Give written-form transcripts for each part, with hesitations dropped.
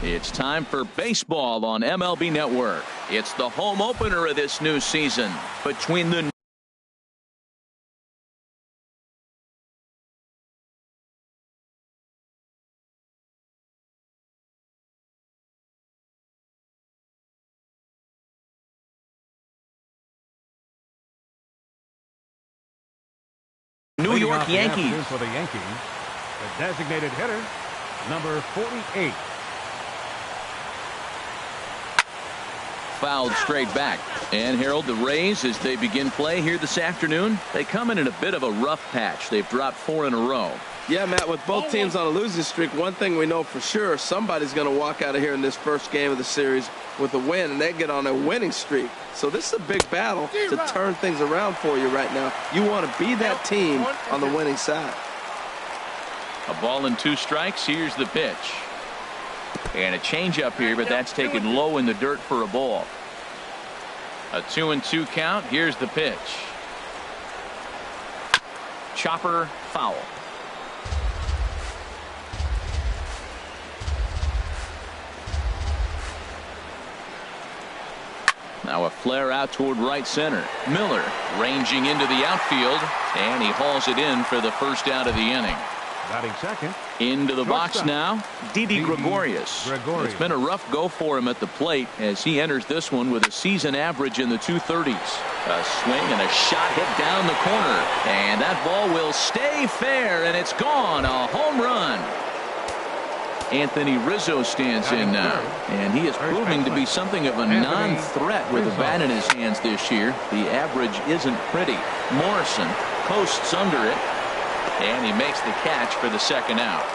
It's time for baseball on MLB Network. It's the home opener of this new season between the New York Yankees. For the Yankees, the designated hitter, number 48. Fouled straight back. And Harold, the Rays, as they begin play here this afternoon, they come in a bit of a rough patch. They've dropped 4 in a row. Yeah, Matt, with both teams on a losing streak, one thing we know for sure, somebody's going to walk out of here in this first game of the series with a win, and they get on a winning streak. So this is a big battle to turn things around for you right now. You want to be that team on the winning side. A ball and 2 strikes. Here's the pitch. And a changeup here, but that's taken low in the dirt for a ball. A 2-2 count. Here's the pitch. Chopper foul. Now a flare out toward right center. Miller ranging into the outfield, and he hauls it in for the first out of the inning. Batting second. Into the box now, Didi Gregorius. It's been a rough go for him at the plate as he enters this one with a season average in the 230s. A swing and a shot hit down the corner, and that ball will stay fair, and it's gone. A home run. Anthony Rizzo stands in now, and he is proving to be something of a non-threat with a bat in his hands this year. The average isn't pretty. Morrison coasts under it, and he makes the catch for the second out.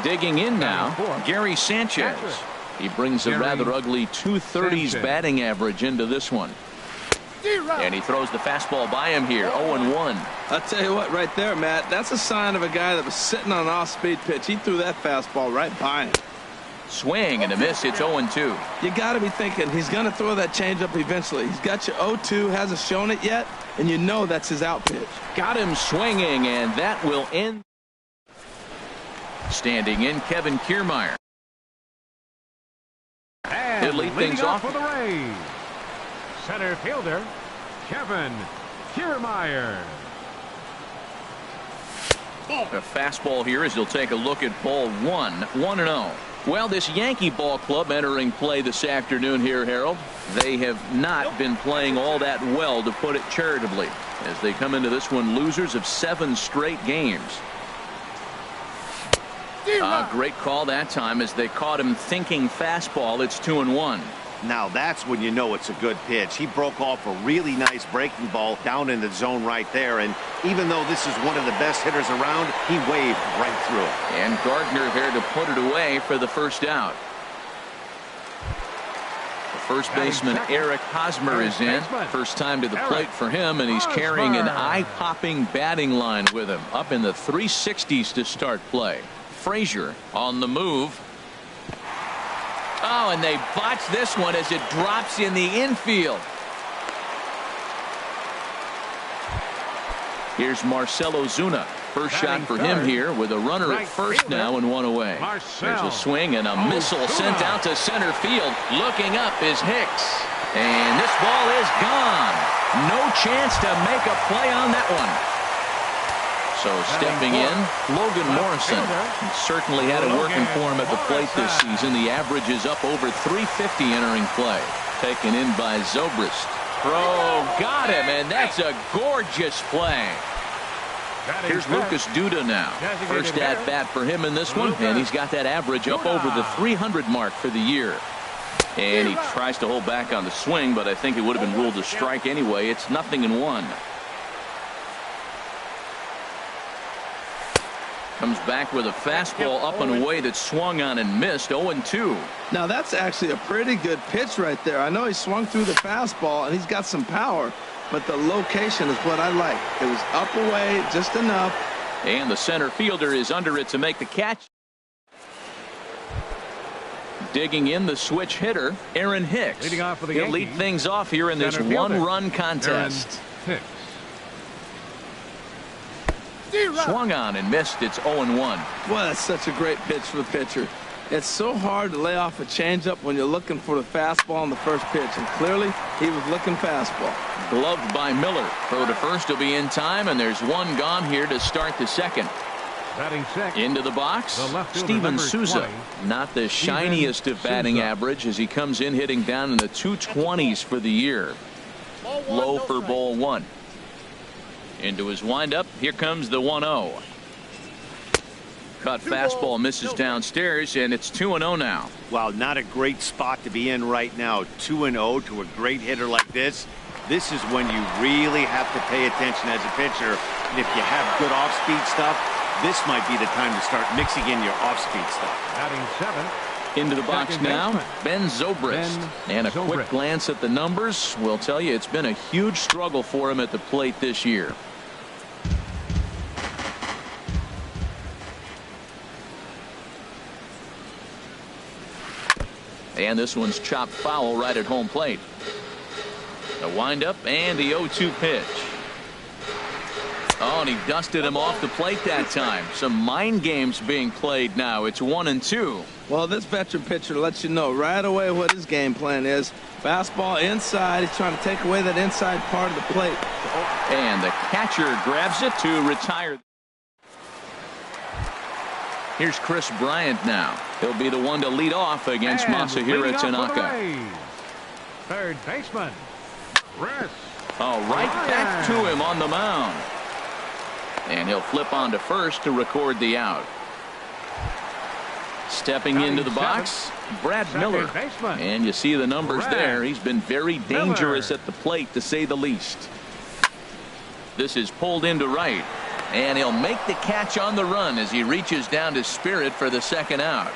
Digging in now, Gary Sanchez. He brings a rather ugly 230s batting average into this one. And he throws the fastball by him here. 0-1. I'll tell you what, right there, Matt, that's a sign of a guy that was sitting on an off-speed pitch. He threw that fastball right by him. Swing and a miss. It's 0-2. You got to be thinking he's going to throw that changeup eventually. He's got you 0-2, hasn't shown it yet, and you know that's his out pitch. Got him swinging, and that will end. Standing in, Kevin Kiermaier. And lead things off for the Rays, center fielder Kevin Kiermaier. A fastball here as he'll take a look at ball 1. 1-0. Well, this Yankee ball club entering play this afternoon here, Harold. They have not been playing all that well, to put it charitably, as they come into this one losers of 7 straight games. Great call that time as they caught him thinking fastball. It's 2-1. Now that's when you know it's a good pitch. He broke off a really nice breaking ball down in the zone right there, and even though this is one of the best hitters around, he waved right through it. And Gardner there to put it away for the first out. The first baseman Eric Hosmer is in. First time to the plate for him, and he's carrying an eye-popping batting line with him, up in the 360s to start play. Frazier on the move. Oh, and they botch this one as it drops in the infield. Here's Marcelo Zuna. First shot for him here with a runner at first now and 1 away. There's a swing and a missile sent out to center field. Looking up is Hicks. And this ball is gone. No chance to make a play on that one. So stepping in, Logan Morrison. He certainly had it working for him at the plate this season. The average is up over 350 entering play. Taken in by Zobrist. Throw, got him, and that's a gorgeous play. Here's Lucas Duda now. First at bat for him in this one, and he's got that average up over the 300 mark for the year. And he tries to hold back on the swing, but I think it would have been ruled a strike anyway. It's 0-1. Comes back with a fastball up and away that swung on and missed. 0-2. Now that's actually a pretty good pitch right there. I know he swung through the fastball and he's got some power, but the location is what I like. It was up away just enough. And the center fielder is under it to make the catch. Digging in, the switch hitter, Aaron Hicks. He'll lead things off here in this one-run contest. Swung on and missed. It's 0-1. Well, that's such a great pitch for the pitcher. It's so hard to lay off a changeup when you're looking for the fastball on the first pitch, and clearly he was looking fastball. Gloved by Miller. Throw to first will be in time, and there's one gone here to start the second. Batting second. Into the box, The left fielder, Steven number Souza. 20. Not the shiniest of batting Souza. average as he comes in hitting down in the 220s for the year. Low for ball one. Into his windup. Here comes the 1-0. Cut fastball misses downstairs, and it's 2-0 now. Well, not a great spot to be in right now. 2-0 to a great hitter like this. This is when you really have to pay attention as a pitcher. And if you have good off-speed stuff, this might be the time to start mixing in your off-speed stuff. Batting seventh. Into the box Second now, baseman. Ben Zobrist. And a quick Zobrist. glance at the numbers will tell you it's been a huge struggle for him at the plate this year. And this one's chopped foul right at home plate. The windup and the 0-2 pitch. Oh, and he dusted him off the plate that time. Some mind games being played now. It's 1-2. Well, this veteran pitcher lets you know right away what his game plan is. Fastball inside. He's trying to take away that inside part of the plate. And the catcher grabs it to retire. Here's Chris Bryant now. He'll be the one to lead off against And Masahiro leading off for the Tanaka. Rays, third baseman. Rest. Oh, right back to him on the mound. And he'll flip on to first to record the out. Stepping into the box, Brad Second Miller. baseman. And you see the numbers Brad there. He's been very dangerous Miller. at the plate, to say the least. This is pulled into right. And he'll make the catch on the run as he reaches down to Spirit for the second out.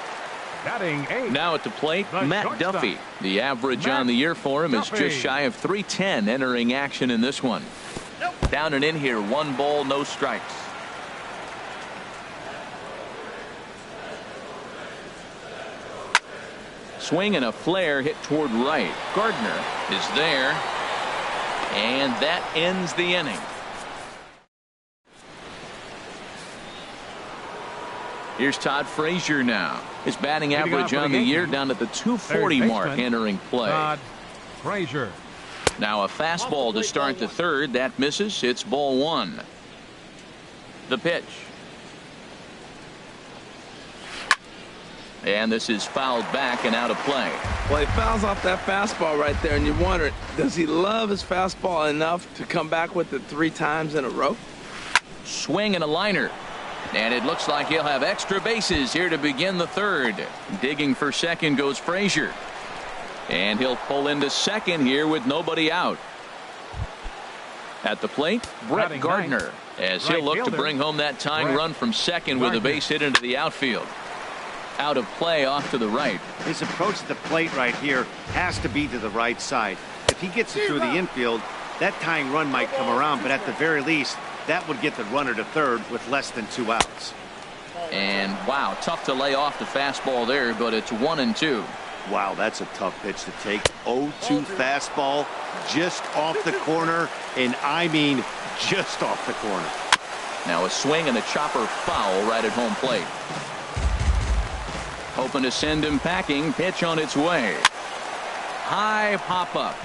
Batting eighth. Now at the plate, The Matt shortstop. Duffy. The average Matt on the year for him is Duffy. just shy of 310 entering action in this one. Down and in here, 1 ball, no strikes. Swing and a flare hit toward right. Gardner is there. And that ends the inning. Here's Todd Frazier now. His batting Leading off average for the on the year Yankees, down at the 240 third mark baseman, entering play. Todd Frazier. Now a fastball to start the third. That misses. It's ball one. The pitch. And this is fouled back and out of play. Well, he fouls off that fastball right there, and you wonder, does he love his fastball enough to come back with it 3 times in a row? Swing and a liner. And it looks like he'll have extra bases here to begin the third. Digging for second goes Frazier. And he'll pull into second here with nobody out. At the plate, Brett Batting Gardner. ninth, As right he'll look to fielder, bring home that tying Brett run from second with a Gardner. base hit into the outfield. Out of play off to the right. His approach to the plate right here has to be to the right side. If he gets it through the infield, that tying run might come around, but at the very least, that would get the runner to third with less than 2 outs. And wow, tough to lay off the fastball there, but it's 1-2. Wow, that's a tough pitch to take. 0-2 fastball just off the corner, and I mean just off the corner. Now a swing and a chopper foul right at home plate. Hoping to send him packing. Pitch on its way. High pop up.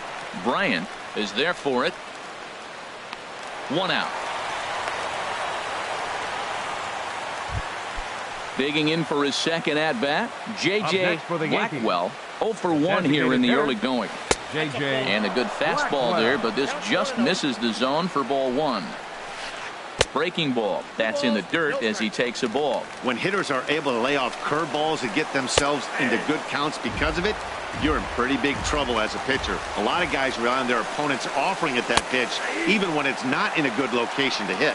Bryant is there for it. 1 out. Digging in for his second at bat, J.J. next for the Yankees. Blackwell. 0 for 1 here in the early going. J.J. And a good fastball Blackwell. there, but this just misses the zone for ball 1. Breaking ball. That's in the dirt as he takes a ball. When hitters are able to lay off curveballs and get themselves into good counts because of it, you're in pretty big trouble as a pitcher. A lot of guys rely on their opponents offering at that pitch, even when it's not in a good location to hit.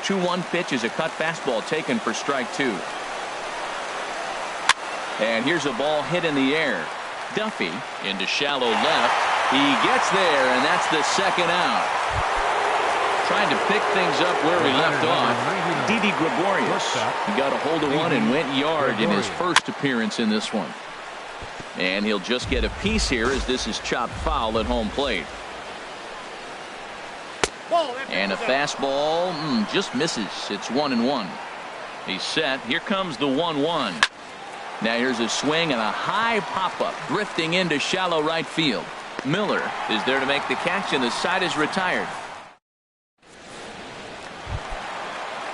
2-1 pitch is a cut fastball taken for strike 2. And here's a ball hit in the air. Duffy into shallow left. He gets there, and that's the second out. Trying to pick things up where we left off. Didi Gregorius. He got a hold of one and went yard in his first appearance in this one. And he'll just get a piece here as this is chopped foul at home plate. And a fastball just misses. It's 1-1. He's set. Here comes the 1-1. Now here's a swing and a high pop-up drifting into shallow right field. Miller is there to make the catch, and the side is retired.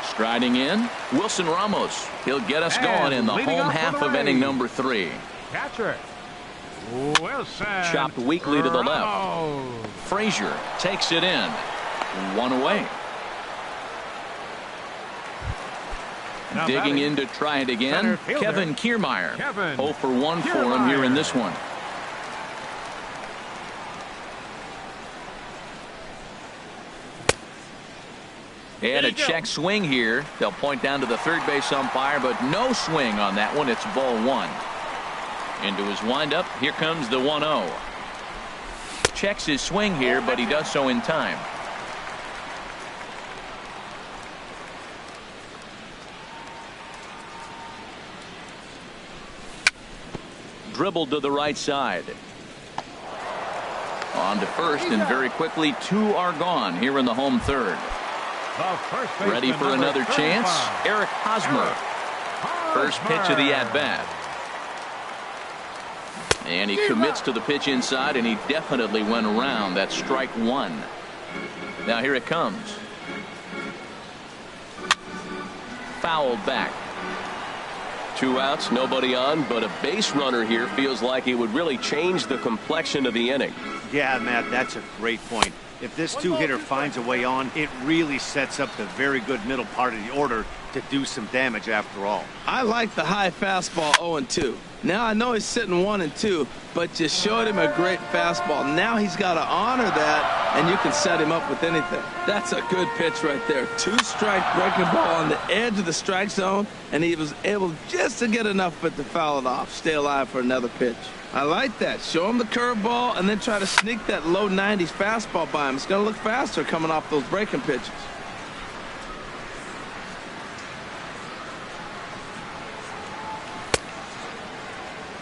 Striding in, Wilson Ramos. He'll get us going in the home half of inning number 3. Catcher Wilson. Chopped weakly to the left. Frazier takes it in. 1 away. Now Digging batting, in to try it again, Kevin Kiermaier. 0 for 1 for him here in this one. And a check swing here. They'll point down to the third base umpire, but no swing on that one. It's ball 1. Into his windup. Here comes the 1-0. Checks his swing here, but he does so in time. Dribbled to the right side. On to first, and very quickly 2 are gone here in the home third. Ready for another chance? Eric Hosmer. First pitch of the at-bat. And he commits to the pitch inside, and he definitely went around. That's strike 1. Now here it comes. Fouled back. 2 outs, nobody on, but a base runner here feels like it would really change the complexion of the inning. Yeah, Matt, that's a great point. If this 2-hitter finds a way on, it really sets up the very good middle part of the order to do some damage after all. I like the high fastball 0-2. Now I know he's sitting 1-2, but you showed him a great fastball. Now he's got to honor that, and you can set him up with anything. That's a good pitch right there. 2-strike breaking ball on the edge of the strike zone, and he was able just to get enough of it to foul it off. Stay alive for another pitch. I like that. Show him the curveball and then try to sneak that low 90s fastball by him. It's going to look faster coming off those breaking pitches.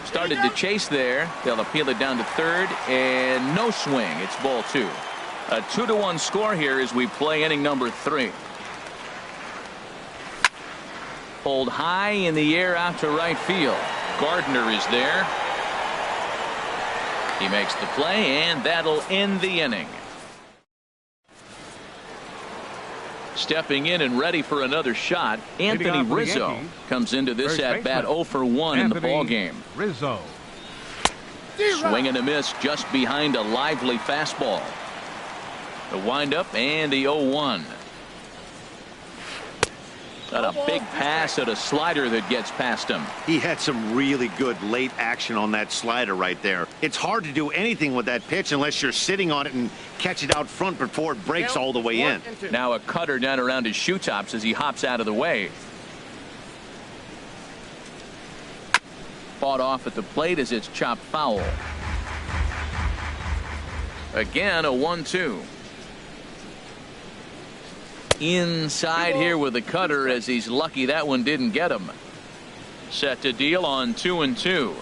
Started to chase there. They'll appeal it down to third, and no swing. It's ball 2. A 2-1 score here as we play inning number 3. Pulled high in the air out to right field. Gardner is there. He makes the play, and that'll end the inning. Stepping in and ready for another shot, Anthony Rizzo comes into this at-bat 0 for 1 in the ballgame. Rizzo. Swing and a miss just behind a lively fastball. The windup and the 0-1. Got a big pass at a slider that gets past him. He had some really good late action on that slider right there. It's hard to do anything with that pitch unless you're sitting on it and catch it out front before it breaks all the way in. Now a cutter down around his shoe tops as he hops out of the way. Fought off at the plate as it's chopped foul. Again a 1-2. Inside here with the cutter as he's lucky that one didn't get him. Set to deal on 2-2.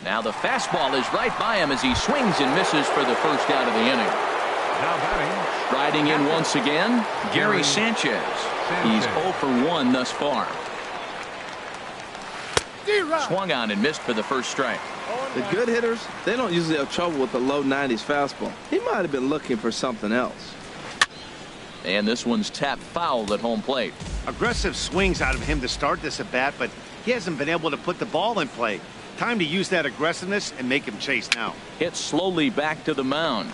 Now the fastball is right by him as he swings and misses for the first out of the inning. Now batting. Striding in once again, Gary Sanchez. He's 0 for 1 thus far. Swung on and missed for the first strike. The good hitters, they don't usually have trouble with the low 90s fastball. He might have been looking for something else. And this one's tapped foul at home plate. Aggressive swings out of him to start this at bat, but he hasn't been able to put the ball in play. Time to use that aggressiveness and make him chase now. Hit slowly back to the mound.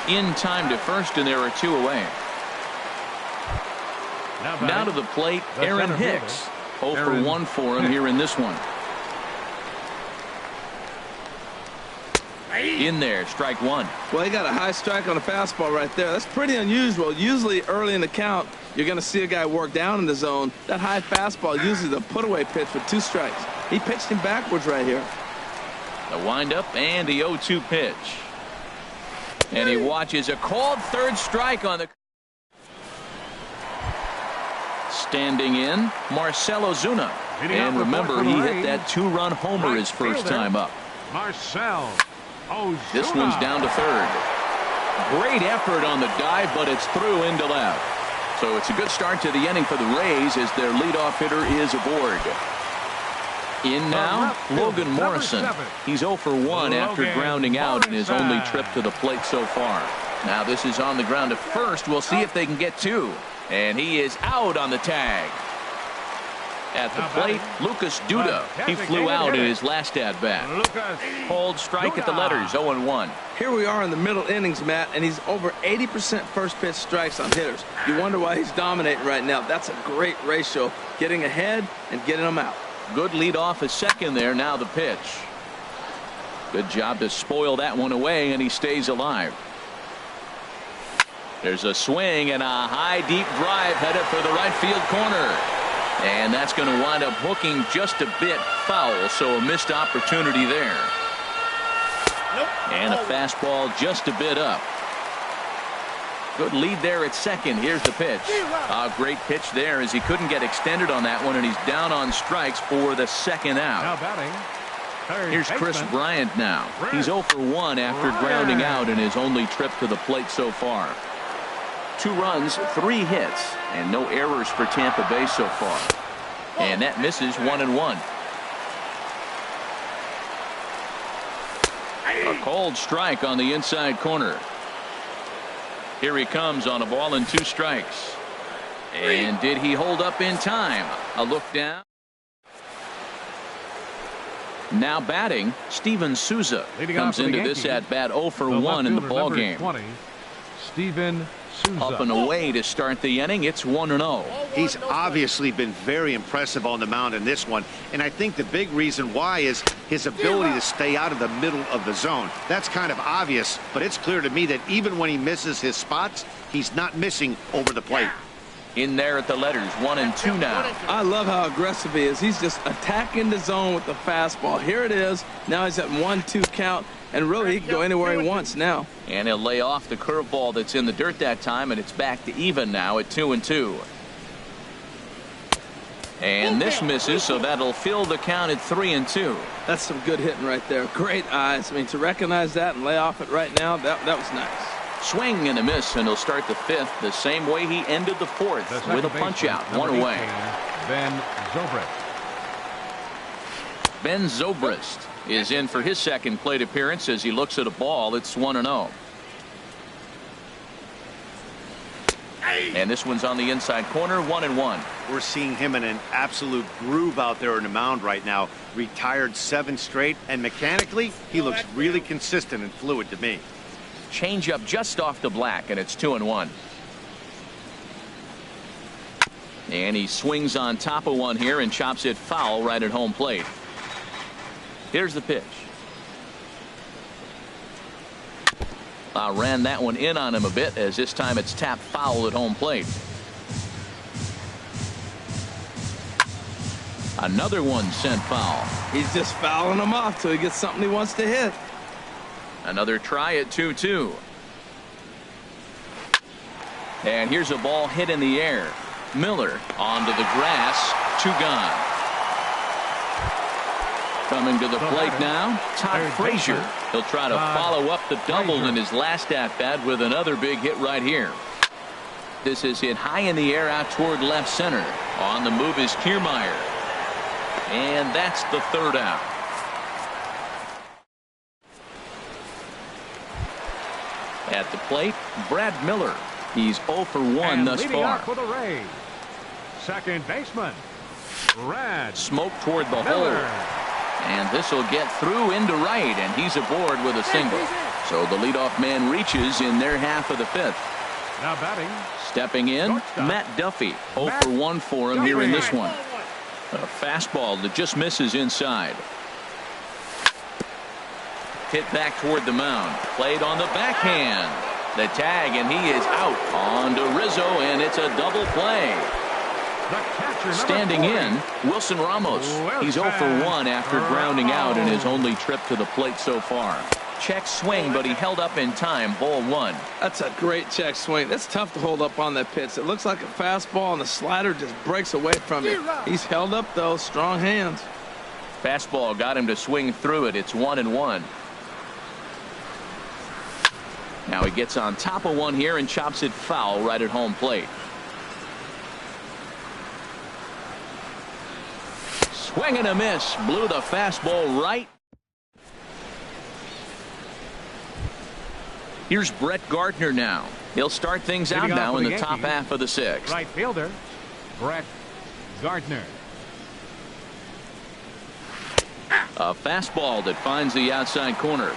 In time to first, and there are 2 away. Now to the plate, Aaron Hicks. 0 for 1 for him here in this one. In there, strike 1. Well, he got a high strike on a fastball right there. That's pretty unusual. Usually early in the count, you're going to see a guy work down in the zone. That high fastball, usually the put-away pitch with 2 strikes. He pitched him backwards right here. The windup and the 0-2 pitch. And he watches a called third strike on the... Standing in, Marcell Ozuna. And remember, he hit that 2-run homer his first time up. Marcell Ozuna. This one's down to third. Great effort on the dive, but it's through into left. So it's a good start to the inning for the Rays as their leadoff hitter is aboard. In now, Logan Morrison. He's 0 for 1 after grounding out in his only trip to the plate so far. Now this is on the ground to first. We'll see if they can get two. And he is out on the tag. At the plate, Lucas Duda. He flew out in his last at-bat. Hold strike at the letters, 0-1. Here we are in the middle innings, Matt, and he's over 80% first pitch strikes on hitters. You wonder why he's dominating right now. That's a great ratio, getting ahead and getting them out. Good lead off a second there. Now the pitch. Good job to spoil that one away, and he stays alive. There's a swing and a high deep drive headed for the right field corner. And that's going to wind up hooking just a bit foul, so a missed opportunity there. And a fastball just a bit up. Good lead there at second. Here's the pitch. A great pitch there as he couldn't get extended on that one, and he's down on strikes for the second out. Now batting. Here's Chris Bryant now. He's 0 for 1 after grounding out in his only trip to the plate so far. 2 runs, 3 hits, and no errors for Tampa Bay so far. And that misses 1-1. A cold strike on the inside corner. Here he comes on a ball and 2 strikes. And did he hold up in time? A look down. Now batting, Steven Souza comes into this at bat 0 for 1 in the ball game. Steven Souza. Up and away to start the inning. It's 1-0. He's obviously been very impressive on the mound in this one, and I think the big reason why is his ability to stay out of the middle of the zone. That's kind of obvious, but it's clear to me that even when he misses his spots, he's not missing over the plate. In there at the letters, 1-2 now. I love how aggressive he is. He's just attacking the zone with the fastball. Here it is. Now he's at 1-2 count, and really he can go anywhere he wants now. And he'll lay off the curveball that's in the dirt that time, and it's back to even now at 2-2. And this misses, so that'll fill the count at 3-2. That's some good hitting right there. Great eyes. I mean, to recognize that and lay off it right now, that was nice. Swing and a miss, and he'll start the 5th the same way he ended the 4th with a punch out, 1 away. Ben Zobrist. Ben Zobrist is in for his second plate appearance as he looks at a ball. It's 1-0. And this one's on the inside corner, 1-1. We're seeing him in an absolute groove out there in the mound right now. Retired 7 straight, and mechanically, he looks really consistent and fluid to me. Change up just off the black, and it's 2-1. And he swings on top of one here and chops it foul right at home plate. Here's the pitch. Ran that one in on him a bit, as this time it's tapped foul at home plate. Another one sent foul. He's just fouling them off till he gets something he wants to hit. Another try at 2-2. And here's a ball hit in the air. Miller onto the grass. 2 gone. Coming to the plate now, Todd Frazier. He'll try to follow up the double in his last at-bat with another big hit right here. This is hit high in the air out toward left center. On the move is Kiermaier. And that's the 3rd out. At the plate, Brad Miller. He's 0 for 1 thus far. For the Rays, second baseman, Brad Smoke toward the hole. And this will get through into right, and he's aboard with a single. So the leadoff man reaches in their half of the 5th. Now batting. Stepping in, Matt Duffy. 0 for 1 for him here in this one. A fastball that just misses inside. Hit back toward the mound. Played on the backhand. The tag, and he is out. On to Rizzo, and it's a double play. Standing in, Wilson Ramos. He's 0 for 1 after grounding out in his only trip to the plate so far. Check swing, but he held up in time. Ball 1. That's a great check swing. That's tough to hold up on that pitch. It looks like a fastball, and the slider just breaks away from it. He's held up, though. Strong hands. Fastball got him to swing through it. It's 1-1. Now he gets on top of one here and chops it foul right at home plate. Swing and a miss. Blew the fastball right. Here's Brett Gardner now. He'll start things out now in the top half of the sixth. Right fielder, Brett Gardner. A fastball that finds the outside corner.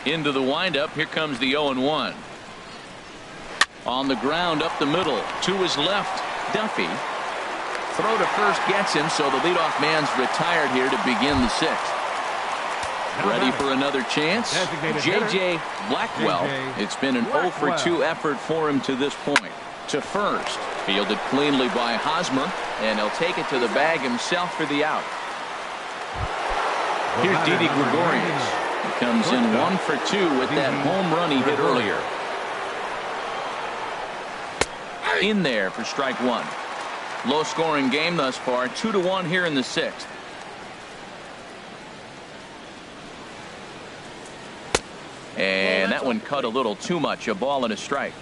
Into the windup. Here comes the 0-1. On the ground up the middle. To his left. Duffy. Throw to first gets him, so the leadoff man's retired here to begin the sixth. Ready for another chance. J.J. Blackwell. It's been an 0-for-2 effort for him to this point. To first. Fielded cleanly by Hosmer, and he'll take it to the bag himself for the out. Here's Didi Gregorius. He comes in 1-for-2 with that home run he hit earlier. In there for strike one. Low scoring game thus far. 2-1 here in the sixth. And that one cut a little too much. A ball and a strike.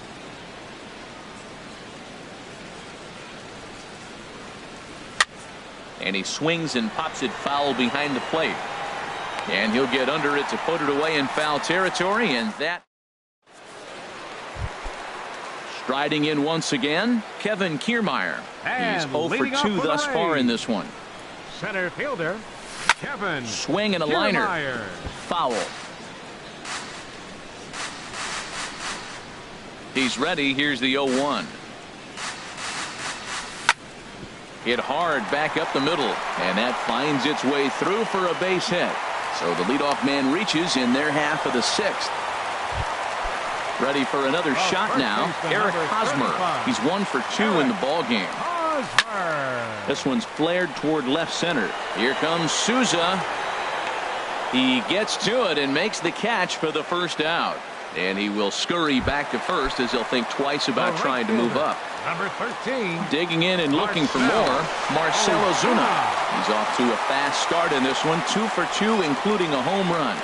And he swings and pops it foul behind the plate. And he'll get under it to put it away in foul territory. And that. Striding in once again, Kevin Kiermaier. He's 0-for-2 thus far in this one. Center fielder, Kevin. Swing and a liner. Foul. He's ready. Here's the 0-1. Hit hard back up the middle, and that finds its way through for a base hit. So the leadoff man reaches in their half of the sixth. Ready for another shot now. Eric Hosmer. He's 1-for-2 in the ball game. This one's flared toward left center. Here comes Souza. He gets to it and makes the catch for the first out. And he will scurry back to first as he'll think twice about trying to move up. Number 13. Digging in and looking for more, Marcell Ozuna. He's off to a fast start in this one. 2-for-2, including a home run.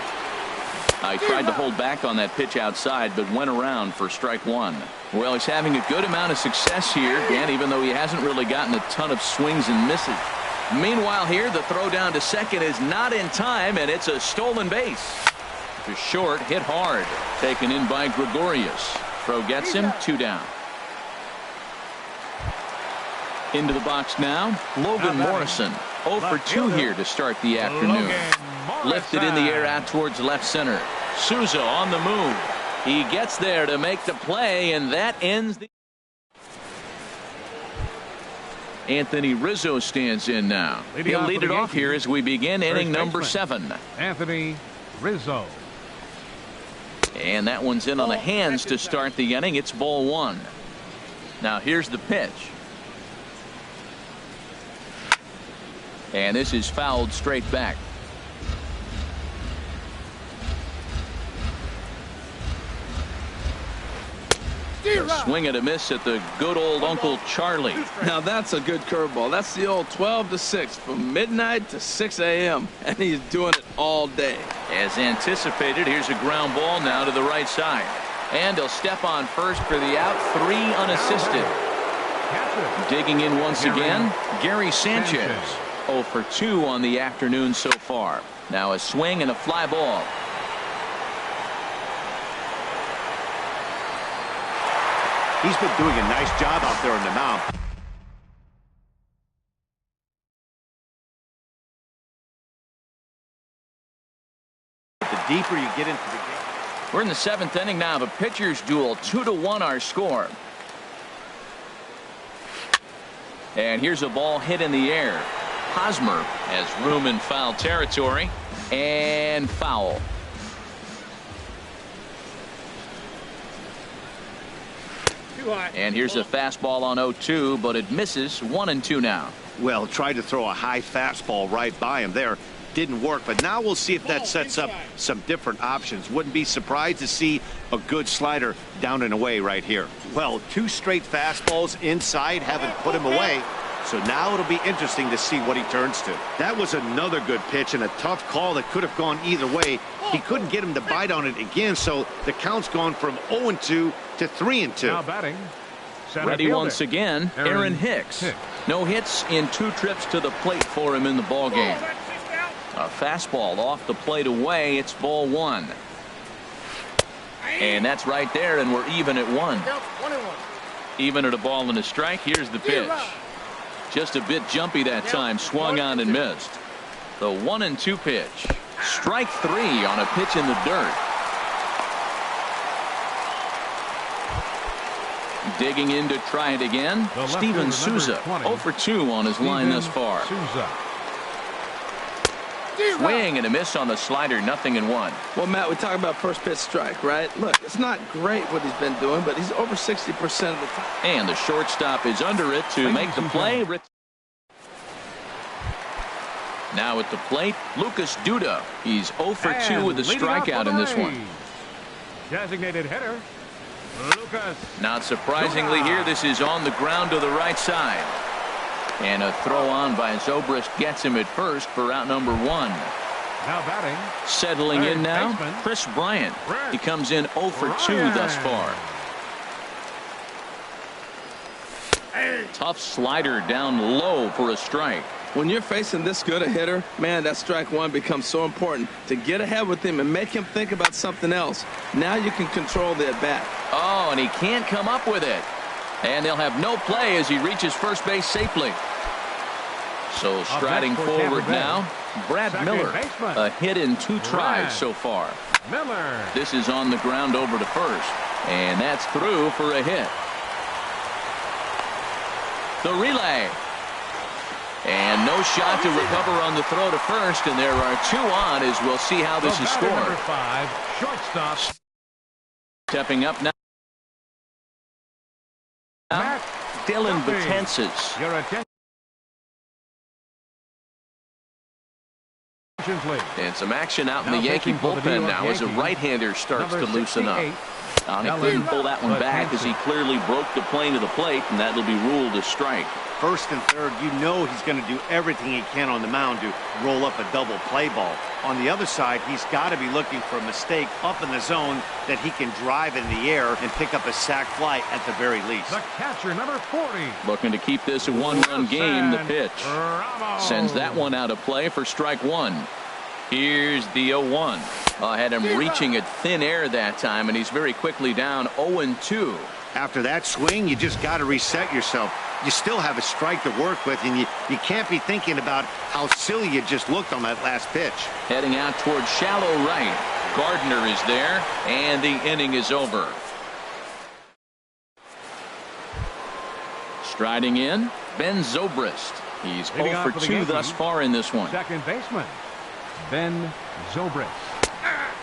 He tried to hold back on that pitch outside, but went around for strike one. Well, he's having a good amount of success here, Dan, even though he hasn't really gotten a ton of swings and misses. Meanwhile here, the throw down to second is not in time, and it's a stolen base. To short, hit hard. Taken in by Gregorius. Throw gets him, 2 down. Into the box now, Logan Morrison. 0-for-2 here to start the afternoon. Lifted in the air out towards left center. Souza on the move. He gets there to make the play, and that ends the. Anthony Rizzo stands in now. He'll lead it off here as we begin inning number 7. Anthony Rizzo. And that one's in on the hands to start the inning. It's ball 1. Now here's the pitch. And this is fouled straight back. A swing and a miss at the good old Uncle Charlie. Now that's a good curveball. That's the old 12 to 6 from midnight to 6 a.m. and he's doing it all day. As anticipated, here's a ground ball now to the right side. And he'll step on first for the out. 3 unassisted. Digging in once again, Gary Sanchez. 0-for-2 on the afternoon so far. Now a swing and a fly ball. He's been doing a nice job out there on the mound. The deeper you get into the game. We're in the 7th inning now of a pitcher's duel. 2-1 our score. And here's a ball hit in the air. Hosmer has room in foul territory, and foul. And here's a fastball on 0-2, but it misses. 1-2 now. Well, tried to throw a high fastball right by him there. Didn't work, but now we'll see if that sets up some different options. Wouldn't be surprised to see a good slider down and away right here. Well, 2 straight fastballs inside haven't put him away. So now it'll be interesting to see what he turns to. That was another good pitch and a tough call that could have gone either way. He couldn't get him to bite on it again, so the count's gone from 0-2 to 3-2. Now batting. Ready once again, Aaron Hicks. No hits in 2 trips to the plate for him in the ball game. A fastball off the plate away. It's ball 1. And that's right there, and we're even at 1. Even at a ball and a strike. Here's the pitch. Just a bit jumpy that time. Swung on and missed. The 1-2 pitch. Strike 3 on a pitch in the dirt. Digging in to try it again. Steven Souza 0 for 2 on his line thus far. Swing and a miss on the slider. 0-1. Well, Matt, we talk about first pitch strike, right? Look, it's not great what he's been doing, but he's over 60% of the time. And the shortstop is under it to make the play. Now at the plate, Lucas Duda. He's 0 for 2 with a strikeout in this one. Designated hitter, Lucas. Not surprisingly here, this is on the ground to the right side. And a throw on by Zobrist gets him at first for out number 1. Now batting. Settling in now, Chris Bryant. He comes in 0 for 2 thus far. Tough slider down low for a strike. When you're facing this good a hitter, man, that strike 1 becomes so important to get ahead with him and make him think about something else. Now you can control the at-bat. Oh, and he can't come up with it. And they'll have no play as he reaches first base safely. So striding forward now, Brad Miller. A hit in 2 tries so far. Miller. This is on the ground over to first. And that's through for a hit. The relay. And no shot to recover on the throw to first. And there are 2 on as we'll see how this is scored. Number 5, shortstop. Stepping up now. Dylan Betances. Your attention, please. And some action out in the Yankee bullpen now as a right-hander starts to loosen up. He couldn't pull that one back as he clearly broke the plane of the plate, and that'll be ruled a strike. First and third, you know he's going to do everything he can on the mound to roll up a double play ball. On the other side, he's got to be looking for a mistake up in the zone that he can drive in the air and pick up a sac fly at the very least. The catcher, number 40. Looking to keep this a 1-run game. The pitch sends that one out of play for strike 1. Here's the 0-1. Had him reaching at thin air that time, and he's very quickly down 0-2. After that swing, you just got to reset yourself. You still have a strike to work with, and you can't be thinking about how silly you just looked on that last pitch. Heading out towards shallow right. Gardner is there, and the inning is over. Striding in, Ben Zobrist. He's 0 for 2 thus far in this one. Second baseman, Ben Zobrist.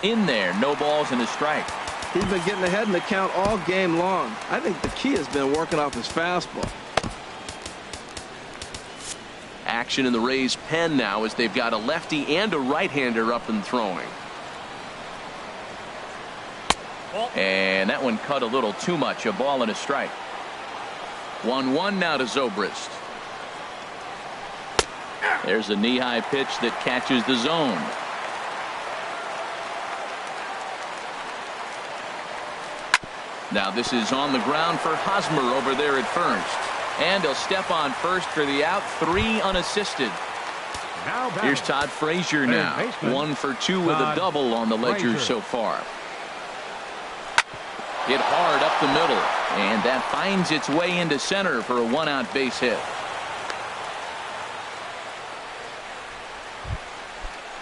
In there, no balls and a strike. He's been getting ahead in the count all game long. I think the key has been working off his fastball. Action in the Rays' pen now as they've got a lefty and a right-hander up and throwing. And that one cut a little too much. A ball and a strike. 1-1 now to Zobrist. There's a knee-high pitch that catches the zone. Now this is on the ground for Hosmer over there at first. And he'll step on first for the out. 3 unassisted. Here's Todd Frazier now. 1 for 2 with a double on the ledger so far. Hit hard up the middle. And that finds its way into center for a 1-out base hit.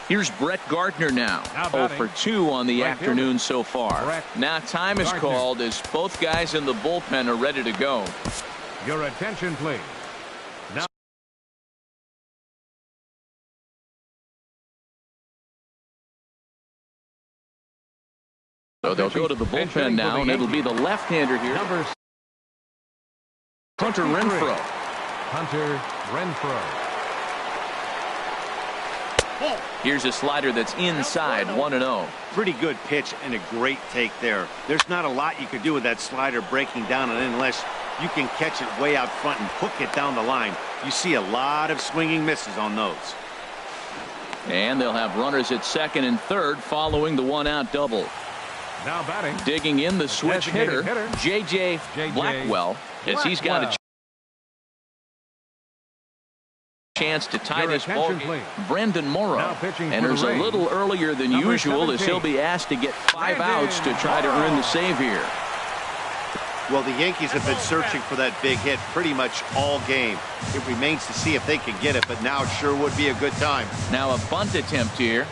Here's Brett Gardner now. 0 for 2 on the afternoon so far. Now time is called as both guys in the bullpen are ready to go. Your attention, please. Now so they'll go to the bullpen now, and it'll be the left-hander here. Hunter Renfroe. Hunter Renfroe. Here's a slider that's inside. 1-0. Pretty good pitch and a great take there. There's not a lot you could do with that slider breaking down, and unless you can catch it way out front and hook it down the line. You see a lot of swinging misses on those. And they'll have runners at second and third following the one-out double. Now batting. Digging in the switch hitter, J.J. Blackwell, as he's got a chance to tie this ball game. Brendan Morrow enters a little earlier than usual as he'll be asked to get 5 outs to try to earn the save here. Well, the Yankees have been searching for that big hit pretty much all game. It remains to see if they can get it, but now it sure would be a good time. Now a bunt attempt here.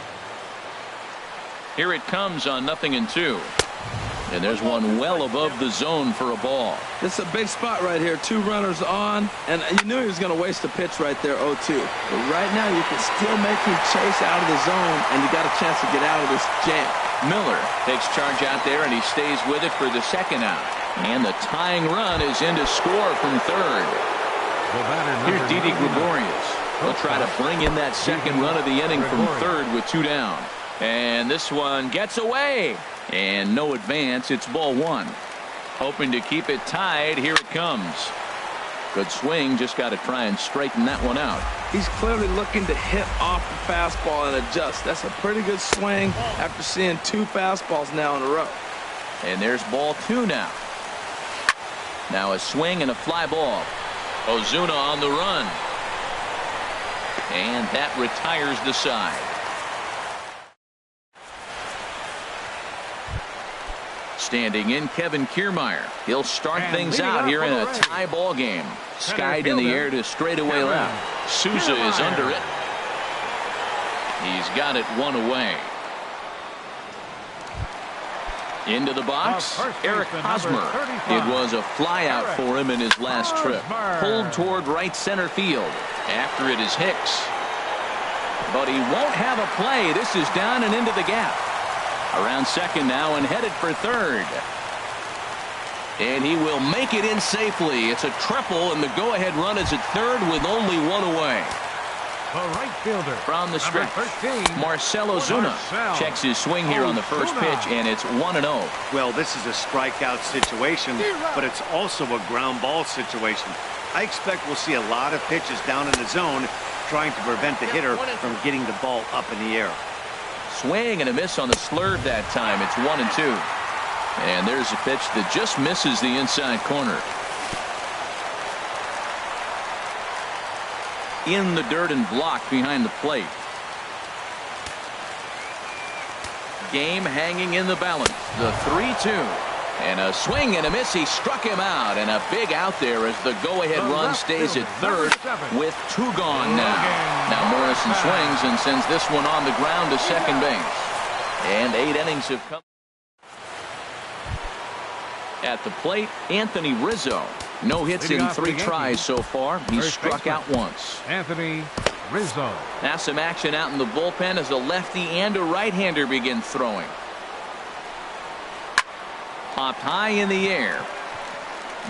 Here it comes on 0-2. And there's one well above the zone for a ball. This is a big spot right here. 2 runners on, and you knew he was going to waste a pitch right there, 0-2. But right now you can still make him chase out of the zone, and you got a chance to get out of this jam. Miller takes charge out there, and he stays with it for the second out. And the tying run is in to score from third. Here's Didi Gregorius. He'll try to bring in that second run of the inning from third with 2 down. And this one gets away. And no advance. It's ball 1. Hoping to keep it tied. Here it comes. Good swing. Just got to try and straighten that one out. He's clearly looking to hit off the fastball and adjust. That's a pretty good swing after seeing 2 fastballs now in a row. And there's ball 2 now. Now a swing and a fly ball. Ozuna on the run. And that retires the side. Standing in, Kevin Kiermaier. He'll start things out here in a tie ball game. Skied in the air to straightaway left. Souza is under it. He's got it 1 away. Into the box, Eric Hosmer. It was a fly out for him in his last trip. Pulled toward right center field. After it is Hicks. But he won't have a play. This is down and into the gap. Around second now and headed for third. And he will make it in safely. It's a triple, and the go-ahead run is at third with only 1 away. The right fielder from the stretch, Marcell Ozuna checks his swing here on the first pitch, and it's 1-0. Well, this is a strikeout situation, but it's also a ground ball situation. I expect we'll see a lot of pitches down in the zone trying to prevent the hitter from getting the ball up in the air. Swing and a miss on the slurve that time. It's 1-2. And there's a pitch that just misses the inside corner. In the dirt and blocked behind the plate. Game hanging in the balance. The 3-2. And a swing and a miss. He struck him out. And a big out there as the go-ahead run stays at third with 2 gone now. Now Morrison swings and sends this one on the ground to second base. And 8 innings have come. At the plate, Anthony Rizzo. No hits in 3 tries so far. He's struck out once. Anthony Rizzo. Now some action out in the bullpen as a lefty and a right-hander begin throwing. Popped high in the air.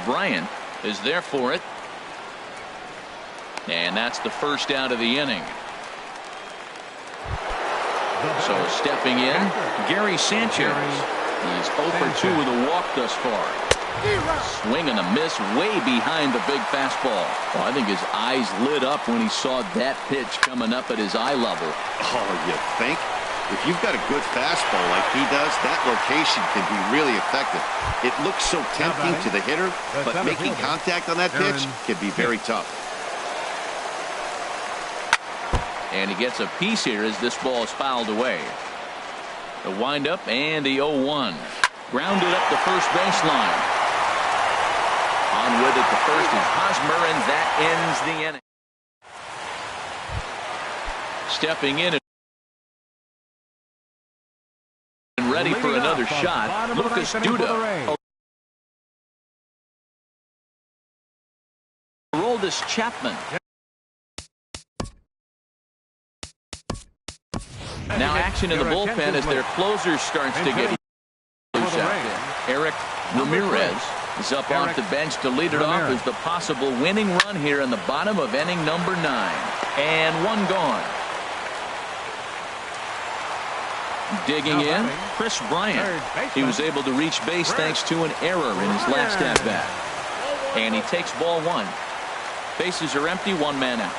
Bryant is there for it. And that's the first out of the inning. So stepping in, Gary Sanchez. He's 0 for 2 with a walk thus far. Swing and a miss way behind the big fastball. Well, I think his eyes lit up when he saw that pitch coming up at his eye level. Oh, you think? If you've got a good fastball like he does, that location can be really effective. It looks so tempting to the hitter, but making contact on that pitch can be very tough. And he gets a piece here as this ball is fouled away. The windup and the 0-1. Grounded up the first baseline. On with it, the first is Hosmer, and that ends the inning. Stepping in and ready for another shot, Lucas Duda. Aroldis Chapman. Now action in the bullpen as their closer starts to get loose out there. Eric Ramirez is up off the bench to lead it off as the possible winning run here in the bottom of inning number 9. And 1 gone. Digging in, Chris Bryant. He was able to reach base thanks to an error in his last at-bat. And he takes ball one. Bases are empty, one man out.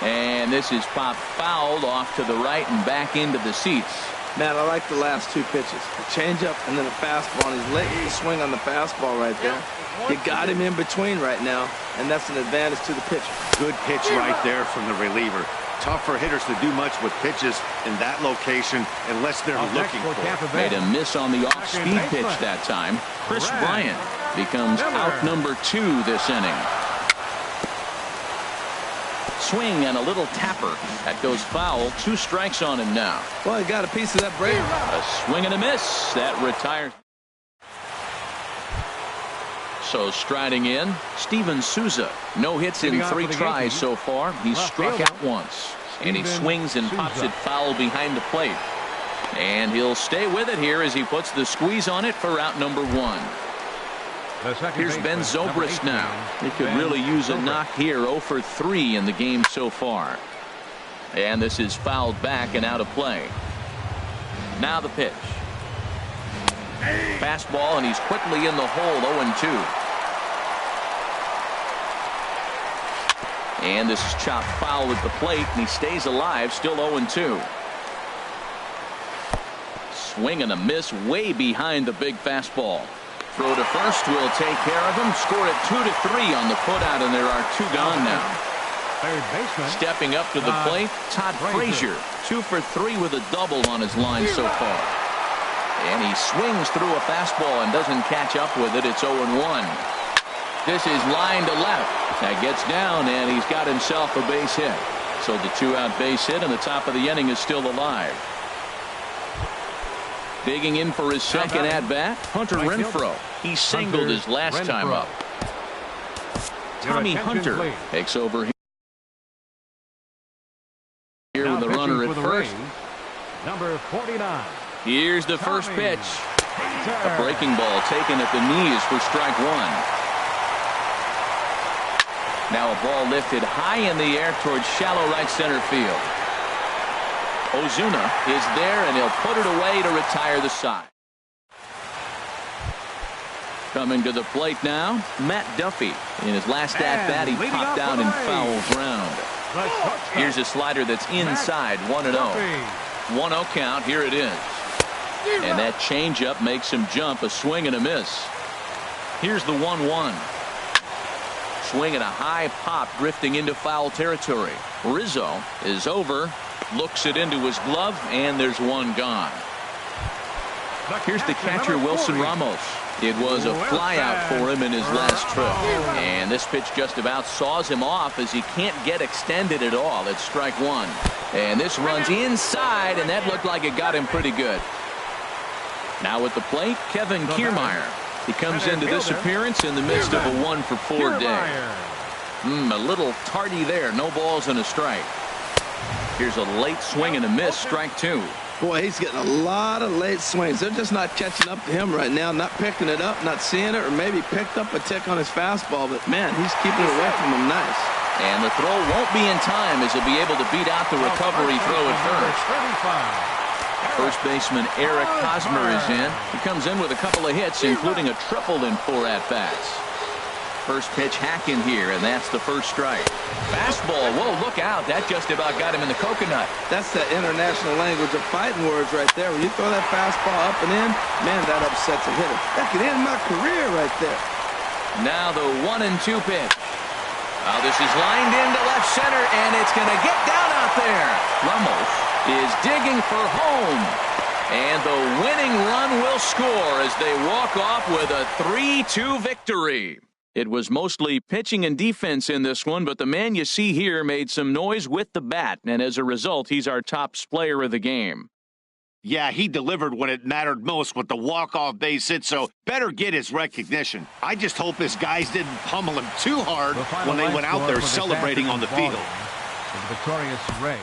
And this is popped fouled off to the right and back into the seats. Man, I like the last two pitches. A changeup and then a fastball. And he's late with the swing on the fastball right there. You got him in between right now, and that's an advantage to the pitcher. Good pitch right there from the reliever. Tough for hitters to do much with pitches in that location unless they're looking for it. Made a miss on the off-speed pitch that time. Chris Bryant becomes out number 2 this inning. Swing and a little tapper. That goes foul. 2 strikes on him now. Well, he got a piece of that break. A swing and a miss. That retires. So striding in, Steven Souza. No hits in 3 tries so far. He's struck out once. And he swings and pops it foul behind the plate. And he'll stay with it here as he puts the squeeze on it for out number 1. Here's Ben Zobrist now. He could really use a knock here. 0 for 3 in the game so far. And this is fouled back and out of play. Now the pitch. Fastball, and he's quickly in the hole. 0-2. And this is chopped foul at the plate, and he stays alive, still 0-2. Swing and a miss way behind the big fastball. Throw to first will take care of him. Scored it 2-3 on the putout, and there are 2 gone now. Third baseman. Stepping up to the plate, Todd Frazier. 2 for 3 with a double on his line so far. And he swings through a fastball and doesn't catch up with it. It's 0-1. This is line to left. That gets down, and he's got himself a base hit. So the 2-out base hit, and the top of the inning is still alive. Digging in for his second at-bat, Hunter Renfroe. He singled his last time up. Tommy Hunter takes over here with a runner at first. Number 49. Here's the first pitch. A breaking ball taken at the knees for strike 1. Now a ball lifted high in the air towards shallow right center field. Ozuna is there, and he'll put it away to retire the side. Coming to the plate now, Matt Duffy. In his last at-bat, he popped out in foul ground. Here's a slider that's inside, 1-0. 1-0 count, here it is. And that changeup makes him jump, a swing and a miss. Here's the 1-1. Swing and a high pop drifting into foul territory. Rizzo is over, looks it into his glove, and there's 1 gone. Here's the catcher, Wilson Ramos. It was a flyout for him in his last trip. And this pitch just about saws him off as he can't get extended at all. It's strike 1. And this runs inside, and that looked like it got him pretty good. Now at the plate, Kevin Kiermaier. He comes into this appearance in the midst of a 1-for-4 day. A little tardy there. No balls and a strike. Here's a late swing and a miss. Strike 2. Boy, he's getting a lot of late swings. They're just not catching up to him right now. Not picking it up, not seeing it, or maybe picked up a tick on his fastball. But, man, he's keeping it away from him nice. And the throw won't be in time as he'll be able to beat out the recovery throw at first. First baseman Eric Hosmer is in. He comes in with a couple of hits, including a triple in 4 at-bats. First pitch hack in here, and that's the first strike. Fastball. Whoa, look out. That just about got him in the coconut. That's the international language of fighting words right there. When you throw that fastball up and in, man, that upsets a hitter. That could end my career right there. Now the 1-2 pitch. Now this is lined into left center, and it's going to get down out there. Ramos is digging for home. And the winning run will score as they walk off with a 3-2 victory. It was mostly pitching and defense in this one, but the man you see here made some noise with the bat, and as a result, he's our top player of the game. Yeah, he delivered when it mattered most with the walk-off base hit, so better get his recognition. I just hope his guys didn't pummel him too hard when they went out there celebrating on the field. The victorious Ray.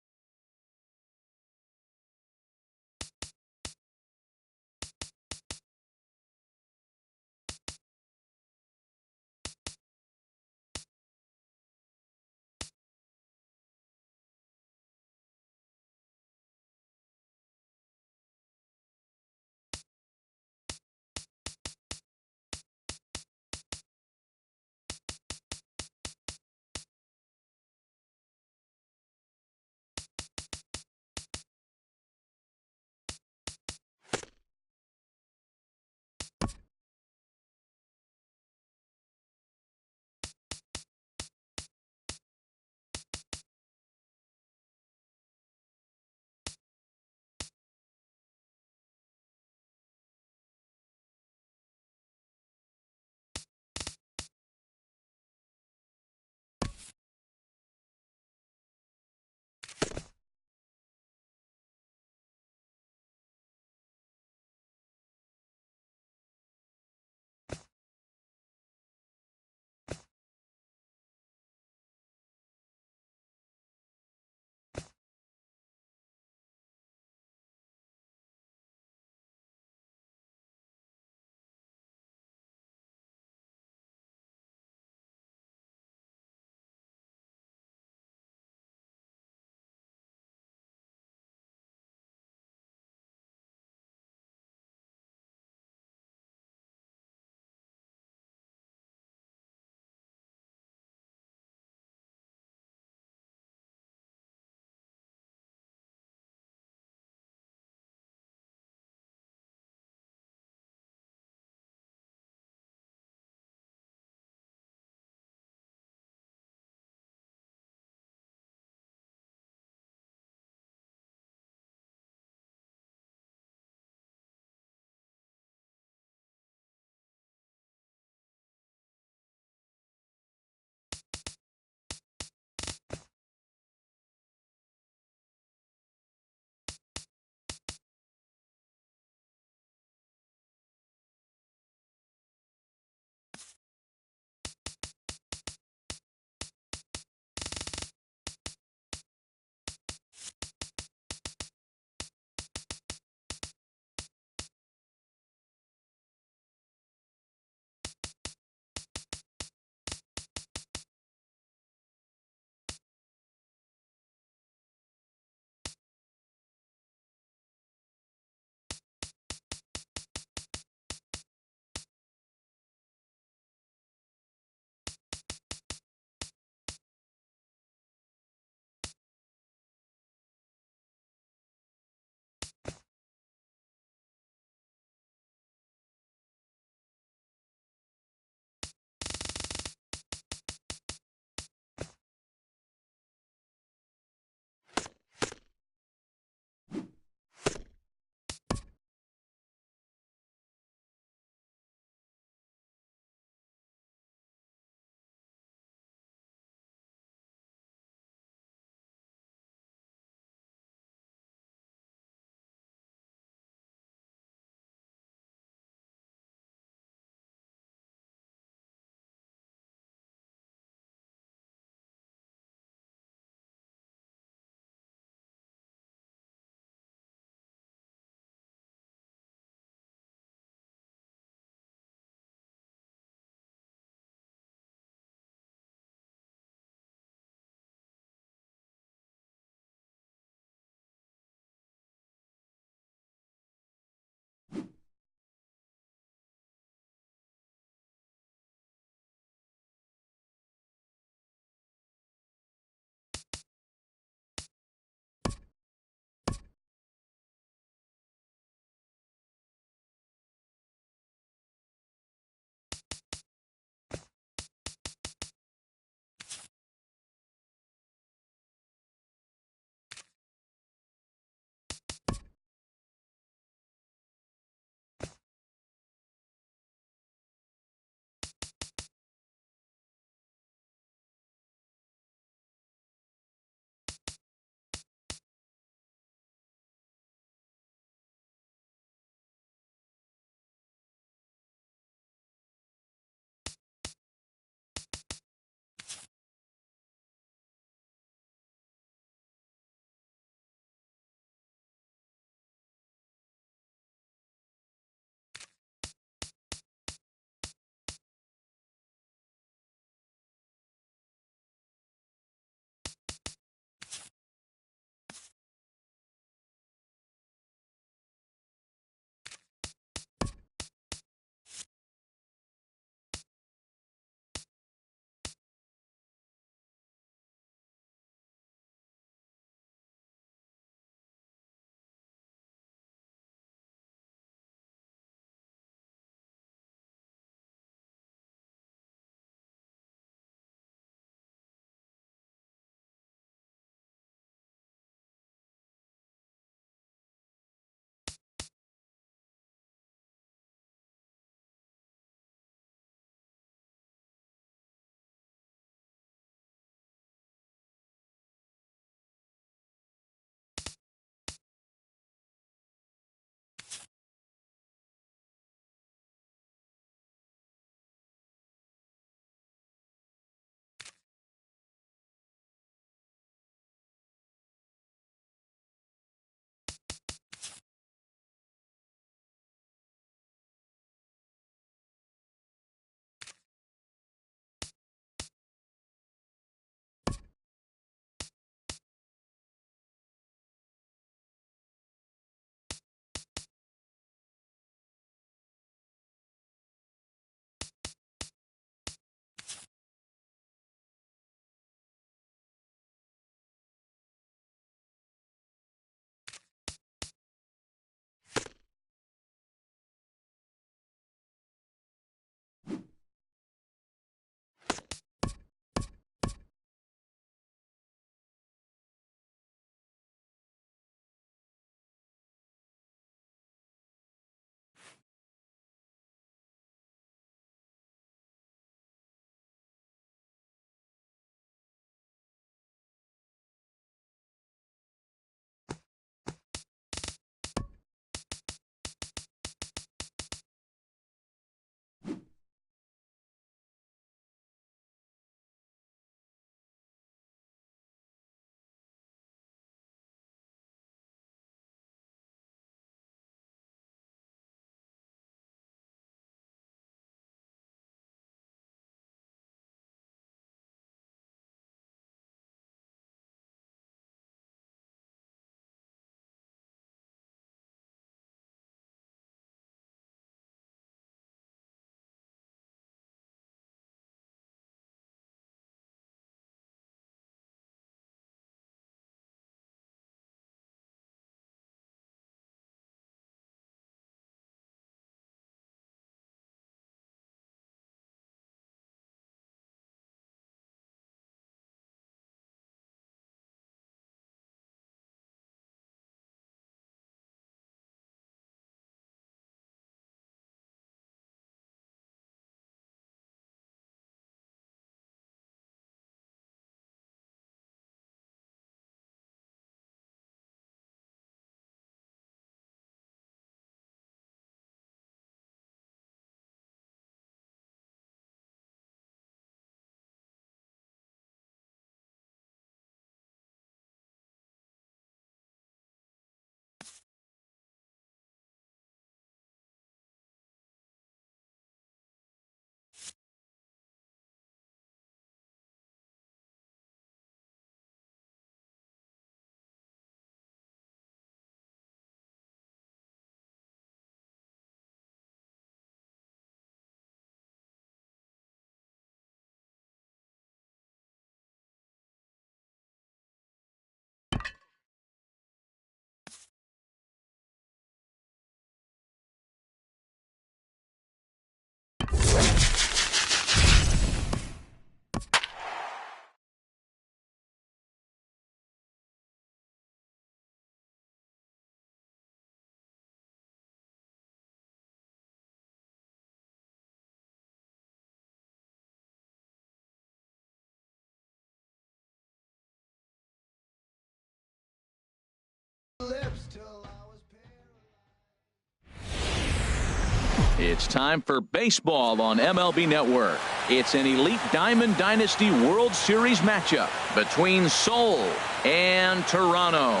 It's time for baseball on MLB Network. It's an Elite Diamond Dynasty World Series matchup between Seoul and Toronto.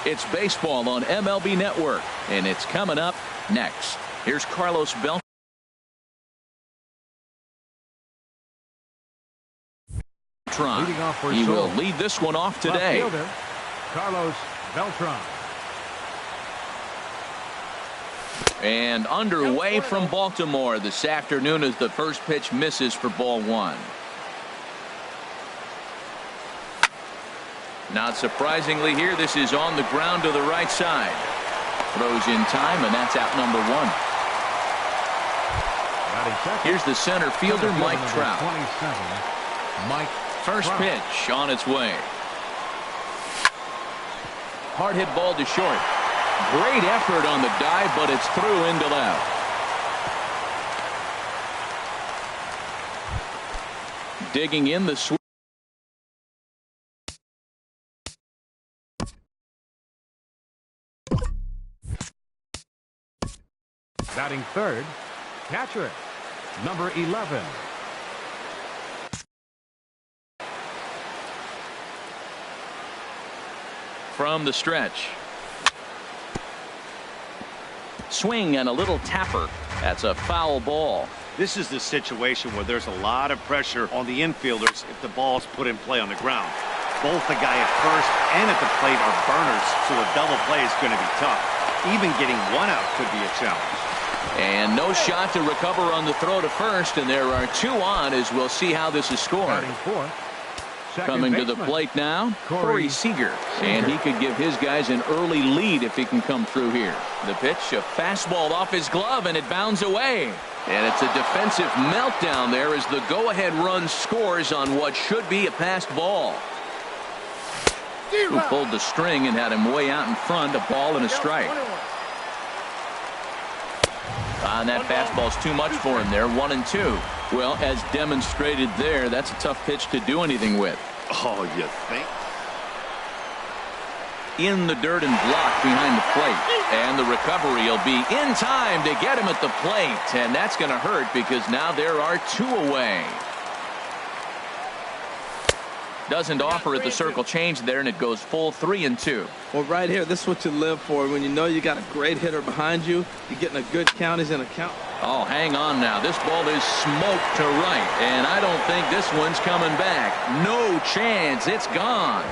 It's baseball on MLB Network, and it's coming up next. Here's Carlos Beltran. He will lead this one off today. Left fielder, Carlos Beltran. And underway from Baltimore this afternoon as the first pitch misses for ball one. Not surprisingly here, this is on the ground to the right side. Throws in time, and that's out number one. Here's the center fielder, Mike Trout. 27, Mike First Trout. pitch on its way. Hard hit ball to short. Great effort on the dive, but it's through into left. Digging in the swing. Batting third, catcher, number 11. From the stretch. Swing and a little tapper. That's a foul ball. This is the situation where there's a lot of pressure on the infielders if the ball's put in play on the ground. Both the guy at first and at the plate are burners, so a double play is going to be tough. Even getting one out could be a challenge. And no shot to recover on the throw to first, and there are two on as we'll see how this is scored. Batting fourth, second Coming to the baseman, plate now, Corey Corey Seager. And he could give his guys an early lead if he can come through here. The pitch, a fastball off his glove, and it bounds away. And it's a defensive meltdown there as the go-ahead run scores on what should be a passed ball. Who pulled the string and had him way out in front, a ball and a strike. And that fastball's too much for him there, 1-2. Well, as demonstrated there, that's a tough pitch to do anything with. Oh, you think? In the dirt and blocked behind the plate. And the recovery will be in time to get him at the plate. And that's going to hurt because now there are two away. Doesn't offer at the circle change there, and it goes full 3-2. Well, right here, this is what you live for. When you know you got a great hitter behind you, you're getting a good count. He's in a count. Oh, hang on now. This ball is smoked to right, and I don't think this one's coming back. No chance. It's gone.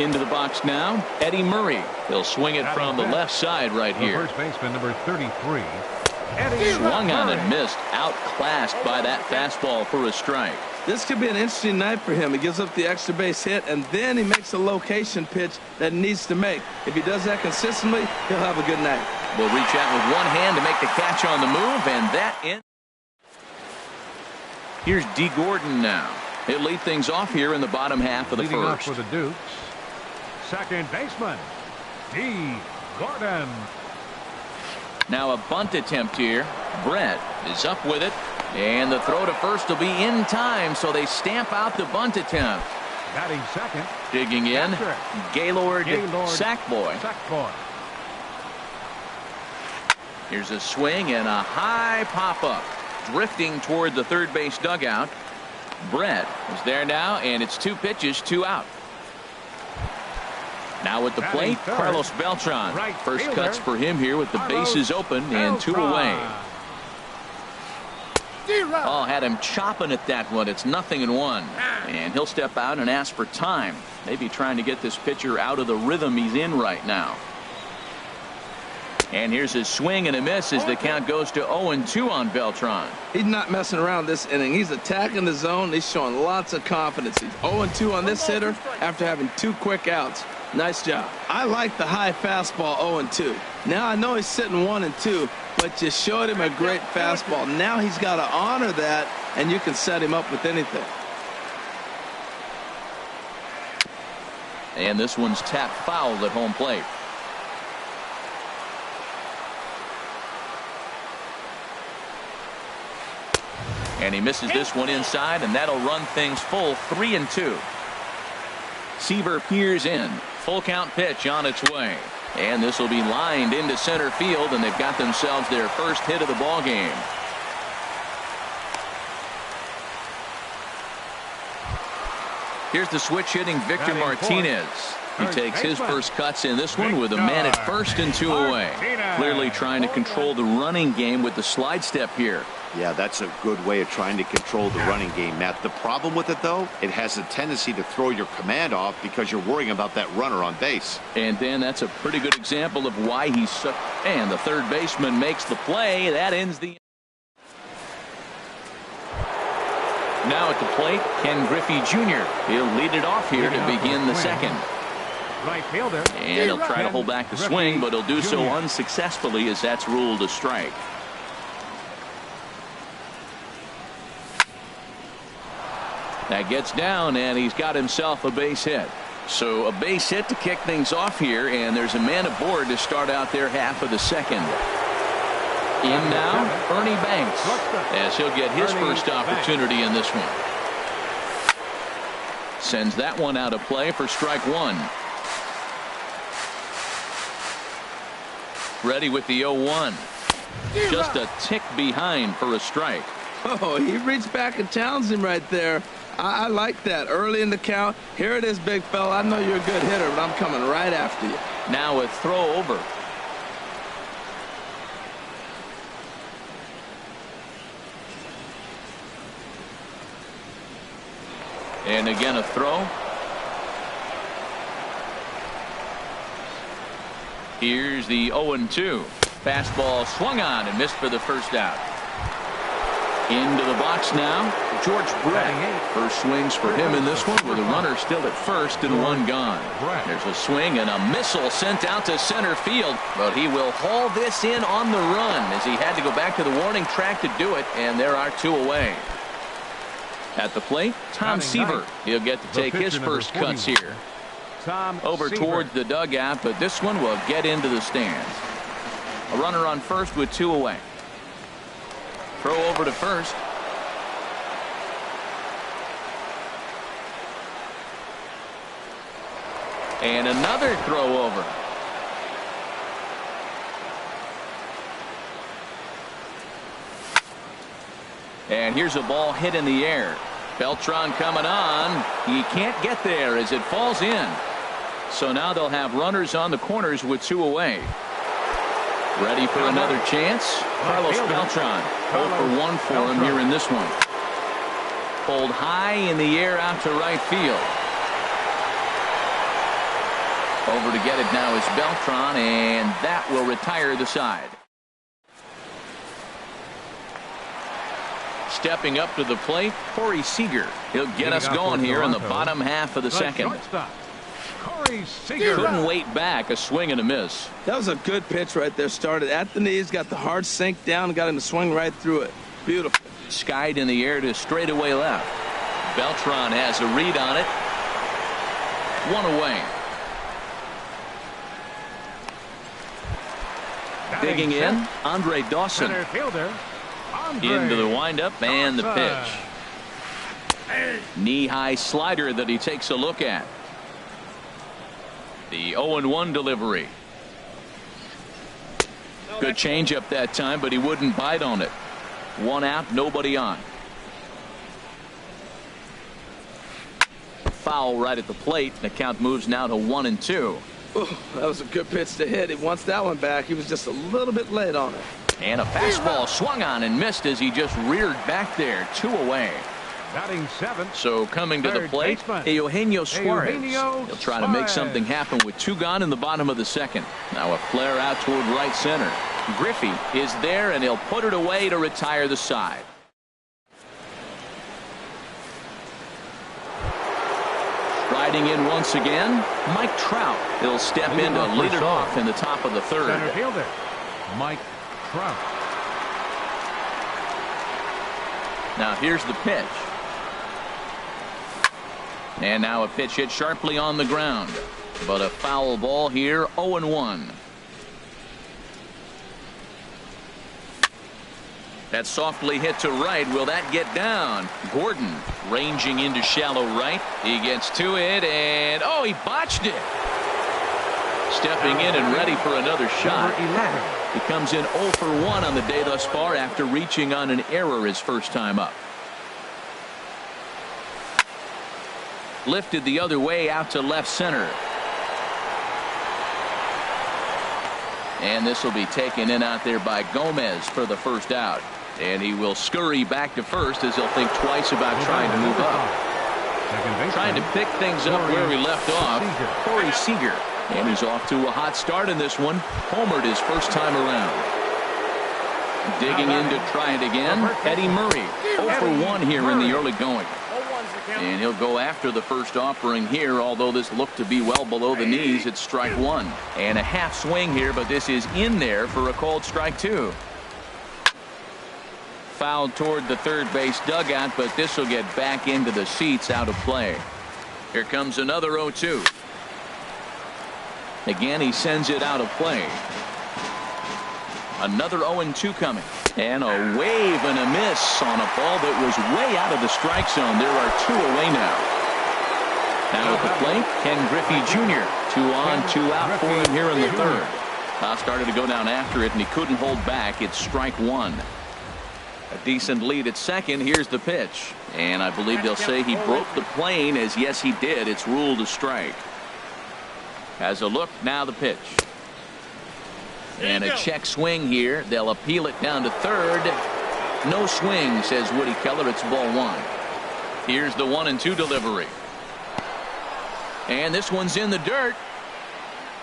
Into the box now, Eddie Murray. He'll swing it from the left side right here. First baseman, number 33. Eddie Swung on Murray. and missed. Outclassed by that fastball for a strike. This could be an interesting night for him. He gives up the extra base hit, and then he makes a location pitch that he needs to make. If he does that consistently, he'll have a good night. Will reach out with one hand to make the catch on the move, and that in. Here's D. Gordon now. He'll lead things off here in the bottom half of the Leading off first. for the Dukes, second baseman, D. Gordon. Now a bunt attempt here. Brett is up with it. And the throw to first will be in time, so they stamp out the bunt attempt. Batting second, Digging in, catcher, Gaylord Sackboy. Sackboy. Here's a swing and a high pop-up. Drifting toward the third base dugout. Brett is there now, and it's two pitches, two out. Now at the Batting plate, third, Carlos Beltran. right First fielder, cuts for him here with the Carlos bases open and two away. Beltran. Oh, had him chopping at that one. It's 0-1. And he'll step out and ask for time. Maybe trying to get this pitcher out of the rhythm he's in right now. And here's his swing and a miss as the count goes to 0-2 on Beltran. He's not messing around this inning. He's attacking the zone. He's showing lots of confidence. He's 0-2 on this hitter after having two quick outs. Nice job. I like the high fastball 0-2. Now I know he's sitting 1-2, but you showed him a great fastball. Now he's got to honor that, and you can set him up with anything. And this one's tapped foul at home plate. And he misses this one inside, and that'll run things full 3-2. Seaver peers in. Full count pitch on its way. And this will be lined into center field, and they've got themselves their first hit of the ball game. Here's the switch hitting Victor Martinez. He takes his first cuts in this one with a man at first and 2 away. Clearly trying to control the running game with the slide step here. Yeah, that's a good way of trying to control the running game, Matt. The problem with it, though, it has a tendency to throw your command off because you're worrying about that runner on base. And then that's a pretty good example of why he's such. And the third baseman makes the play. That ends the. Now at the plate, Ken Griffey Jr. He'll lead it off here to begin the second. Right fielder. And he'll try to hold back the swing, but he'll do so unsuccessfully as that's ruled a strike. That gets down, and he's got himself a base hit. So a base hit to kick things off here, and there's a man aboard to start out their half of the second. In now, Ernie Banks, as he'll get his first opportunity in this one. Sends that one out of play for strike one. Ready with the 0-1. Just a tick behind for a strike. Oh, he reached back and challenged him right there. I like that. Early in the count. Here it is, big fella. I know you're a good hitter, but I'm coming right after you. Now a throw over. And again a throw. Here's the 0-2. Fastball swung on and missed for the first out. Into the box now, George Brett. First swings for him in this one with a runner still at first and one gone. There's a swing and a missile sent out to center field, but he will haul this in on the run as he had to go back to the warning track to do it, and there are two away. At the plate, Tom Seaver. He'll get to take his first cuts here. Over towards the dugout, but this one will get into the stands. A runner on first with two away. Throw over to first. And another throw over. And here's a ball hit in the air. Beltran coming on. He can't get there as it falls in. So now they'll have runners on the corners with two away. Ready for another chance. Carlos Beltran. 0 for 1 for him here in this one. Pulled high in the air out to right field. Over to get it now is Beltran, and that will retire the side. Stepping up to the plate, Corey Seager. He'll get us going here in the bottom half of the second. Couldn't wait back. A swing and a miss. That was a good pitch right there. Started at the knees, got the hard sink down, and got him to swing right through it. Beautiful. Skied in the air to straightaway left. Beltran has a read on it. One away. Digging in, Andre Dawson. Into the windup and the pitch. Knee-high slider that he takes a look at. The 0-1 delivery. Good changeup that time, but he wouldn't bite on it. One out, nobody on. Foul right at the plate. The count moves now to 1-2. Oh, that was a good pitch to hit. He wants that one back. He was just a little bit late on it. And a fastball swung on and missed as he just reared back there. Two away. Batting seventh. So coming to the plate, Eugenio Suarez. He'll try to make something happen with two gone in the bottom of the second. Now a flare out toward right center. Griffey is there, and he'll put it away to retire the side. Riding in once again, Mike Trout. He'll step in to lead it off in the top of the third. Center fielder, Mike Trout. Now here's the pitch. And now a pitch hit sharply on the ground. But a foul ball here, 0-1. That softly hit to right. Will that get down? Gordon ranging into shallow right. He gets to it, and oh, he botched it. Stepping in and ready for another shot. He comes in 0 for 1 on the day thus far after reaching on an error his first time up. Lifted the other way out to left center. And this will be taken in out there by Gomez for the first out. And he will scurry back to first as he'll think twice about trying to move up. Trying to pick things up where he left off. Corey Seager. And he's off to a hot start in this one. Homered his first time around. Digging in to try it again. Eddie Murray. 0 for 1 here in the early going. And he'll go after the first offering here, although this looked to be well below the knees. It's strike one. And a half swing here, but this is in there for a called strike two. Fouled toward the third base dugout, but this will get back into the seats, out of play. Here comes another 0-2. Again, he sends it out of play. Another 0-2 coming. And a wave and a miss on a ball that was way out of the strike zone. There are 2 away now. Now at the plate, Ken Griffey Jr. 2 on, 2 out for him here in the third. Started to go down after it, and he couldn't hold back. It's strike one. A decent lead at second. Here's the pitch. And I believe they'll say he broke the plane, as yes, he did. It's ruled a strike. Has a look, now the pitch. And a check swing here. They'll appeal it down to third. No swing, says Woody Keller. It's ball one. Here's the 1-2 delivery. And this one's in the dirt.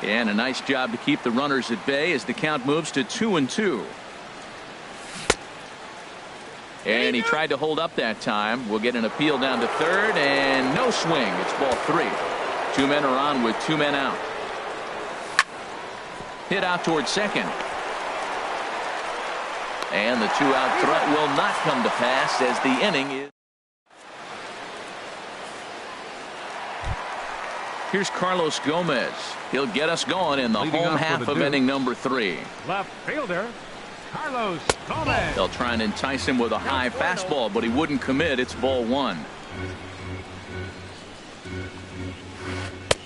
And a nice job to keep the runners at bay as the count moves to 2-2. And he tried to hold up that time. We'll get an appeal down to third, and no swing. It's ball three. 2 men are on with 2 men out. Hit out towards second. And the 2-out threat will not come to pass as the inning is. Here's Carlos Gomez. He'll get us going in the home half of inning number 3. Left fielder, Carlos Gomez. They'll try and entice him with a high fastball, but he wouldn't commit. It's ball one.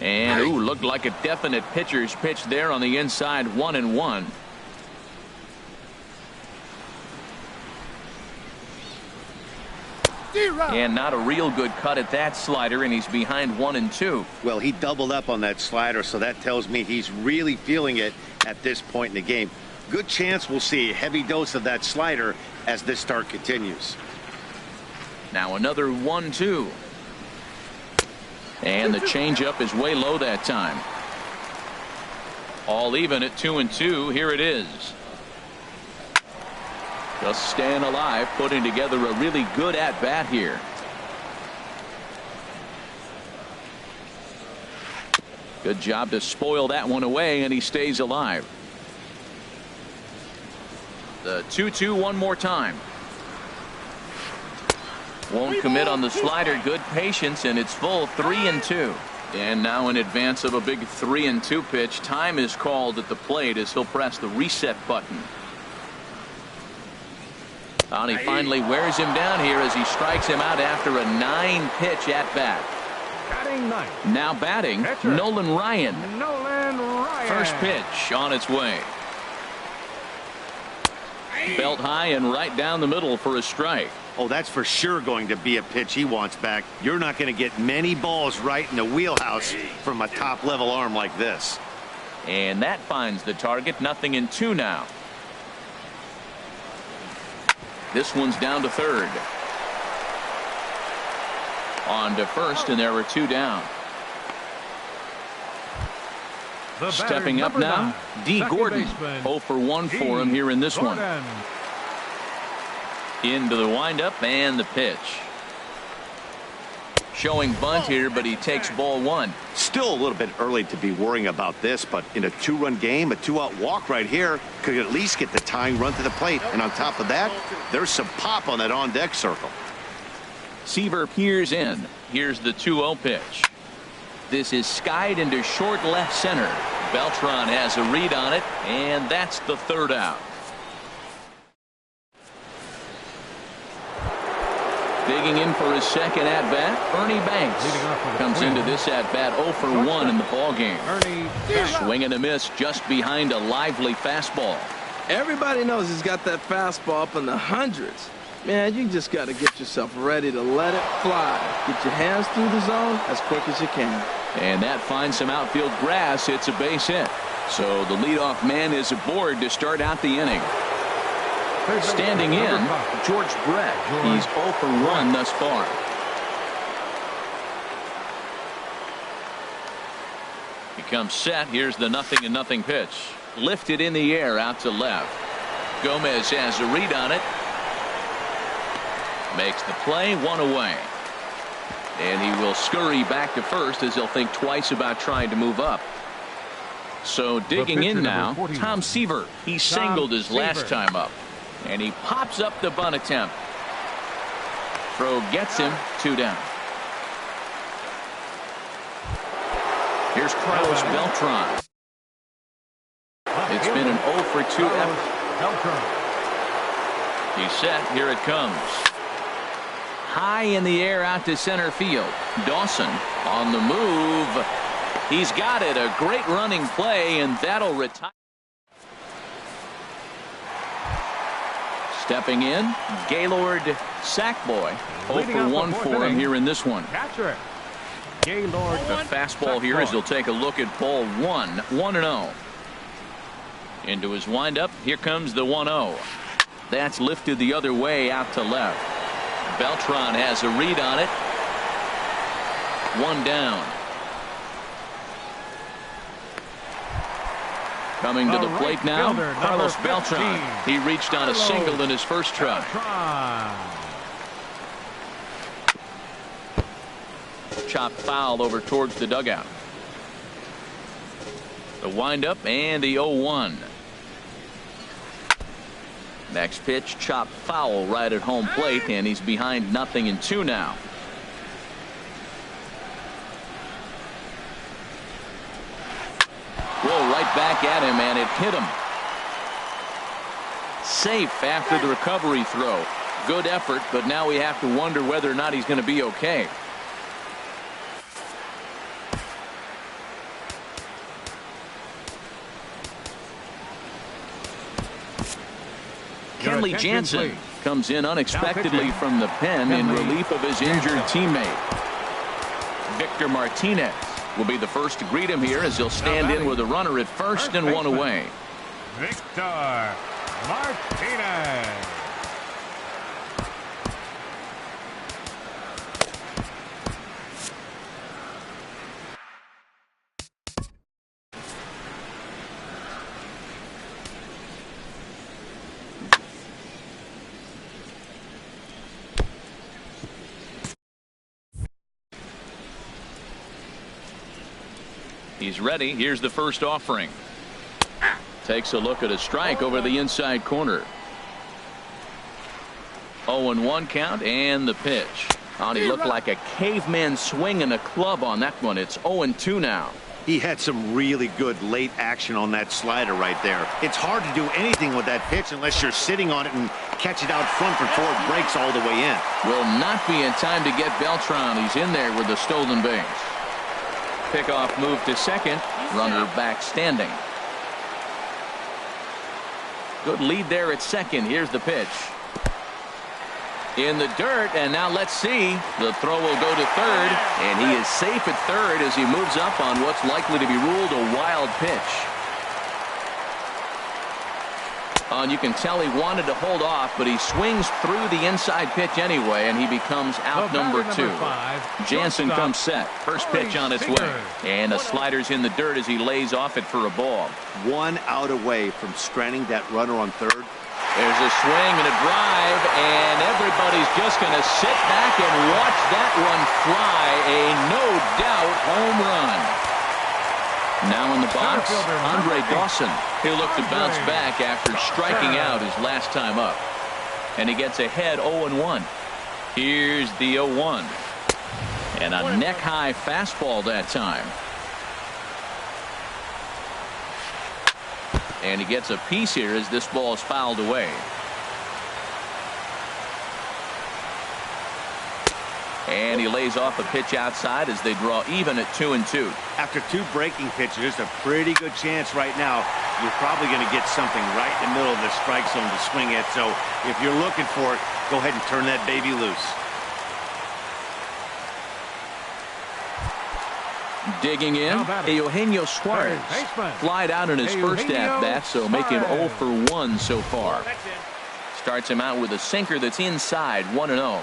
And ooh, looked like a definite pitcher's pitch there on the inside. 1-1. And not a real good cut at that slider, and he's behind 1-2. Well, he doubled up on that slider, so that tells me he's really feeling it at this point in the game. Good chance we'll see a heavy dose of that slider as this start continues. Now another 1-2. And the changeup is way low that time. All even at 2-2. Here it is. Just staying alive, putting together a really good at-bat here. Good job to spoil that one away, and he stays alive. The 2-2 one more time. Won't commit on the slider. Good patience, and it's full. 3-2. And now in advance of a big 3-2 pitch, time is called at the plate as he'll press the reset button. And he finally wears him down here as he strikes him out after a 9-pitch at bat. Batting ninth. Now batting, Pitcher. Nolan Ryan. Nolan Ryan. First pitch on its way. Belt high and right down the middle for a strike. Oh, that's for sure going to be a pitch he wants back. You're not going to get many balls right in the wheelhouse from a top-level arm like this. And that finds the target. 0-2 now. This one's down to third. On to first, and there are 2 down. Stepping up now, D. Gordon. 0 for 1 for him here in this one. Into the windup and the pitch. Showing bunt here, but he takes ball one. Still a little bit early to be worrying about this, but in a two-run game, a two-out walk right here could at least get the tying run to the plate. And on top of that, there's some pop on that on-deck circle. Seaver peers in. Here's the 2-0 pitch. This is skied into short left center. Beltran has a read on it, and that's the third out. Digging in for his second at-bat, Ernie Banks comes into this at-bat 0 for 1 in the ballgame. Swing and a miss just behind a lively fastball. Everybody knows he's got that fastball up in the hundreds. Man, you just got to get yourself ready to let it fly. Get your hands through the zone as quick as you can. And that finds some outfield grass. It's a base hit. So the leadoff man is aboard to start out the inning. Standing in, George Brett. He's 0 for 1 thus far. He comes set. Here's the 0-0 pitch. Lifted in the air out to left. Gomez has a read on it. Makes the play, 1 away. And he will scurry back to first as he'll think twice about trying to move up. So digging in now, Tom Seaver. He singled his last time up. And he pops up the bunt attempt. Throw gets him, 2 down. Here's Carlos Beltran. It's been an 0 for 2 effort. He's set. Here it comes. High in the air out to center field. Dawson on the move. He's got it. A great running play, and that'll retire. Stepping in, Gaylord Sackboy. 0 for 1 for him here in this one. Gaylord. The fastball here as he'll take a look at ball 1. 1-0. Into his windup. Here comes the 1-0. That's lifted the other way out to left. Beltran has a read on it. 1 down. Coming to the plate now, Carlos Beltran. He reached on a single in his first try. Chopped foul over towards the dugout. The windup and the 0-1. Next pitch, chopped foul right at home plate, and he's behind 0-2 now. Roll right back at him, and it hit him. Safe after the recovery throw. Good effort, but now we have to wonder whether or not he's going to be okay. Kenley Jansen comes in unexpectedly from the pen in relief of his injured teammate. Victor Martinez will be the first to greet him here as he'll stand in with a runner at first and 1 away. Victor Martinez. He's ready. Here's the first offering. Takes a look at a strike over the inside corner. 0-1 count and the pitch. He looked like a caveman swinging a club on that one. It's 0-2 now. He had some really good late action on that slider right there. It's hard to do anything with that pitch unless you're sitting on it and catch it out front before it breaks all the way in. Will not be in time to get Beltran. He's in there with the stolen base. Pickoff move to second. Runner back standing. Good lead there at second. Here's the pitch. In the dirt, and now let's see. The throw will go to third, and he is safe at third as he moves up on what's likely to be ruled a wild pitch. And you can tell he wanted to hold off, but he swings through the inside pitch anyway, and he becomes out number 2. Jansen comes set. First pitch on its way. And the slider's in the dirt as he lays off it for a ball. 1 out away from stranding that runner on third. There's a swing and a drive, and everybody's just going to sit back and watch that one fly. A no-doubt home run. Now in the box, Andre Dawson. He'll look to bounce back after striking out his last time up. And he gets ahead 0-1. Here's the 0-1. And a neck-high fastball that time. And he gets a piece here as this ball is fouled away. And he lays off a pitch outside as they draw even at 2-2. After two breaking pitches, there's a pretty good chance right now you're probably going to get something right in the middle of the strike zone to swing at. So if you're looking for it, go ahead and turn that baby loose. Digging in, Eugenio Suarez flied out in his first at-bat, so make him 0 for 1 so far. Starts him out with a sinker that's inside, 1-0.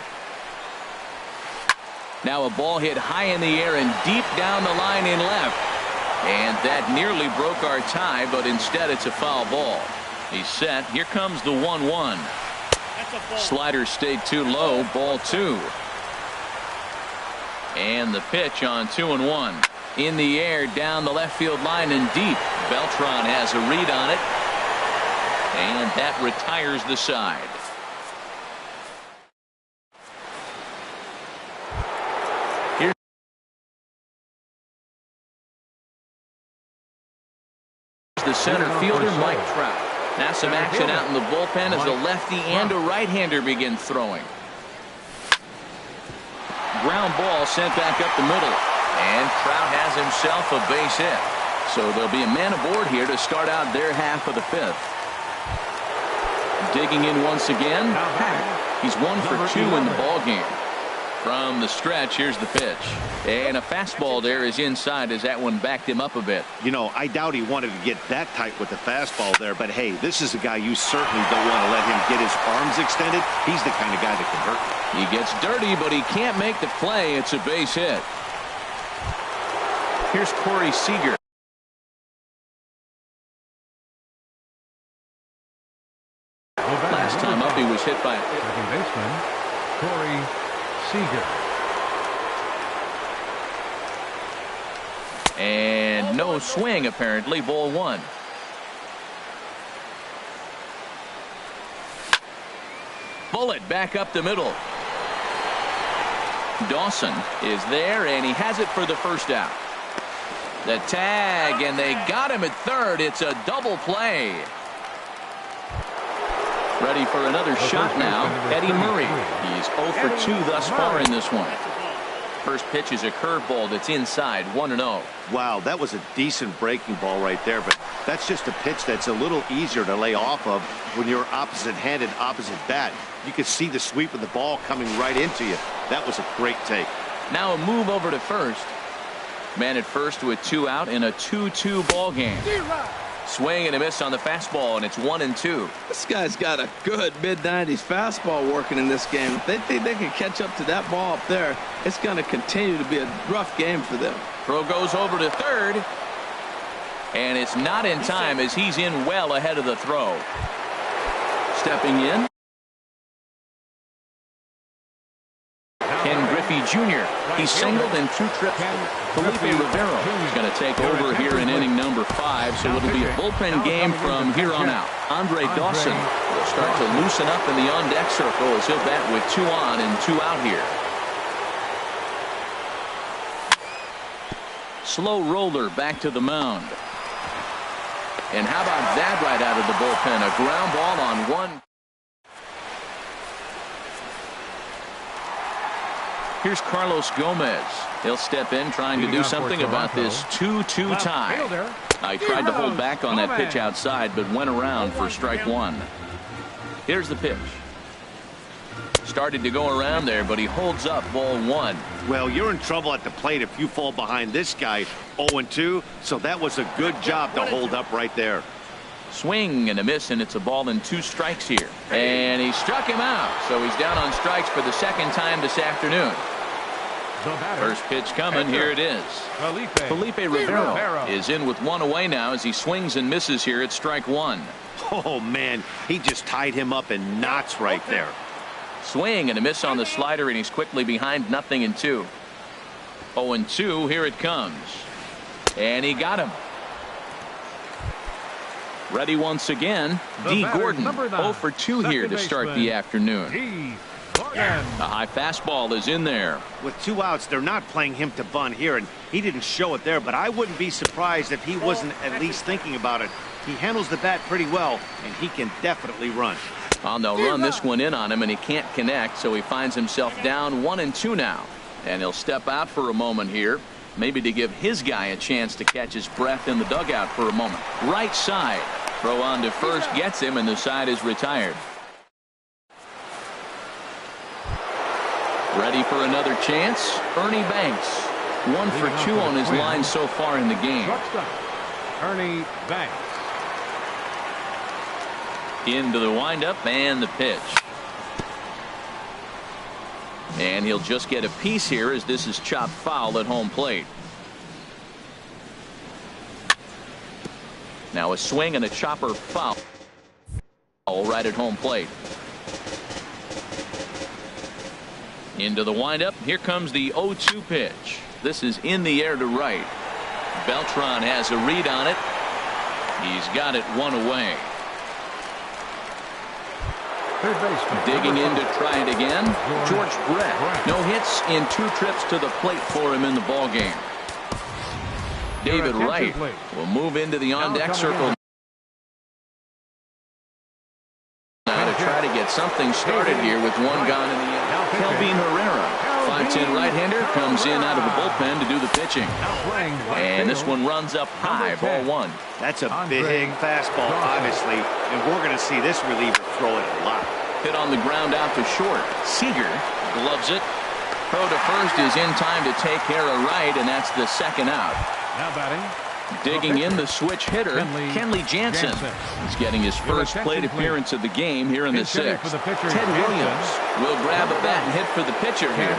Now a ball hit high in the air and deep down the line in left. And that nearly broke our tie, but instead it's a foul ball. He's set. Here comes the 1-1. Slider stayed too low, ball 2. And the pitch on 2-1. In the air, down the left field line and deep. Beltran has a read on it. And that retires the side. Here's the center fielder, Mike Trout. Now some action out in the bullpen as a lefty and a right-hander begin throwing. Ground ball sent back up the middle. And Trout has himself a base hit. So there'll be a man aboard here to start out their half of the 5th. Digging in once again. He's 1 for 2 in the ball game. From the stretch, here's the pitch. And a fastball there is inside as that one backed him up a bit. You know, I doubt he wanted to get that tight with the fastball there. But, hey, this is a guy you certainly don't want to let him get his arms extended. He's the kind of guy that can hurt you. He gets dirty, but he can't make the play. It's a base hit. Here's Corey Seager. Last time up, he was hit by second baseman Corey Seager. And no swing, apparently. Ball 1. Bullet back up the middle. Dawson is there, and he has it for the first out. The tag, and they got him at third. It's a double play. Ready for another shot now, Eddie Murray. He's 0 for 2 thus far in this one. First pitch is a curveball that's inside, 1-0. Wow, that was a decent breaking ball right there, but that's just a pitch that's a little easier to lay off of when you're opposite-handed, opposite bat. You can see the sweep of the ball coming right into you. That was a great take. Now a move over to first. Man at first with 2 out in a 2-2 ball game. Swing and a miss on the fastball, and it's 1-2. This guy's got a good mid-90s fastball working in this game. If they think they can catch up to that ball up there, it's going to continue to be a rough game for them. Throw goes over to third, and it's not in time as he's in well ahead of the throw. Stepping in, Ken Griffey Jr. He's singled in 2 trips. Felipe Rivero is going to take over here in inning number 5, so it'll be a bullpen game from here on out. Andre Dawson will start to loosen up in the on-deck circle as he'll bat with 2 on and 2 out here. Slow roller back to the mound. And how about that right out of the bullpen? A ground ball on 1. Here's Carlos Gomez. He'll step in trying to do something about this 2-2 tie. I tried to hold back on that pitch outside, but went around for strike 1. Here's the pitch. Started to go around there, but he holds up, ball 1. Well, you're in trouble at the plate if you fall behind this guy 0-2, so that was a good job to hold up right there. Swing and a miss, and it's a ball and 2 strikes here. And he struck him out, so he's down on strikes for the second time this afternoon. First pitch coming. Here it is. Felipe Rivero is in with one away now as he swings and misses here at strike one. Oh, man, he just tied him up in knots right there. Swing and a miss on the slider, and he's quickly behind 0-2. 0-2, here it comes. And he got him. Ready once again. D. Gordon, 0 for 2 here to start the afternoon. A high fastball is in there. With 2 outs, they're not playing him to bunt here, and he didn't show it there, but I wouldn't be surprised if he wasn't at least thinking about it. He handles the bat pretty well, and he can definitely run. Well, they'll run this one in on him, and he can't connect, so he finds himself down 1-2 now. And he'll step out for a moment here, maybe to give his guy a chance to catch his breath in the dugout for a moment. Right side. Throw on to first gets him, and the side is retired. Ready for another chance. Ernie Banks, 1 for 2 on his line so far in the game. Ernie Banks. Into the windup and the pitch. And he'll just get a piece here as this is chopped foul at home plate. Now a swing and a chopper foul. All right at home plate. Into the windup. Here comes the 0-2 pitch. This is in the air to right. Beltran has a read on it. He's got it 1 away. Digging in to try it again. George Brett. No hits in 2 trips to the plate for him in the ball game. David Wright will move into the on-deck circle now to try to get something started here with 1 gone in the inning. Kelvin Herrera, 5'10" right-hander, comes in out of the bullpen to do the pitching. And this one runs up high, ball 1. That's a big fastball, obviously, and we're going to see this reliever throw it a lot. Hit on the ground out to short. Seager gloves it. Throw to first is in time to take care of Wright, and that's the 2nd out. Now batting. Digging in the switch hitter, Kenley Jansen. He's getting his first plate appearance of the game here in the 6th. Ted Williams will grab a bat and hit for the pitcher here.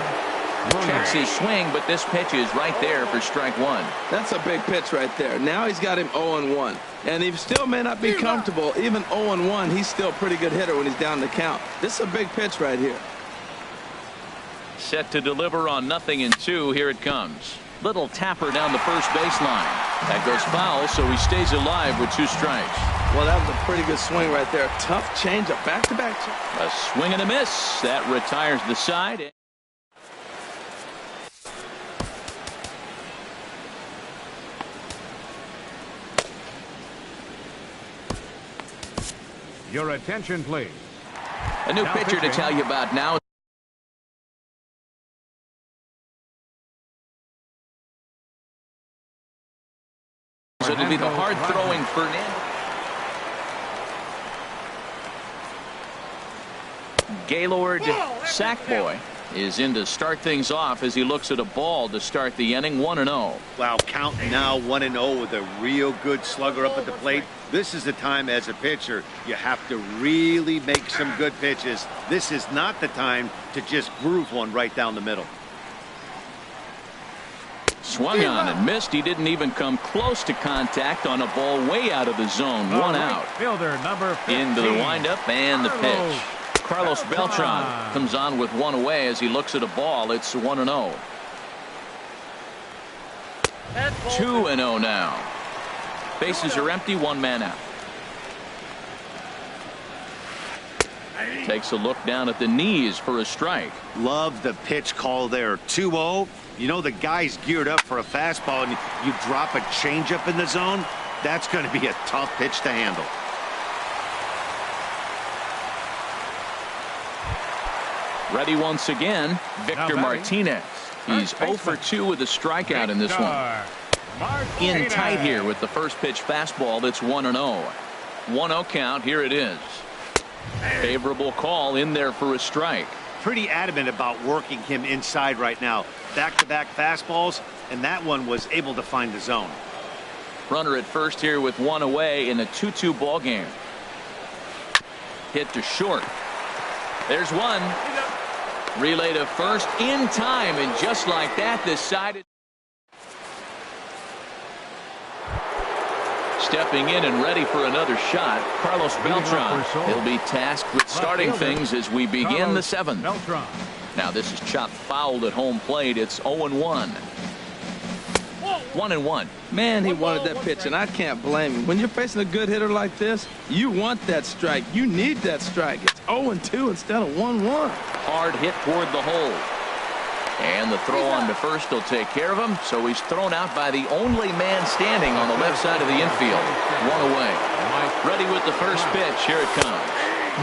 Checks his swing, but this pitch is right there for strike 1. That's a big pitch right there. Now he's got him 0-1. And he still may not be comfortable. Even 0-1, he's still a pretty good hitter when he's down the count. This is a big pitch right here. Set to deliver on 0-2. Here it comes. Little tapper down the first baseline. That goes foul, so he stays alive with 2 strikes. Well, that was a pretty good swing right there. Tough changeup, back-to-back. A swing and a miss. That retires the side. Your attention, please. A new pitcher to tell you about now. So it'll be the hard-throwing Fernandez. Gaylord Sackboy is in to start things off as he looks at a ball to start the inning. 1-0. Wow, count now 1-0 with a real good slugger up at the plate. This is the time as a pitcher you have to really make some good pitches. This is not the time to just groove one right down the middle. Swung on and missed. He didn't even come close to contact on a ball way out of the zone. 1 out. Fielder number 15. Into the windup and the pitch. Carlos Beltran comes on with 1 away as he looks at a ball. It's 1-0. 2-0 now. Bases are empty. 1 man out. Takes a look down at the knees for a strike. Love the pitch call there. 2-0. You know the guy's geared up for a fastball, and you drop a changeup in the zone. That's going to be a tough pitch to handle. Ready once again, Victor Martinez. He's 0 for 2 with a strikeout in this one. In tight here with the first pitch fastball. That's 1-0. 1-0 count. Here it is. Favorable call in there for a strike. Pretty adamant about working him inside right now. Back-to-back fastballs, and that one was able to find the zone. Runner at first here with 1 away in a 2-2 ball game. Hit to short. There's one. Relay to first in time, and just like that, decided. Stepping in and ready for another shot, Carlos Beltran. He'll be tasked with starting things as we begin the seventh. Now this is chopped fouled at home plate. It's 0-1. 1-1. Man, he wanted that pitch, and I can't blame him. When you're facing a good hitter like this, you want that strike. You need that strike. It's 0-2 instead of 1-1. Hard hit toward the hole. And the throw on to first will take care of him, so he's thrown out by the only man standing on the left side of the infield. One away. Ready with the first pitch. Here it comes.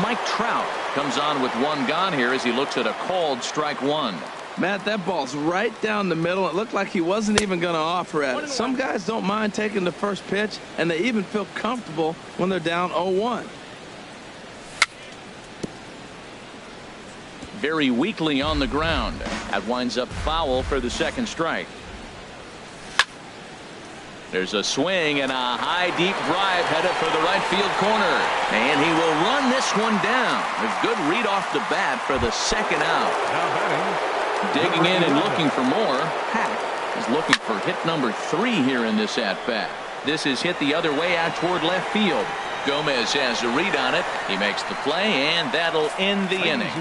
Mike Trout comes on with one gone here as he looks at a called strike one. Matt, that ball's right down the middle. It looked like he wasn't even going to offer at it. Some guys don't mind taking the first pitch, and they even feel comfortable when they're down 0-1. Very weakly on the ground. That winds up foul for the second strike. There's a swing and a high deep drive headed for the right field corner. And he will run this one down. A good read off the bat for the second out. Digging in and looking for more. Hack is looking for hit number 3 here in this at-bat. This is hit the other way out toward left field. Gomez has a read on it. He makes the play, and that'll end the inning.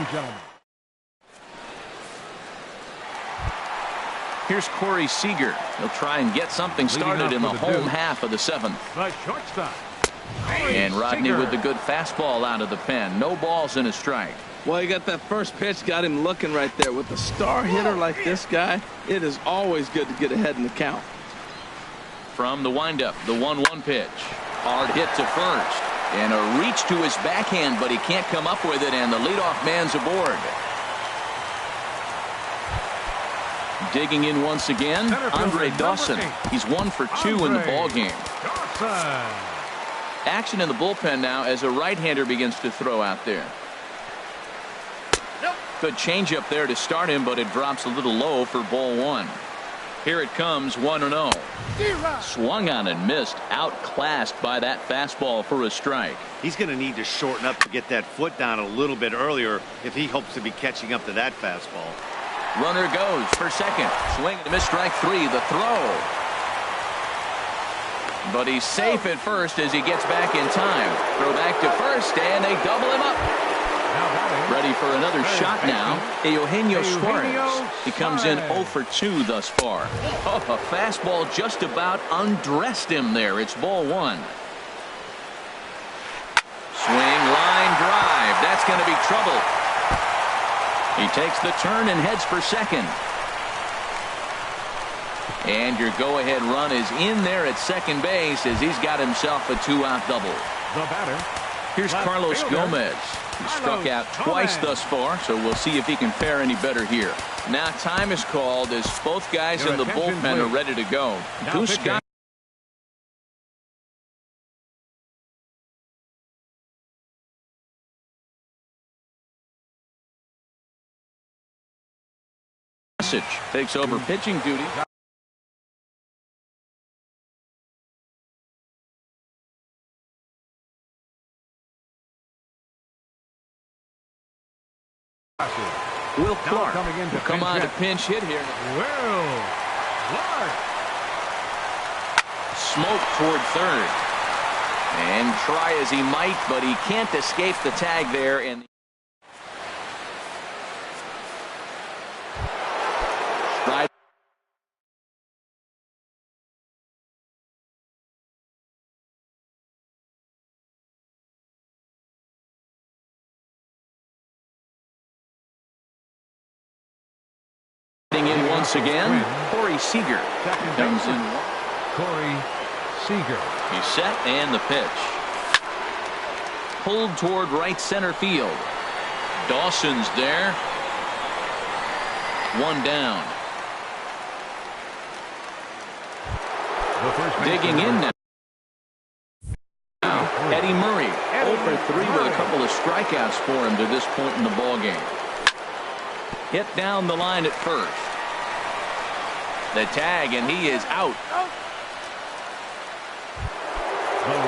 Here's Corey Seager. He'll try and get something started in the home half of the seventh. The shortstop. And Rodney with the good fastball out of the pen. No balls and a strike. Well, he got that first pitch, got him looking right there. With a star hitter like this guy, it is always good to get ahead in the count. From the windup, the 1-1 pitch. Hard hit to first. And a reach to his backhand, but he can't come up with it, and the leadoff man's aboard. Digging in once again, Andre Dawson. He's 1 for 2 in the ballgame. Action in the bullpen now as a right-hander begins to throw out there. Good changeup there to start him, but it drops a little low for ball 1. Here it comes, 1-0. Swung on and missed, outclassed by that fastball for a strike. He's going to need to shorten up to get that foot down a little bit earlier if he hopes to be catching up to that fastball. Runner goes for second. Swing and a miss, strike 3. The throw. But he's safe at first as he gets back in time. Throw back to first, and they double him up. Ready for another shot now. Eugenio Suarez. He comes in 0 for 2 thus far. Oh, a fastball just about undressed him there. It's ball 1. Swing, line drive. That's going to be trouble. He takes the turn and heads for second. And your go-ahead run is in there at second base as he's got himself a 2-out double. The batter. Here's Carlos Gomez. He struck out twice thus far, so we'll see if he can fare any better here. Now time is called as both guys in the bullpen are ready to go. Goose Scott. Takes over pitching duty. Will Clark will come on to pinch hit here. Will Clark. Smoke toward third. And try as he might, but he can't escape the tag there. And right. In once again, Corey Seager comes in. Corey Seager. He's set and the pitch. Pulled toward right center field. Dawson's there. One down. Digging in now. Eddie Murray 0 for 3 with a couple of strikeouts for him to this point in the ballgame. Hit down the line at first. The tag, and he is out.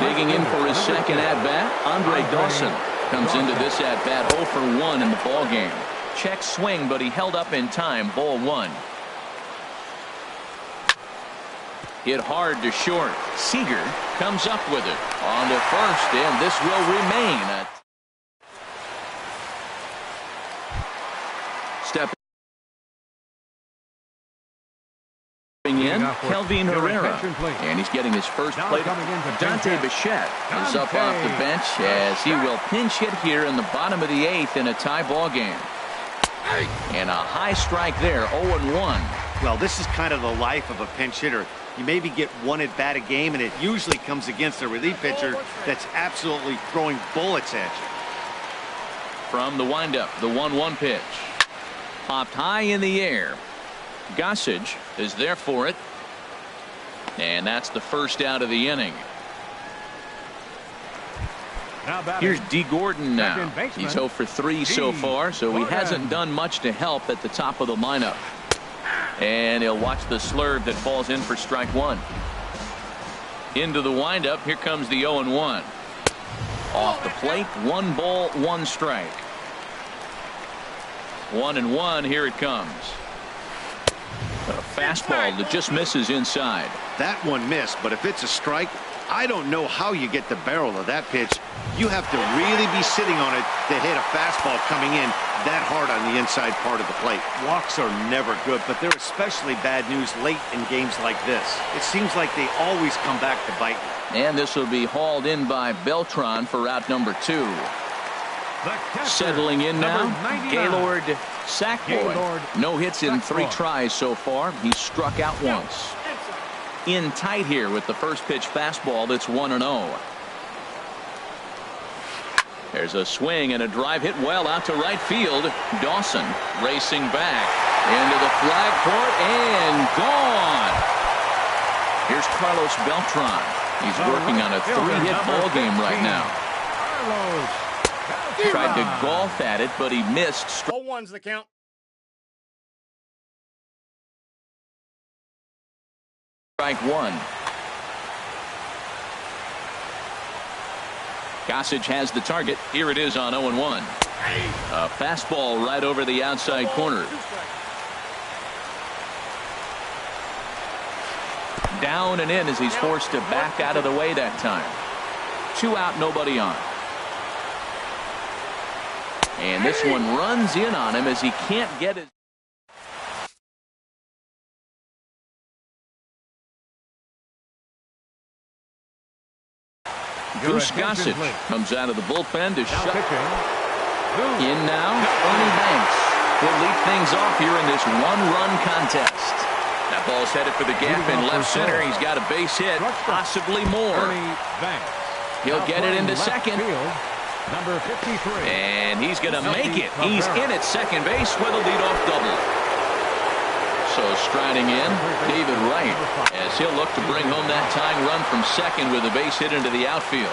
Digging in for his second at-bat, Andre Dawson comes into this at-bat 0 for 1 in the ballgame. Check swing, but he held up in time. Ball 1. Hit hard to short. Seager comes up with it on to first, and this will remain. Stepping in, Kelvin Herrera, and he's getting his first plate. Dante Bichette is up off the bench as he will pinch hit here in the bottom of the 8th in a tie ball game. And a high strike there, 0-1. Well, this is kind of the life of a pinch hitter. You maybe get one at bat a game, and it usually comes against a relief pitcher that's absolutely throwing bullets at you. From the windup, the 1-1 pitch. Popped high in the air. Gossage is there for it. And that's the first out of the inning. Here's D. Gordon now. He's 0 for 3 so far, so he hasn't done much to help at the top of the lineup. And he'll watch the slurve that falls in for strike 1. Into the windup. Here comes the 0-1. Off the plate. 1 ball, 1 strike. 1-1. Here it comes. A fastball that just misses inside. That one missed, but if it's a strike, I don't know how you get the barrel of that pitch. You have to really be sitting on it to hit a fastball coming in that hard on the inside part of the plate. Walks are never good, but they're especially bad news late in games like this. It seems like they always come back to bite you. And this will be hauled in by Beltran for out number 2. Settling in now, Gaylord Sackboy. No hits in 3 tries so far. He's struck out once. In tight here with the first pitch fastball that's 1-0. There's a swing and a drive hit well out to right field. Dawson racing back into the flag court and gone. Here's Carlos Beltran. He's working on a 3-hit ball game right now. Tried to golf at it, but he missed. 0-1's the count. Strike 1. Gossage has the target. Here it is on 0-1. A fastball right over the outside corner. Down and in as he's forced to back out of the way that time. 2 out, nobody on. And this one runs in on him as he can't get it. Goose Gossage comes out of the bullpen to shut. In now, Ernie Banks will lead things off here in this 1-run contest. That ball's headed for the gap in left center. He's got a base hit, possibly more. He'll get it into second. Number 53. And he's going to make it. He's in at second base with a leadoff double. So striding in, David Wright, as he'll look to bring home that tying run from second with a base hit into the outfield.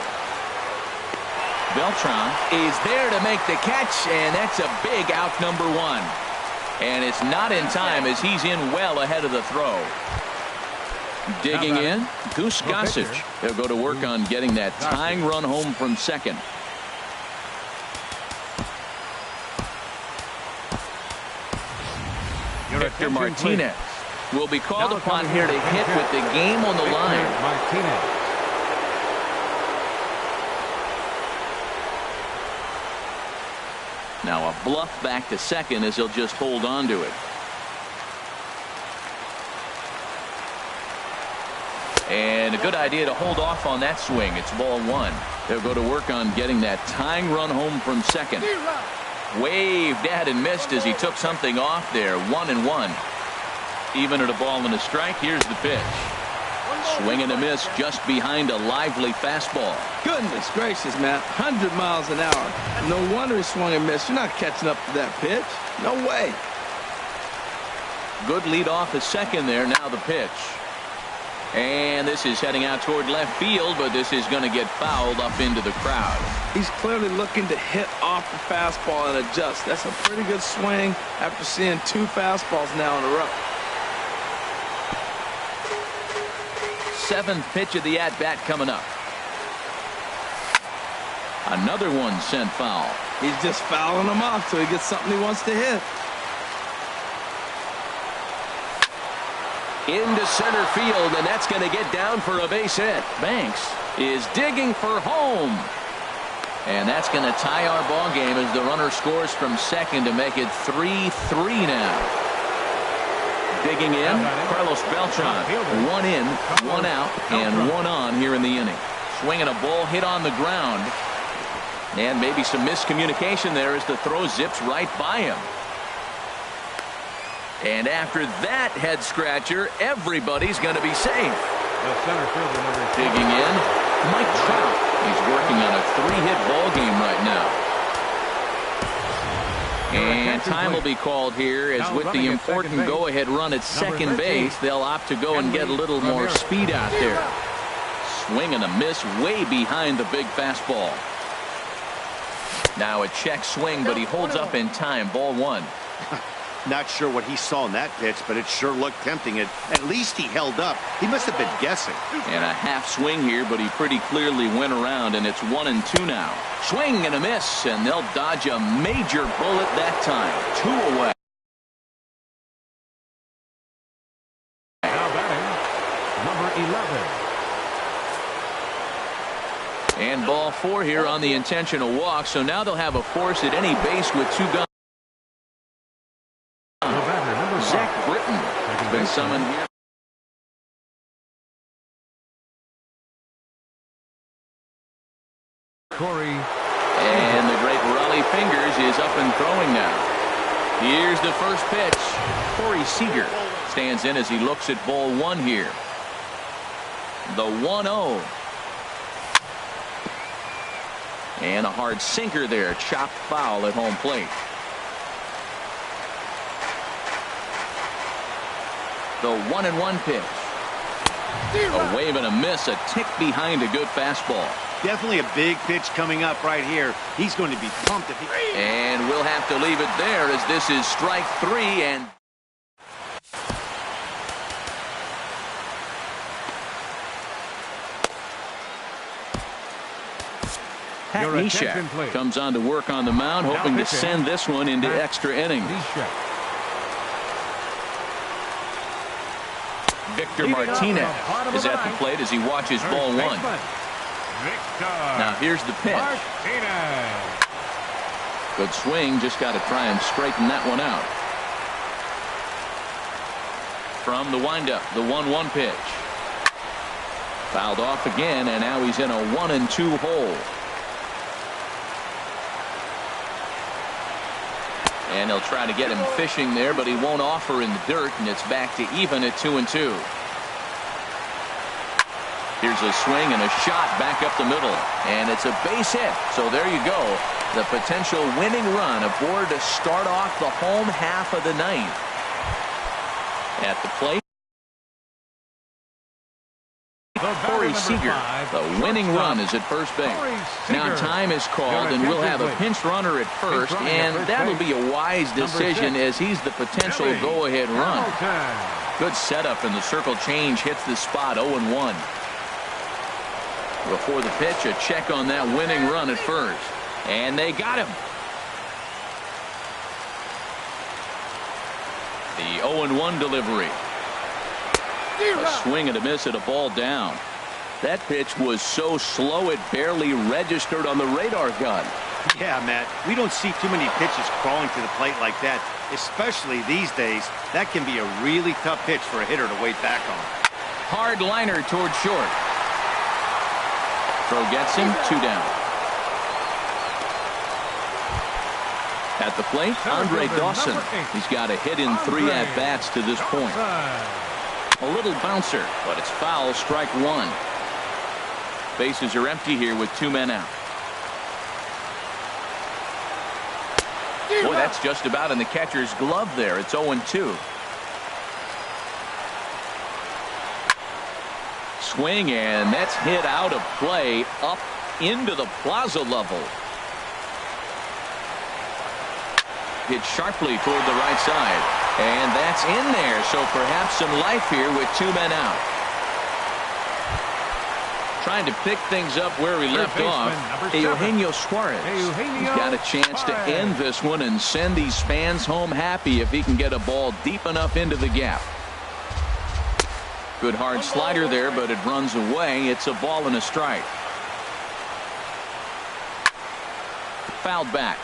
Beltran is there to make the catch, and that's a big out number 1. And it's not in time as he's in well ahead of the throw. Digging in, Goose Gossage. He'll go to work on getting that tying run home from second. Victor Martinez will be called upon here to hit with the game on the line. Now a bluff back to second as he'll just hold on to it. And a good idea to hold off on that swing. It's ball 1. They'll go to work on getting that tying run home from second. Waved at and missed as he took something off there. 1-1. Even at a ball and a strike. Here's the pitch. Swing and a miss just behind a lively fastball. Goodness gracious, man. 100 miles an hour. No wonder he swung and missed. You're not catching up to that pitch. No way. Good lead off at second there. Now the pitch. And this is heading out toward left field, but this is going to get fouled up into the crowd. He's clearly looking to hit off the fastball and adjust. That's a pretty good swing after seeing 2 fastballs now in a row. 7th pitch of the at-bat coming up. Another one sent foul. He's just fouling them off till he gets something he wants to hit. Into center field, and that's going to get down for a base hit. Banks is digging for home. And that's going to tie our ball game as the runner scores from second to make it 3-3 now. Digging in, Carlos Beltran. One in, one out, and one on here in the inning. Swinging a ball hit on the ground. And maybe some miscommunication there as the throw zips right by him. And after that head scratcher, everybody's going to be safe. The center fielder, number 2. Digging in, Mike Trout. He's working on a 3-hit ball game right now. And time will be called here as with the important go-ahead run at second base, they'll opt to go and get a little more speed out there. Swing and a miss way behind the big fastball. Now a check swing, but he holds up in time. Ball 1. Not sure what he saw in that pitch, but it sure looked tempting. At least he held up. He must have been guessing. And a half swing here, but he pretty clearly went around, and it's 1-2 now. Swing and a miss, and they'll dodge a major bullet that time. 2 away. Now batting, number 11. And ball 4 here on the intentional walk, so now they'll have a force at any base with 2 guns. Zach Britton has been summoned here. Corey. And the great Raleigh Fingers is up and throwing now. Here's the first pitch. Corey Seager stands in as he looks at ball 1 here. The 1-0. And a hard sinker there. Chopped foul at home plate. The 1-1 pitch. A wave and a miss, a tick behind a good fastball. Definitely a big pitch coming up right here. He's going to be pumped if he... And we'll have to leave it there as this is strike 3 and... Pat Neshek comes on to work on the mound, hoping to send this one into extra innings. Victor Martinez is at the plate as he watches ball 1. Now here's the pitch. Good swing, just got to try and straighten that one out. From the windup, the 1-1 pitch. Fouled off again, and now he's in a 1-2 hole. And he'll try to get him fishing there, but he won't offer in the dirt, and it's back to even at 2-2. Here's a swing and a shot back up the middle, and it's a base hit. So there you go. The potential winning run aboard to start off the home half of the ninth. At the plate, Corey Seager. The winning run is at first base. Now time is called, and we'll have a pinch runner at first, and that'll be a wise decision as he's the potential go-ahead run. Good setup, and the circle change hits the spot. 0-1. Before the pitch, a check on that winning run at first. And they got him. The 0-1 delivery. A swing and a miss at a ball down. That pitch was so slow it barely registered on the radar gun. Yeah, Matt, we don't see too many pitches crawling to the plate like that, especially these days. That can be a really tough pitch for a hitter to wait back on. Hard liner toward short. Throw gets him, 2 down. At the plate, Andre Dawson. He's got a hit in 3 at-bats to this point. A little bouncer, but it's foul, strike 1. Bases are empty here with 2 men out. Boy, that's just about in the catcher's glove there. It's 0-2. Swing, and that's hit out of play up into the plaza level. Hit sharply toward the right side. And that's in there, so perhaps some life here with 2 men out. trying to pick things up where he left off. Eugenio Suarez. He's got a chance to end this one and send these fans home happy if he can get a ball deep enough into the gap. Good hard slider there, but it runs away. It's a ball and a strike. Fouled back.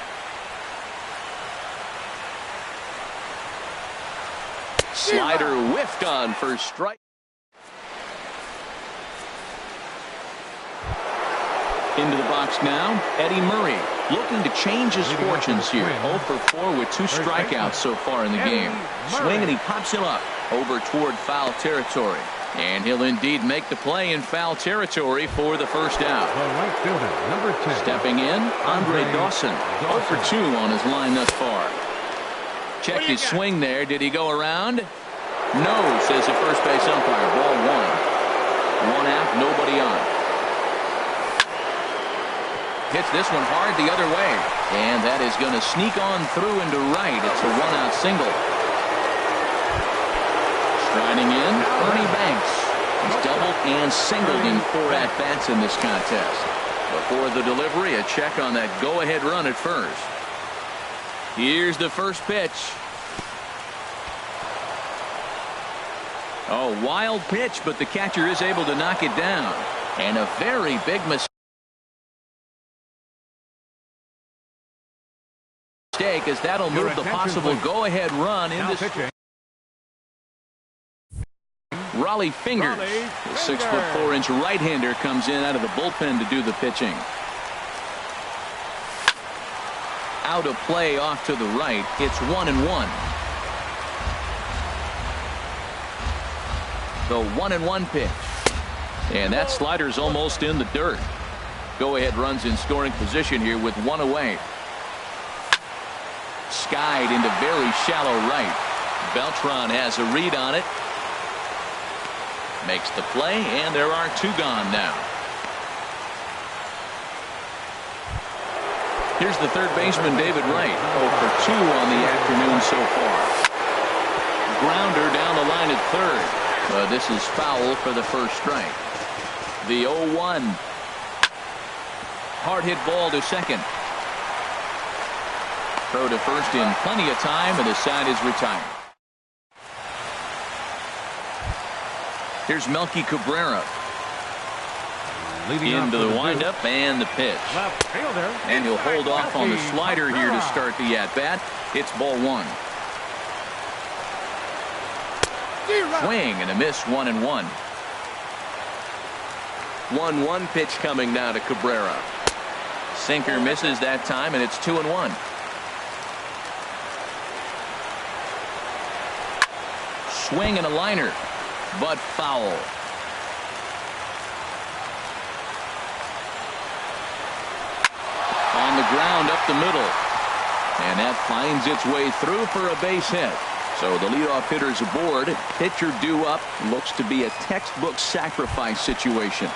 Slider whiffed on for strike. Into the box now, Eddie Murray looking to change his fortunes here. 0 for 4 with 2 strikeouts so far in the game. Swing and he pops him up over toward foul territory. And he'll indeed make the play in foul territory for the first out. The right fielder, number 10. Stepping in, Andre Dawson. 0 for 2 on his line thus far. Checked his swing there. Did he go around? No, says the first base umpire. Ball 1. 1 out, nobody on. Hits this one hard the other way. And that is going to sneak on through into right. It's a 1-out single. Striding in, Ernie Banks. He's doubled and singled in 4 at-bats in this contest. Before the delivery, a check on that go-ahead run at first. Here's the first pitch. Oh, wild pitch, but the catcher is able to knock it down. And a very big mistake as that'll move the possible go-ahead run into Raleigh Fingers. The 6'4" right-hander comes in out of the bullpen to do the pitching. Out of play off to the right. It's 1-1. The 1-1 pitch. And that slider's almost in the dirt. Go-ahead runs in scoring position here with 1 away. Skied into very shallow right. Beltran has a read on it. Makes the play, and there are 2 gone now. Here's the third baseman, David Wright. 0 for 2 on the afternoon so far. Grounder down the line at third. This is foul for the first strike. The 0-1. Hard hit ball to second. Throw to first in plenty of time, and the side is retired. Here's Melky Cabrera. Into the windup and the pitch. And he'll hold off on the slider here to start the at-bat. It's ball 1. Swing and a miss, 1-1. 1-1 pitch coming now to Cabrera. Sinker misses that time, and it's 2-1. Swing and a liner, but foul. On the ground up the middle. And that finds its way through for a base hit. So the leadoff hitter's aboard. Pitcher due up. Looks to be a textbook sacrifice situation.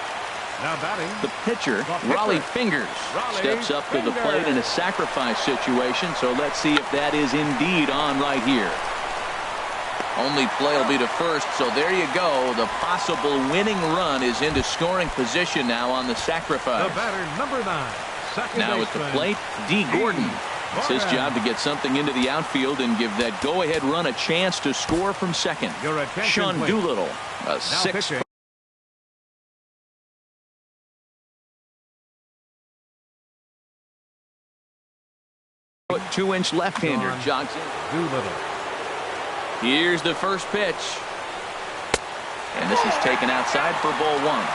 Now batting. The pitcher, Raleigh Fingers, steps up to the plate in a sacrifice situation. So let's see if that is indeed on right here. Only play will be to first, so there you go. The possible winning run is into scoring position now on the sacrifice. The batter, number 9. Now at the plate, D. Gordon. It's his job to get something into the outfield and give that go-ahead run a chance to score from second. Sean Doolittle, a 6'. 2-inch left-hander jogs in. Doolittle. Here's the first pitch. And this is taken outside for ball 1.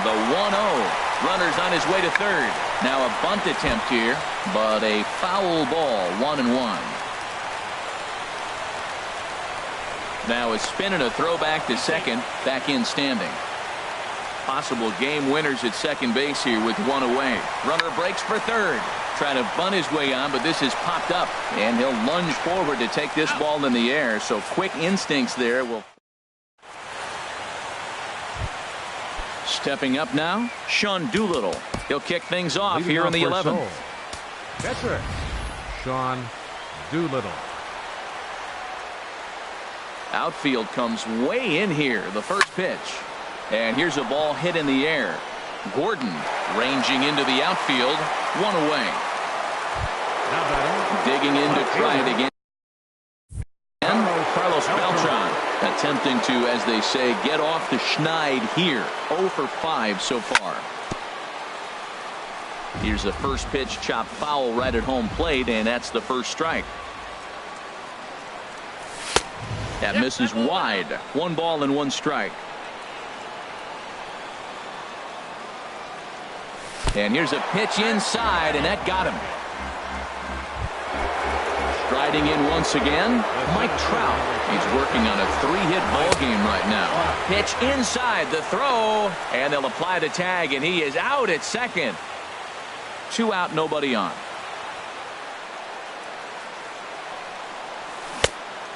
The 1-0. Runner's on his way to third. Now a bunt attempt here, but a foul ball, 1-1. Now a spin and a throw back to second, back in standing. Possible game winners at second base here with 1 away. Runner breaks for third. Trying to bunt his way on, but this is popped up, and he'll lunge forward to take this ball in the air. So quick instincts there will. Stepping up now, Sean Doolittle. He'll kick things off here in the 11th. Catcher, Sean Doolittle. Outfield comes way in here. The first pitch. And here's a ball hit in the air. Gordon ranging into the outfield. One away. Digging in to try it again. And Carlos Beltran attempting to, as they say, get off the schneid here. 0 for 5 so far. Here's the first pitch, chopped foul right at home plate, and that's the first strike. That misses wide. 1 ball and 1 strike. And here's a pitch inside, and that got him. Striding in once again, Mike Trout. He's working on a 3-hit ball game right now. Pitch inside, the throw, and they'll apply the tag, and he is out at second. 2 out, nobody on.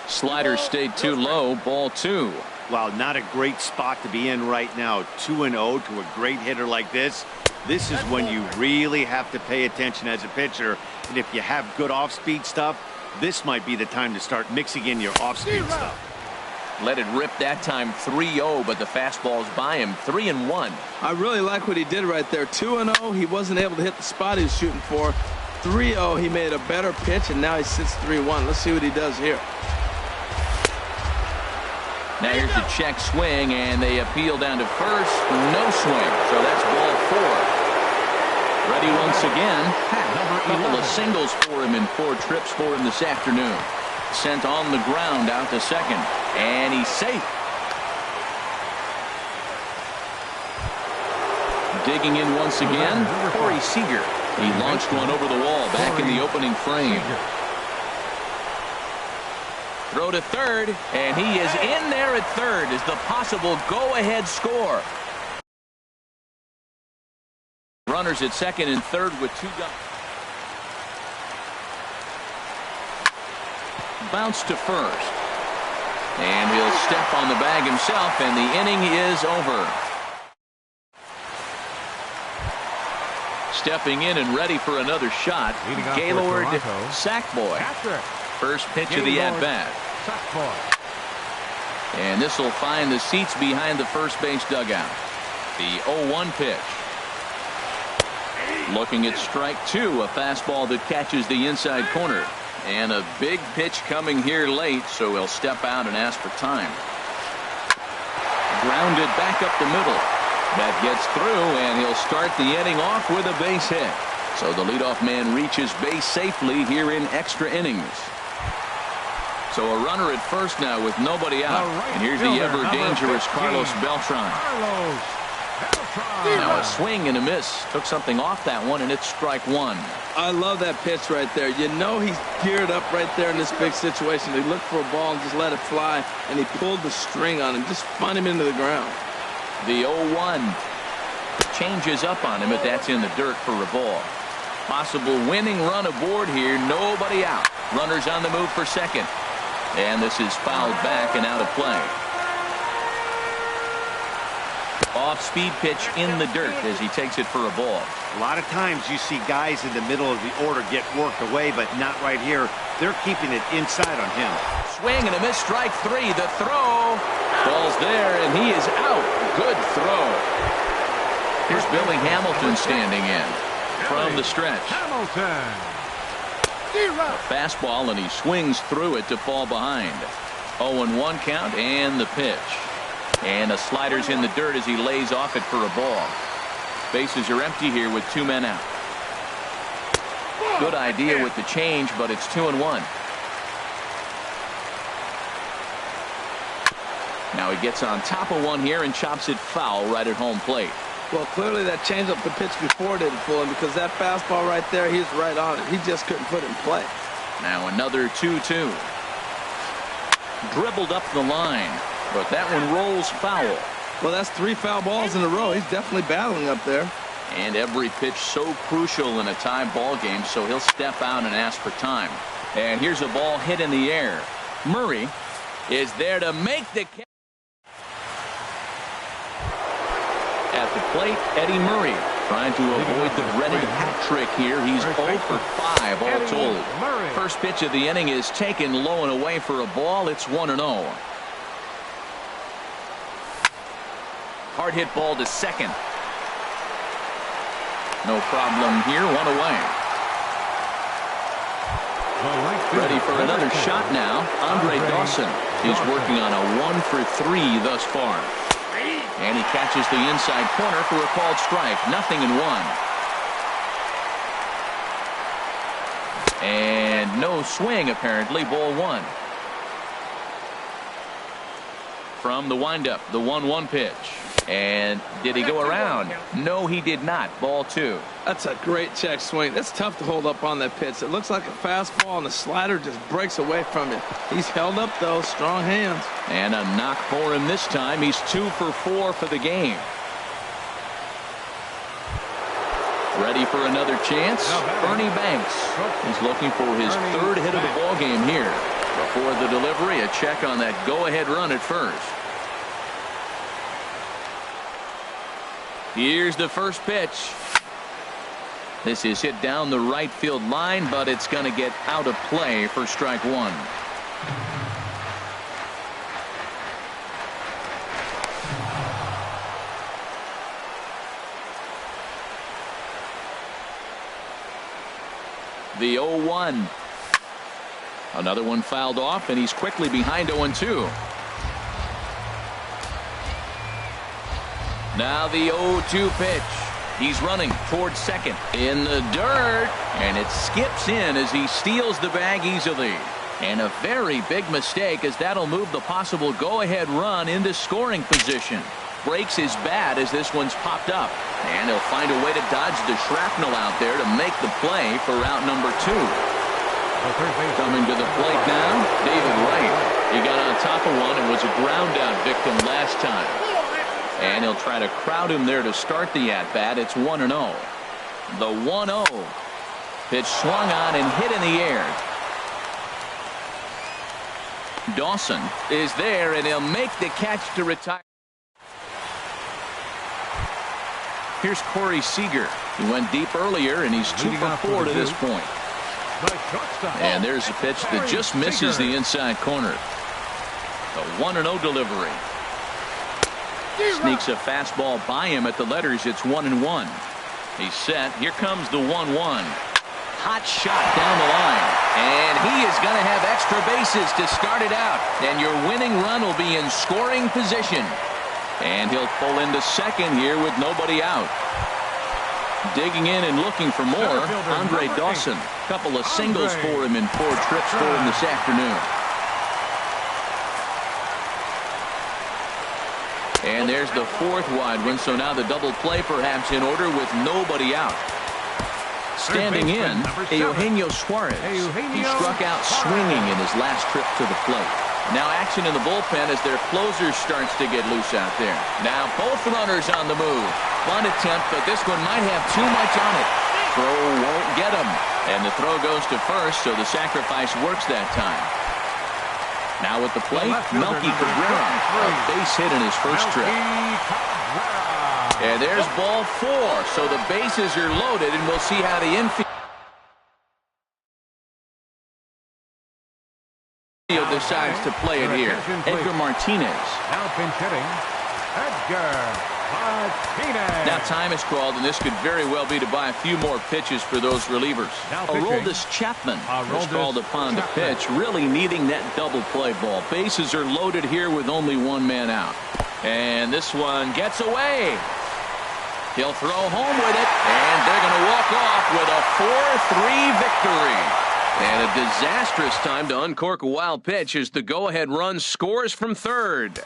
Slider stayed too low, ball 2. Wow, not a great spot to be in right now. 2-0 to a great hitter like this. This is when you really have to pay attention as a pitcher. And if you have good off-speed stuff, this might be the time to start mixing in your off-speed stuff. Let it rip that time 3-0, but the fastball's by him. 3-1. I really like what he did right there. 2-0, he wasn't able to hit the spot he was shooting for. 3-0, he made a better pitch, and now he sits 3-1. Let's see what he does here. Now here's the check swing, and they appeal down to first. No swing, so that's ball 4. Ready once again. A couple of singles for him and 4 trips for him this afternoon. Sent on the ground out to second, and he's safe. Digging in once again, Corey Seager. He launched one over the wall back in the opening frame. Throw to third, and he is in there at third as the possible go-ahead score. Runners at second and third with 2 guys. Bounce to first. And he'll step on the bag himself, and the inning is over. Stepping in and ready for another shot, Gaylord Sackboy. First pitch of the at-bat. And this will find the seats behind the first base dugout. The 0-1 pitch. Looking at strike 2, a fastball that catches the inside corner. And a big pitch coming here late, so he'll step out and ask for time. Grounded back up the middle. That gets through, and he'll start the inning off with a base hit. So the leadoff man reaches base safely here in extra innings. So a runner at first now with nobody out. And here's the ever-dangerous Carlos Beltran. Now a swing and a miss. Took something off that one, and it's strike 1. I love that pitch right there. You know he's geared up right there in this big situation. He looked for a ball and just let it fly, and he pulled the string on him. Just spun him into the ground. The 0-1 changes up on him, but that's in the dirt for a ball. Possible winning run aboard here. Nobody out. Runners on the move for second. And this is fouled back and out of play. Off-speed pitch in the dirt as he takes it for a ball. A lot of times you see guys in the middle of the order get worked away, but not right here. They're keeping it inside on him. Swing and a miss, strike 3. The throw. Ball's there, and he is out. Good throw. Here's Billy Hamilton standing in from the stretch. A fastball, and he swings through it to fall behind. 0-1 count, and the pitch. And the slider's in the dirt as he lays off it for a ball. Bases are empty here with 2 men out. Good idea with the change, but it's 2-1. Now he gets on top of one here and chops it foul right at home plate. Well, clearly that changeup the pitch before didn't fool him, because that fastball right there, he's right on it. He just couldn't put it in play. Now another 2-2. Dribbled up the line, but that one rolls foul. Well, that's 3 foul balls in a row. He's definitely battling up there. And every pitch so crucial in a tie ball game, so he'll step out and ask for time. And here's a ball hit in the air. Murray is there to make the catch. At the plate, Eddie Murray trying to avoid the dreaded hat trick here. He's 0 for 5 all told. First pitch of the inning is taken low and away for a ball. It's 1-0. Hard hit ball to second. No problem here. One away. Ready for another shot now. Andre Dawson. He's working on a 1-for-3 thus far. And he catches the inside corner for a called strike. 0-1. And no swing, apparently. Ball 1. From the windup, the 1-1 pitch. And did he go around? No, he did not. Ball 2. That's a great check swing. That's tough to hold up on that pitch. It looks like a fastball, and the slider just breaks away from it. He's held up, though. Strong hands. And a knock for him this time. He's 2 for 4 for the game. Ready for another chance. Ernie Banks. He's looking for his third hit of the ball game here. Before the delivery, a check on that go-ahead run at first. Here's the first pitch. This is hit down the right field line, but it's going to get out of play for strike 1. The 0-1. Another one fouled off, and he's quickly behind 0-2. Now the 0-2 pitch. He's running towards second in the dirt, and it skips in as he steals the bag easily. And a very big mistake, as that'll move the possible go-ahead run into scoring position. Breaks his bat as this one's popped up, and he'll find a way to dodge the shrapnel out there to make the play for route number 2. Coming to the plate now, David Wright. He got on top of one and was a ground-out victim last time. And he'll try to crowd him there to start the at-bat. It's 1-0. The 1-0. Pitch swung on and hit in the air. Dawson is there, and he'll make the catch to retire. Here's Corey Seager. He went deep earlier, and he's 2 for 4 to this point. And there's a pitch that just misses the inside corner. The 1-0 delivery. Sneaks a fastball by him at the letters. It's 1-1. He's set. Here comes the 1-1. Hot shot down the line. And he is going to have extra bases to start it out. And your winning run will be in scoring position. And he'll pull into second here with nobody out. Digging in and looking for more, Andre Dawson. Couple of singles for him in 4 trips for him this afternoon. And there's the 4th wide one, so now the double play perhaps in order with nobody out. Standing in, Eugenio Suarez. He struck out swinging in his last trip to the plate. Now action in the bullpen as their closer starts to get loose out there. Now both runners on the move. Bunt attempt, but this one might have too much on it. Throw won't get him. And the throw goes to first, so the sacrifice works that time. Now at the plate, Melky Cabrera. A base hit in his first trip. And there's ball 4. So the bases are loaded, and we'll see how the infield decides to play it here. Edgar Martinez. Now pinch hitting, Edgar Martinez. Now time is called, and this could very well be to buy a few more pitches for those relievers. Aroldis Chapman was called upon to pitch, really needing that double play ball. Bases are loaded here with only one man out. And this one gets away. He'll throw home with it, and they're going to walk off with a 4-3 victory. And a disastrous time to uncork a wild pitch as the go-ahead run scores from third.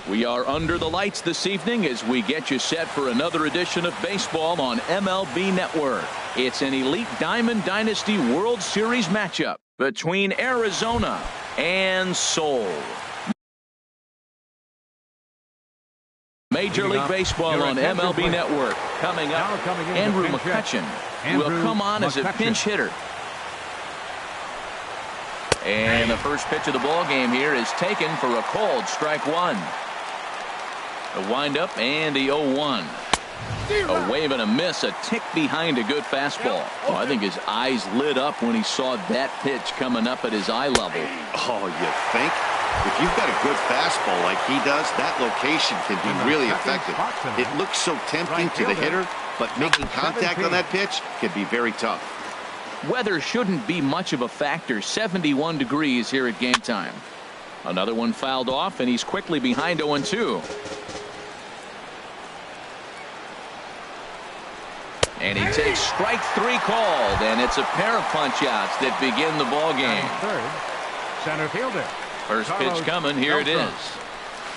We are under the lights this evening as we get you set for another edition of baseball on MLB Network. It's an Elite Diamond Dynasty World Series matchup between Arizona and Seoul. Major League Baseball on MLB Network. Coming up, Andrew McCutchen will come on as a pinch hitter. And the first pitch of the ball game here is taken for a called strike one. The windup and the 0-1. A wave and a miss, a tick behind a good fastball. Well, I think his eyes lit up when he saw that pitch coming up at his eye level. Oh, you think? If you've got a good fastball like he does, that location can be really effective. It looks so tempting to the hitter, but making contact on that pitch can be very tough. Weather shouldn't be much of a factor. 71 degrees here at game time. Another one fouled off, and he's quickly behind 0-2. And he takes strike three called, and it's a pair of punch-outs that begin the ball game. Third, center fielder. First pitch coming. Here it is.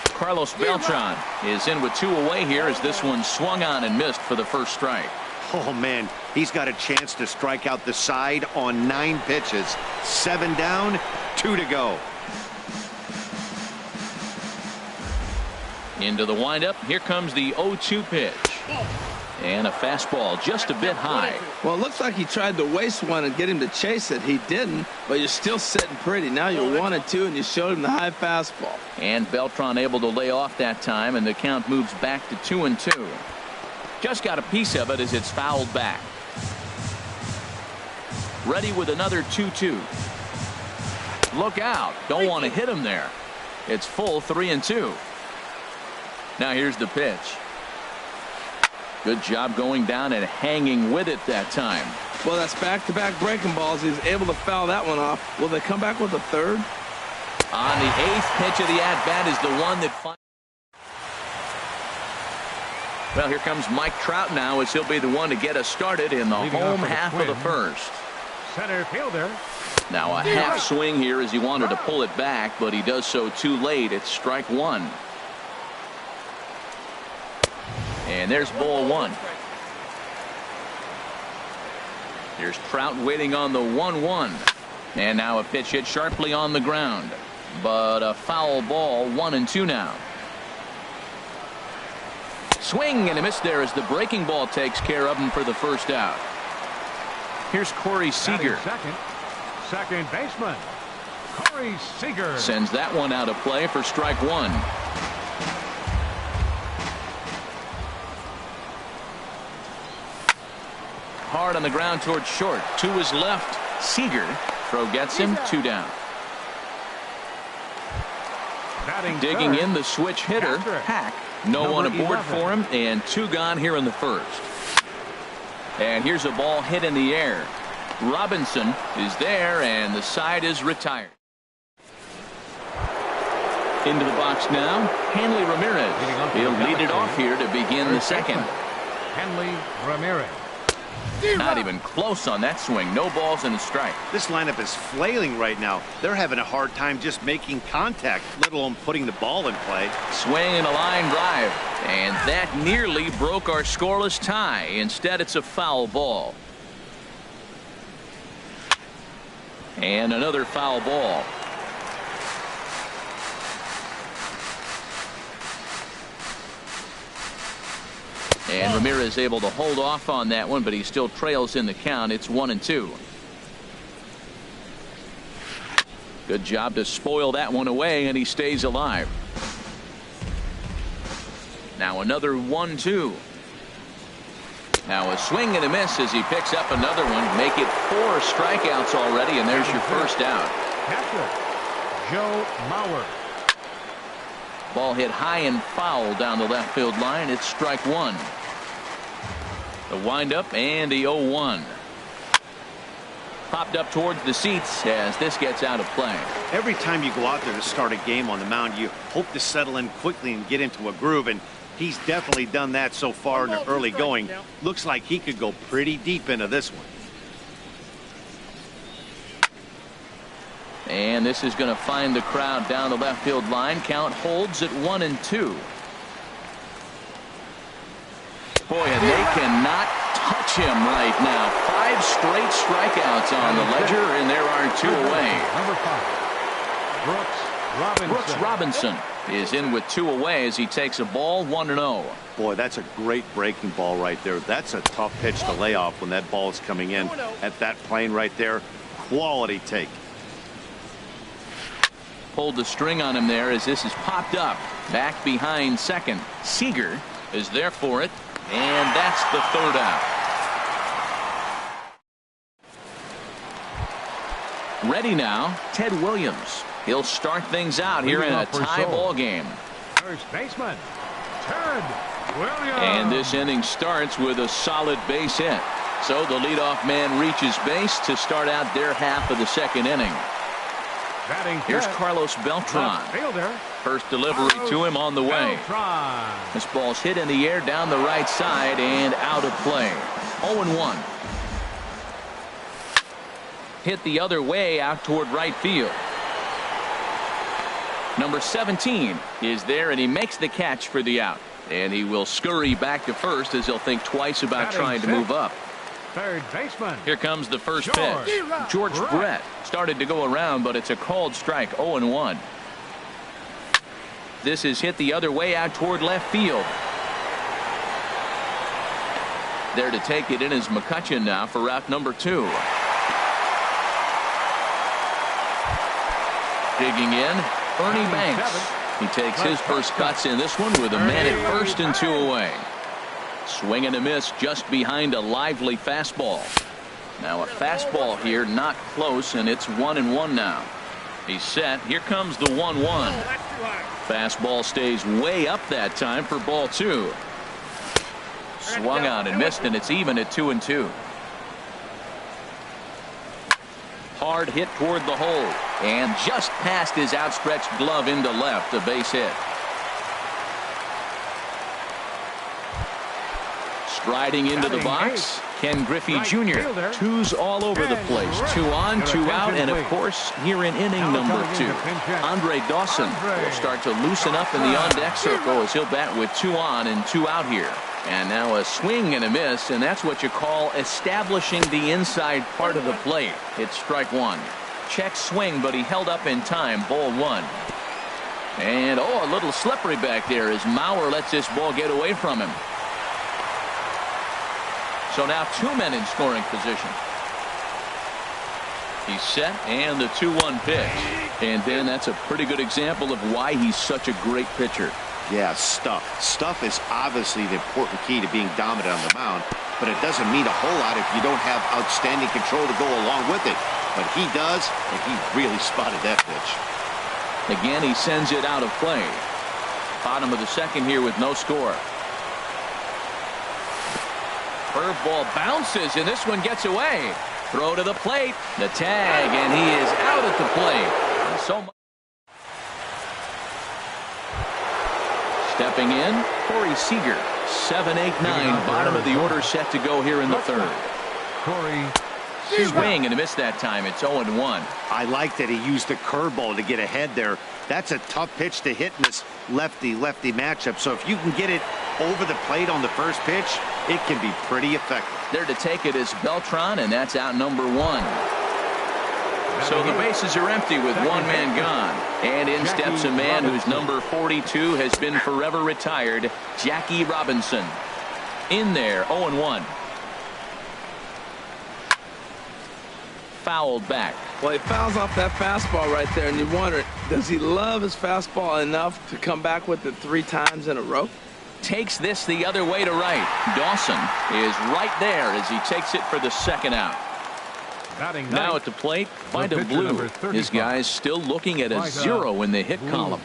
Carlos Beltran is in with two away here as this one swung on and missed for the first strike. Oh, man, he's got a chance to strike out the side on 9 pitches. 7 down, 2 to go. Into the windup. Here comes the 0-2 pitch. And a fastball just a bit high. Well, it looks like he tried to waste one and get him to chase it. He didn't, but you're still sitting pretty. Now you're 1-2, and you showed him the high fastball. And Beltran able to lay off that time, and the count moves back to 2-2. Just got a piece of it as it's fouled back. Ready with another 2-2. Look out. Don't want to hit him there. It's full 3-2. Now here's the pitch. Good job going down and hanging with it that time. Well, that's back-to-back breaking balls. He was able to foul that one off. Will they come back with a third? On the 8th pitch of the at-bat is the one that... Well, here comes Mike Trout now as he'll be the one to get us started in the home half of the first. Center fielder. Now a half swing here as he wanted to pull it back, but he does so too late. It's strike one. And there's ball one. Here's Trout waiting on the 1-1. And now a pitch hit sharply on the ground. But a foul ball, 1-2 now. Swing and a miss there as the breaking ball takes care of him for the first out. Here's Corey Seager. Second baseman, Corey Seager. Sends that one out of play for strike one. Hard on the ground towards short. To his left. Seager. Throw gets him. 2 down. Digging in the switch hitter. Hack. No one aboard for him. And 2 gone here in the first. And here's a ball hit in the air. Robinson is there, and the side is retired. Into the box now. Hanley Ramirez. He'll lead it off here to begin the second. Hanley Ramirez. Not even close on that swing. No balls and a strike. This lineup is flailing right now. They're having a hard time just making contact, let alone putting the ball in play. Swing and a line drive. And that nearly broke our scoreless tie. Instead, it's a foul ball. And another foul ball. And Ramirez able to hold off on that one, but he still trails in the count. It's 1-2. Good job to spoil that one away, and he stays alive. Now another 1-2. Now a swing and a miss as he picks up another one. Make it 4 strikeouts already, and there's your first out. Catcher, Joe Mauer. Ball hit high and foul down the left field line. It's strike one. The windup and the 0-1. Popped up towards the seats as this gets out of play. Every time you go out there to start a game on the mound, you hope to settle in quickly and get into a groove, and he's definitely done that so far in the early going. Looks like he could go pretty deep into this one. And this is going to find the crowd down the left field line. Count holds at 1-2. Boy, and they cannot touch him right now. 5 straight strikeouts on the ledger, and there are 2 away. Number 5, Brooks Robinson is in with 2 away as he takes a ball 1-0. Boy, that's a great breaking ball right there. That's a tough pitch to lay off when that ball is coming in at that plane right there. Quality take. Pulled the string on him there as this is popped up. Back behind second. Seager is there for it. And that's the 3rd out. Ready now, Ted Williams. He'll start things out here in a tie ball game. First baseman, Ted Williams. And this inning starts with a solid base hit. So the leadoff man reaches base to start out their half of the 2nd inning. Here's Carlos Beltran. First delivery to him on the way. This ball's hit in the air down the right side and out of play. 0-1. Hit the other way out toward right field. Number 17 is there, and he makes the catch for the out. And he will scurry back to first as he'll think twice about trying to move up. Third baseman. Here comes the first pitch. George Brett started to go around, but it's a called strike. 0-1. This is hit the other way out toward left field. There to take it in is McCutchen now for route number 2. Digging in, Ernie Banks. He takes his first cuts in this one with a man at first and 2 away. Swing and a miss just behind a lively fastball. Now a fastball here, not close, and it's 1-1 now. He's set. Here comes the 1-1. Fastball stays way up that time for ball 2. Swung out and missed, and it's even at 2-2. Hard hit toward the hole, and just past his outstretched glove into left, a base hit. Striding into the box, Ken Griffey Jr. 2s all over the place. 2 on, 2 out, and of course here in inning number 2. Andre Dawson will start to loosen up in the on-deck circle as he'll bat with 2 on and 2 out here. And now a swing and a miss, and that's what you call establishing the inside part of the plate. It's strike 1. Check swing, but he held up in time. Ball 1. And a little slippery back there as Mauer lets this ball get away from him. So now 2 men in scoring position. He's set, and the 2-1 pitch. And then that's a pretty good example of why he's such a great pitcher. Yeah, stuff. Stuff is obviously the important key to being dominant on the mound, but it doesn't mean a whole lot if you don't have outstanding control to go along with it. But he does, and he really spotted that pitch. Again, he sends it out of play. Bottom of the 2nd here with no score. Curveball bounces, and this one gets away. Throw to the plate. The tag, and he is out at the plate. And so much. Stepping in, Corey Seager. 7-8-9, bottom of the order set to go here in the 3rd. Corey Swing and a miss that time. It's 0-1. I like that he used the curveball to get ahead there. That's a tough pitch to hit in this lefty-lefty matchup. So if you can get it over the plate on the first pitch, it can be pretty effective. There to take it is Beltran, and that's out number 1. So the bases are empty with 1 man gone. And in steps a man whose number 42 has been forever retired, Jackie Robinson. In there, 0-1. Fouled back. Well, he fouls off that fastball right there, and you wonder, does he love his fastball enough to come back with it 3 times in a row? Takes this the other way to right. Dawson is right there as he takes it for the 2nd out. Now at the plate, find a blue. This guy's still looking at a 0 in the hit column.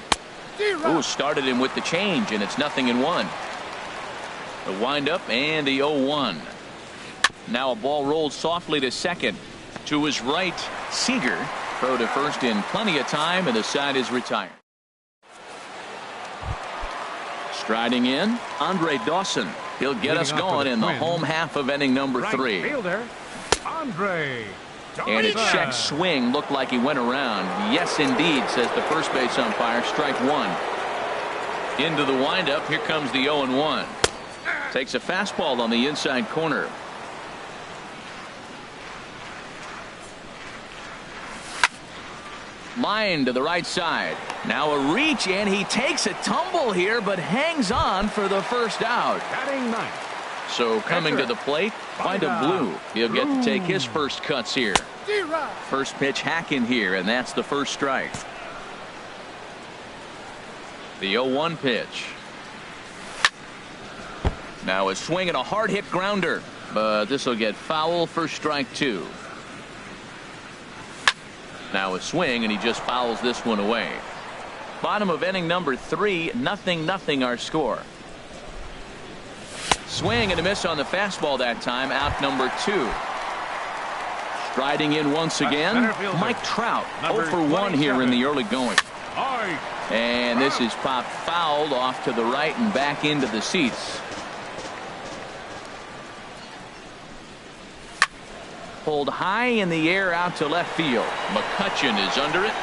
Ooh, started him with the change, and it's 0-1. The windup and the 0-1. Now a ball rolled softly to second. To his right, Seager. Throw to first in plenty of time, and the side is retired. Striding in, Andre Dawson. He'll get us going in the home half of inning number 3. Fielder, Andre And a check swing looked like he went around. Yes, indeed, says the first base umpire. Strike one. Into the windup. Here comes the 0-1. Takes a fastball on the inside corner. Line to the right side. Now a reach, and he takes a tumble here, but hangs on for the first out. Batting ninth. So coming to the plate, Vida Blue. He'll get to take his first cuts here. First pitch hacking here, and that's the first strike. The 0-1 pitch. Now a swing and a hard hit grounder, but this will get foul for strike two. Now a swing, and he just fouls this one away. Bottom of inning number 3, 0-0 our score. Swing and a miss on the fastball that time. Out number 2. Striding in once again, Mike Trout. 0 for 1 here in the early going. And this is popped fouled off to the right and back into the seats. Pulled high in the air out to left field. McCutchen is under it,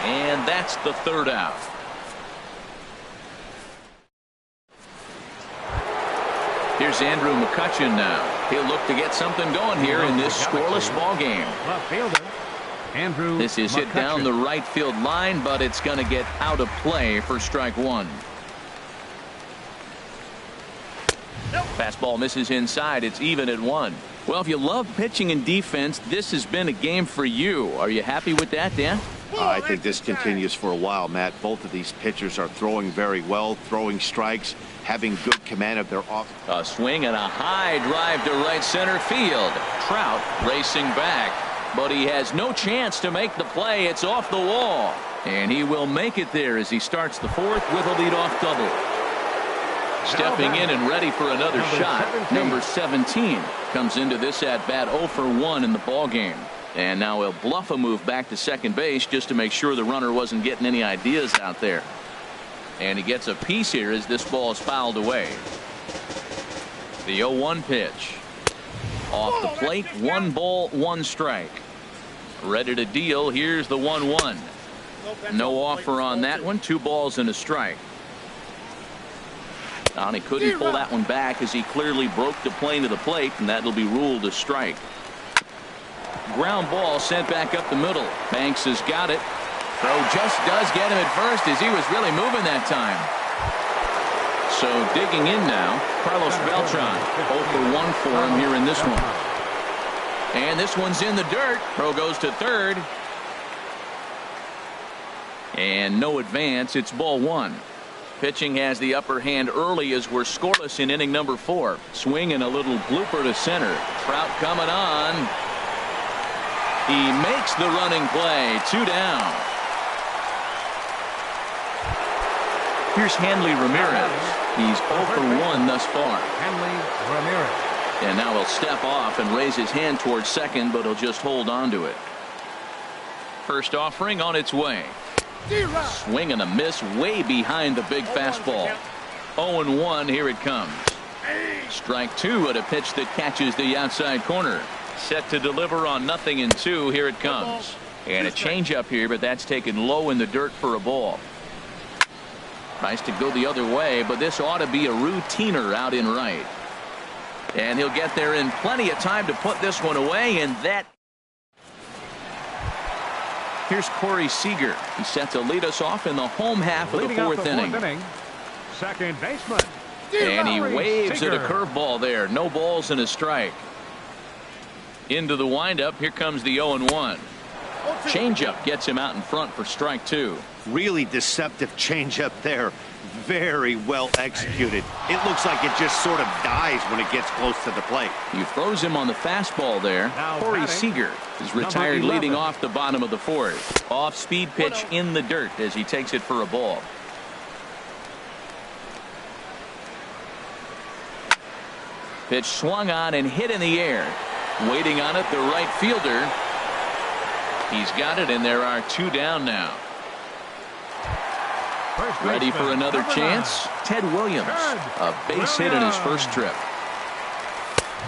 and that's the third out. Here's Andrew McCutchen now. He'll look to get something going here in this scoreless ball game. Left fielder, Andrew This is hit down the right field line, but it's going to get out of play for strike one. Fastball misses inside. It's even at 1. Well, if you love pitching and defense, this has been a game for you. Are you happy with that, Dan? I think this continues for a while, Matt. Both of these pitchers are throwing very well, throwing strikes, having good command of their off. A swing and a high drive to right center field. Trout racing back, but he has no chance to make the play. It's off the wall, and he will make it there as he starts the 4th with a leadoff double. Stepping in and ready for another shot. Number 17 comes into this at bat 0 for 1 in the ball game. And now he'll bluff a move back to second base just to make sure the runner wasn't getting any ideas out there. And he gets a piece here as this ball is fouled away. The 0-1 pitch. Off the plate, 1 ball, 1 strike. Ready to deal. Here's the 1-1. No offer on that one. 2 balls and a strike. And he couldn't pull that one back as he clearly broke the plane to the plate, and that'll be ruled a strike. Ground ball sent back up the middle. Banks has got it. Throw just does get him at first as he was really moving that time. So digging in now, Carlos Beltran. 0 for 1 for him here in this one. And this one's in the dirt. Throw goes to third. And no advance. It's ball 1. Pitching has the upper hand early as we're scoreless in inning number 4. Swing and a little blooper to center. Trout coming on. He makes the running play. 2 down. Here's Hanley Ramirez. He's 0 for 1 thus far. Hanley Ramirez. And now he'll step off and raise his hand towards second, but he'll just hold on to it. First offering on its way. Swing and a miss way behind the big fastball. 0-1. Here it comes. Strike 2 at a pitch that catches the outside corner. Set to deliver on 0-2. Here it comes. And a changeup here, but that's taken low in the dirt for a ball. Tries to go the other way, but this ought to be a routiner out in right. And he'll get there in plenty of time to put this one away, and that. Here's Corey Seager. He's set to lead us off in the home half of the 4th inning. Second baseman. And he waves at a curveball there. No balls and a strike. Into the windup. Here comes the 0-1. Changeup gets him out in front for strike 2. Really deceptive changeup there. Very well executed. It looks like it just sort of dies when it gets close to the plate. He throws him on the fastball there. Corey Seager is retired leading off the bottom of the 4th. Off speed pitch in the dirt as he takes it for a ball. Pitch swung on and hit in the air. Waiting on it, the right fielder. He's got it, and there are 2 down now. Ready for another chance? Ted Williams. A base hit in his first trip.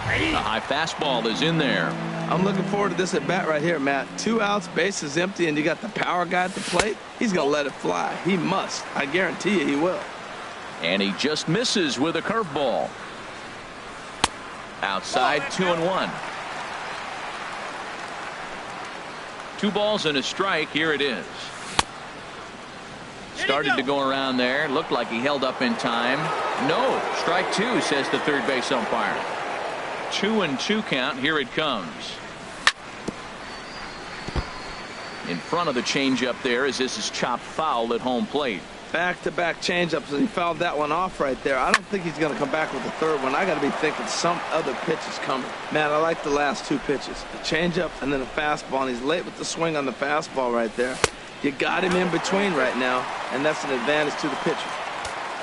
A high fastball is in there. I'm looking forward to this at bat right here, Matt. 2 outs, bases empty, and you got the power guy at the plate. He's going to let it fly. He must. I guarantee you he will. And he just misses with a curveball. Outside, 2-1. 2 balls and a strike. Here it is. Started to go around there. Looked like he held up in time. No. Strike 2, says the third base umpire. 2-2 count. Here it comes. In front of the changeup there, as this is chopped foul at home plate. Back-to-back changeups, and he fouled that one off right there. I don't think he's going to come back with the third one. I got to be thinking some other pitch is coming. Man, I like the last 2 pitches. A changeup and then a fastball, and he's late with the swing on the fastball right there. You got him in between right now, and that's an advantage to the pitcher.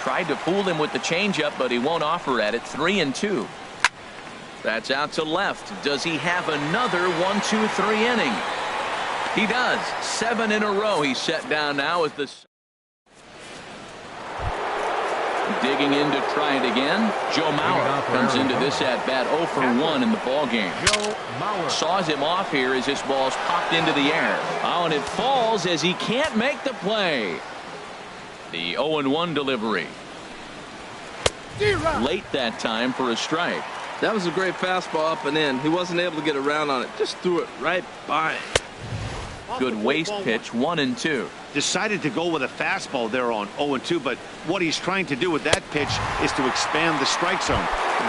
Tried to fool him with the changeup, but he won't offer at it. 3-2. That's out to left. Does he have another 1-2-3 inning? He does. 7 in a row. He's set down now as the digging in to try it again. Joe Mauer comes into this at bat 0 for 1 in the ball game. Saws him off here as this ball's popped into the air. Oh, and it falls as he can't make the play. The 0-1 delivery. Late that time for a strike. That was a great fastball up and in. He wasn't able to get around on it. Just threw it right by him. Good waste pitch. 1-2. Decided to go with a fastball there on 0-2, but what he's trying to do with that pitch is to expand the strike zone.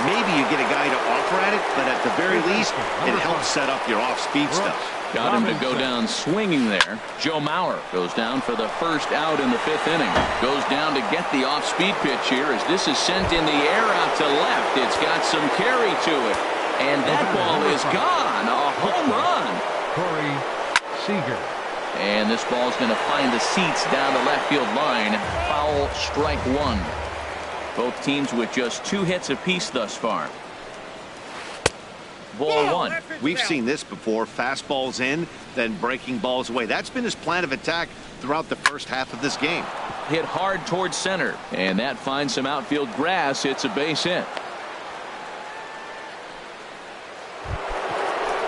Maybe you get a guy to offer at it, but at the very least, it helps set up your off-speed stuff. Got him to go down swinging there. Joe Mauer goes down for the first out in the 5th inning. Goes down to get the off-speed pitch here as this is sent in the air out to left. It's got some carry to it. And that ball is gone. A home run. Seager. And this ball's going to find the seats down the left field line. Foul, strike 1. Both teams with just 2 hits apiece thus far. Ball 1. We've seen this before. Fastballs in, then breaking balls away. That's been his plan of attack throughout the first half of this game. Hit hard towards center. And that finds some outfield grass. It's a base hit.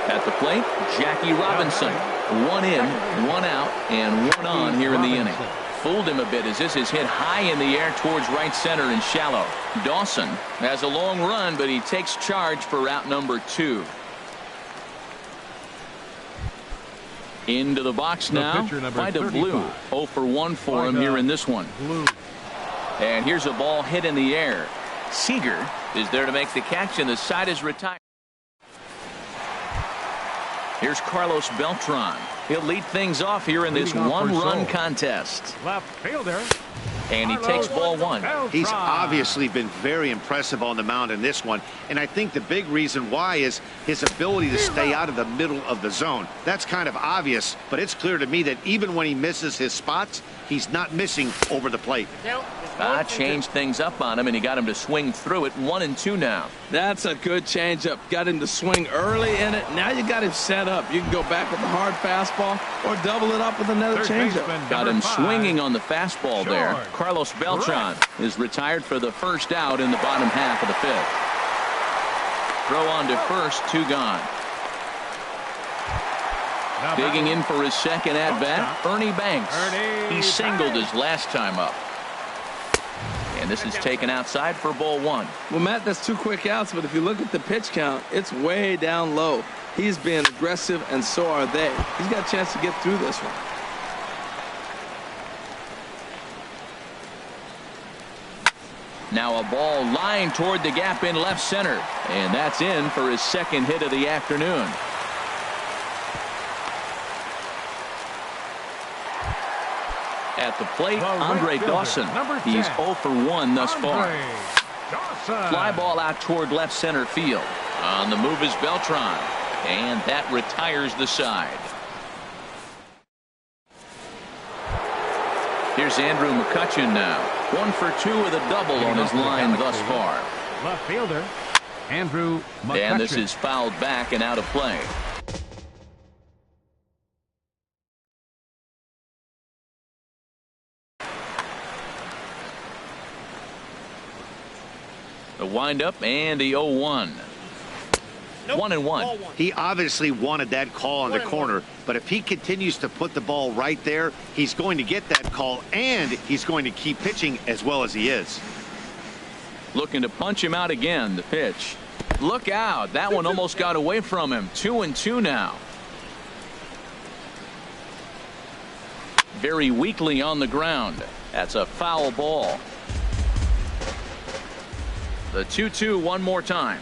At the plate, Jackie Robinson. 1 in, 1 out, and 1 on here in the inning. Fooled him a bit as this is hit high in the air towards right center and shallow. Dawson has a long run, but he takes charge for route number 2. Into the box now by the Blue. 0 for 1 for him here in this one. And here's a ball hit in the air. Seager is there to make the catch, and the side is retired. Here's Carlos Beltran. He'll lead things off here in this 1-run contest. Left fielder. And he takes ball 1. He's obviously been very impressive on the mound in this one. And I think the big reason why is his ability to stay out of the middle of the zone. That's kind of obvious, but it's clear to me that even when he misses his spots, he's not missing over the plate. Changed things up on him, and he got him to swing through it. 1-2 now. That's a good changeup. Got him to swing early in it. Now you got him set up. You can go back with a hard fastball or double it up with another changeup. Got him swinging on the fastball there. Carlos Beltran is retired for the first out in the bottom half of the 5th. Throw on to first, 2 gone. Digging in for his second at bat, Ernie Banks. He singled his last time up. And this is taken outside for ball 1. Well, Matt, that's 2 quick outs, but if you look at the pitch count, it's way down low. He's being aggressive, and so are they. He's got a chance to get through this one. Now a ball lined toward the gap in left center. And that's in for his second hit of the afternoon. At the plate, Andre Dawson. He's 0 for 1 thus far. Fly ball out toward left center field. On the move is Beltran. And that retires the side. Here's Andrew McCutchen now. 1 for 2 with a double on his line thus far. Left fielder, Andrew McCutchen. And this is fouled back and out of play. The windup and the 0-1. 1-1. He obviously wanted that call on the corner, but if he continues to put the ball right there, he's going to get that call, and he's going to keep pitching as well as he is. Looking to punch him out again. The pitch. Look out. That one almost got away from him. 2-2 now. Very weakly on the ground. That's a foul ball. The 2-2 one more time.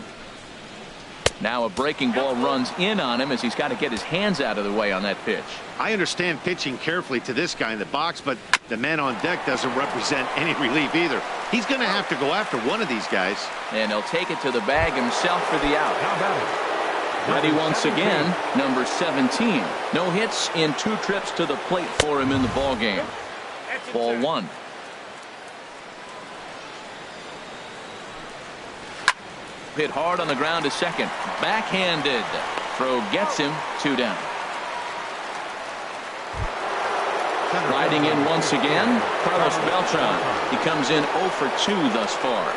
Now a breaking ball runs in on him as he's got to get his hands out of the way on that pitch. I understand pitching carefully to this guy in the box, but the man on deck doesn't represent any relief either. He's going to have to go after one of these guys. And he'll take it to the bag himself for the out. How about it? Ready once again, number 17. No hits in 2 trips to the plate for him in the ball game. Ball 1. Hit hard on the ground to second. Backhanded. Throw gets him. 2 down. Riding in once again, Carlos Beltran. He comes in 0 for 2 thus far.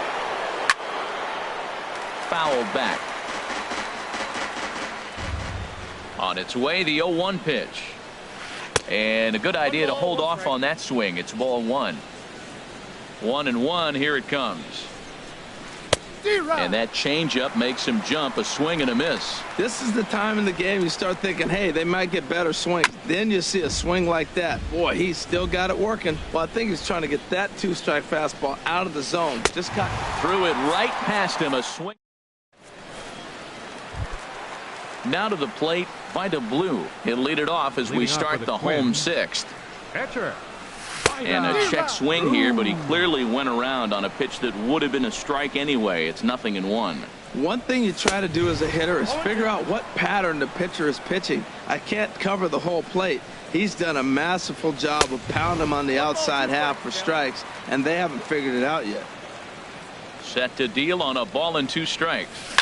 Fouled back. On its way, the 0-1 pitch. And a good idea to hold off on that swing. It's ball 1. 1-1. Here it comes. And that changeup makes him jump. A swing and a miss. This is the time in the game you start thinking, hey, they might get better swings. Then you see a swing like that. Boy, he's still got it working. Well, I think he's trying to get that 2-strike fastball out of the zone. Just got threw it right past him. A swing. Now to the plate, Vida Blue. He'll lead it off as we start the home 6th. Catcher. And a check swing here, but he clearly went around on a pitch that would have been a strike anyway. It's 0-1. One thing you try to do as a hitter is figure out what pattern the pitcher is pitching. I can't cover the whole plate. He's done a masterful job of pounding him on the outside half for strikes, and they haven't figured it out yet. Set to deal on a ball and 2 strikes.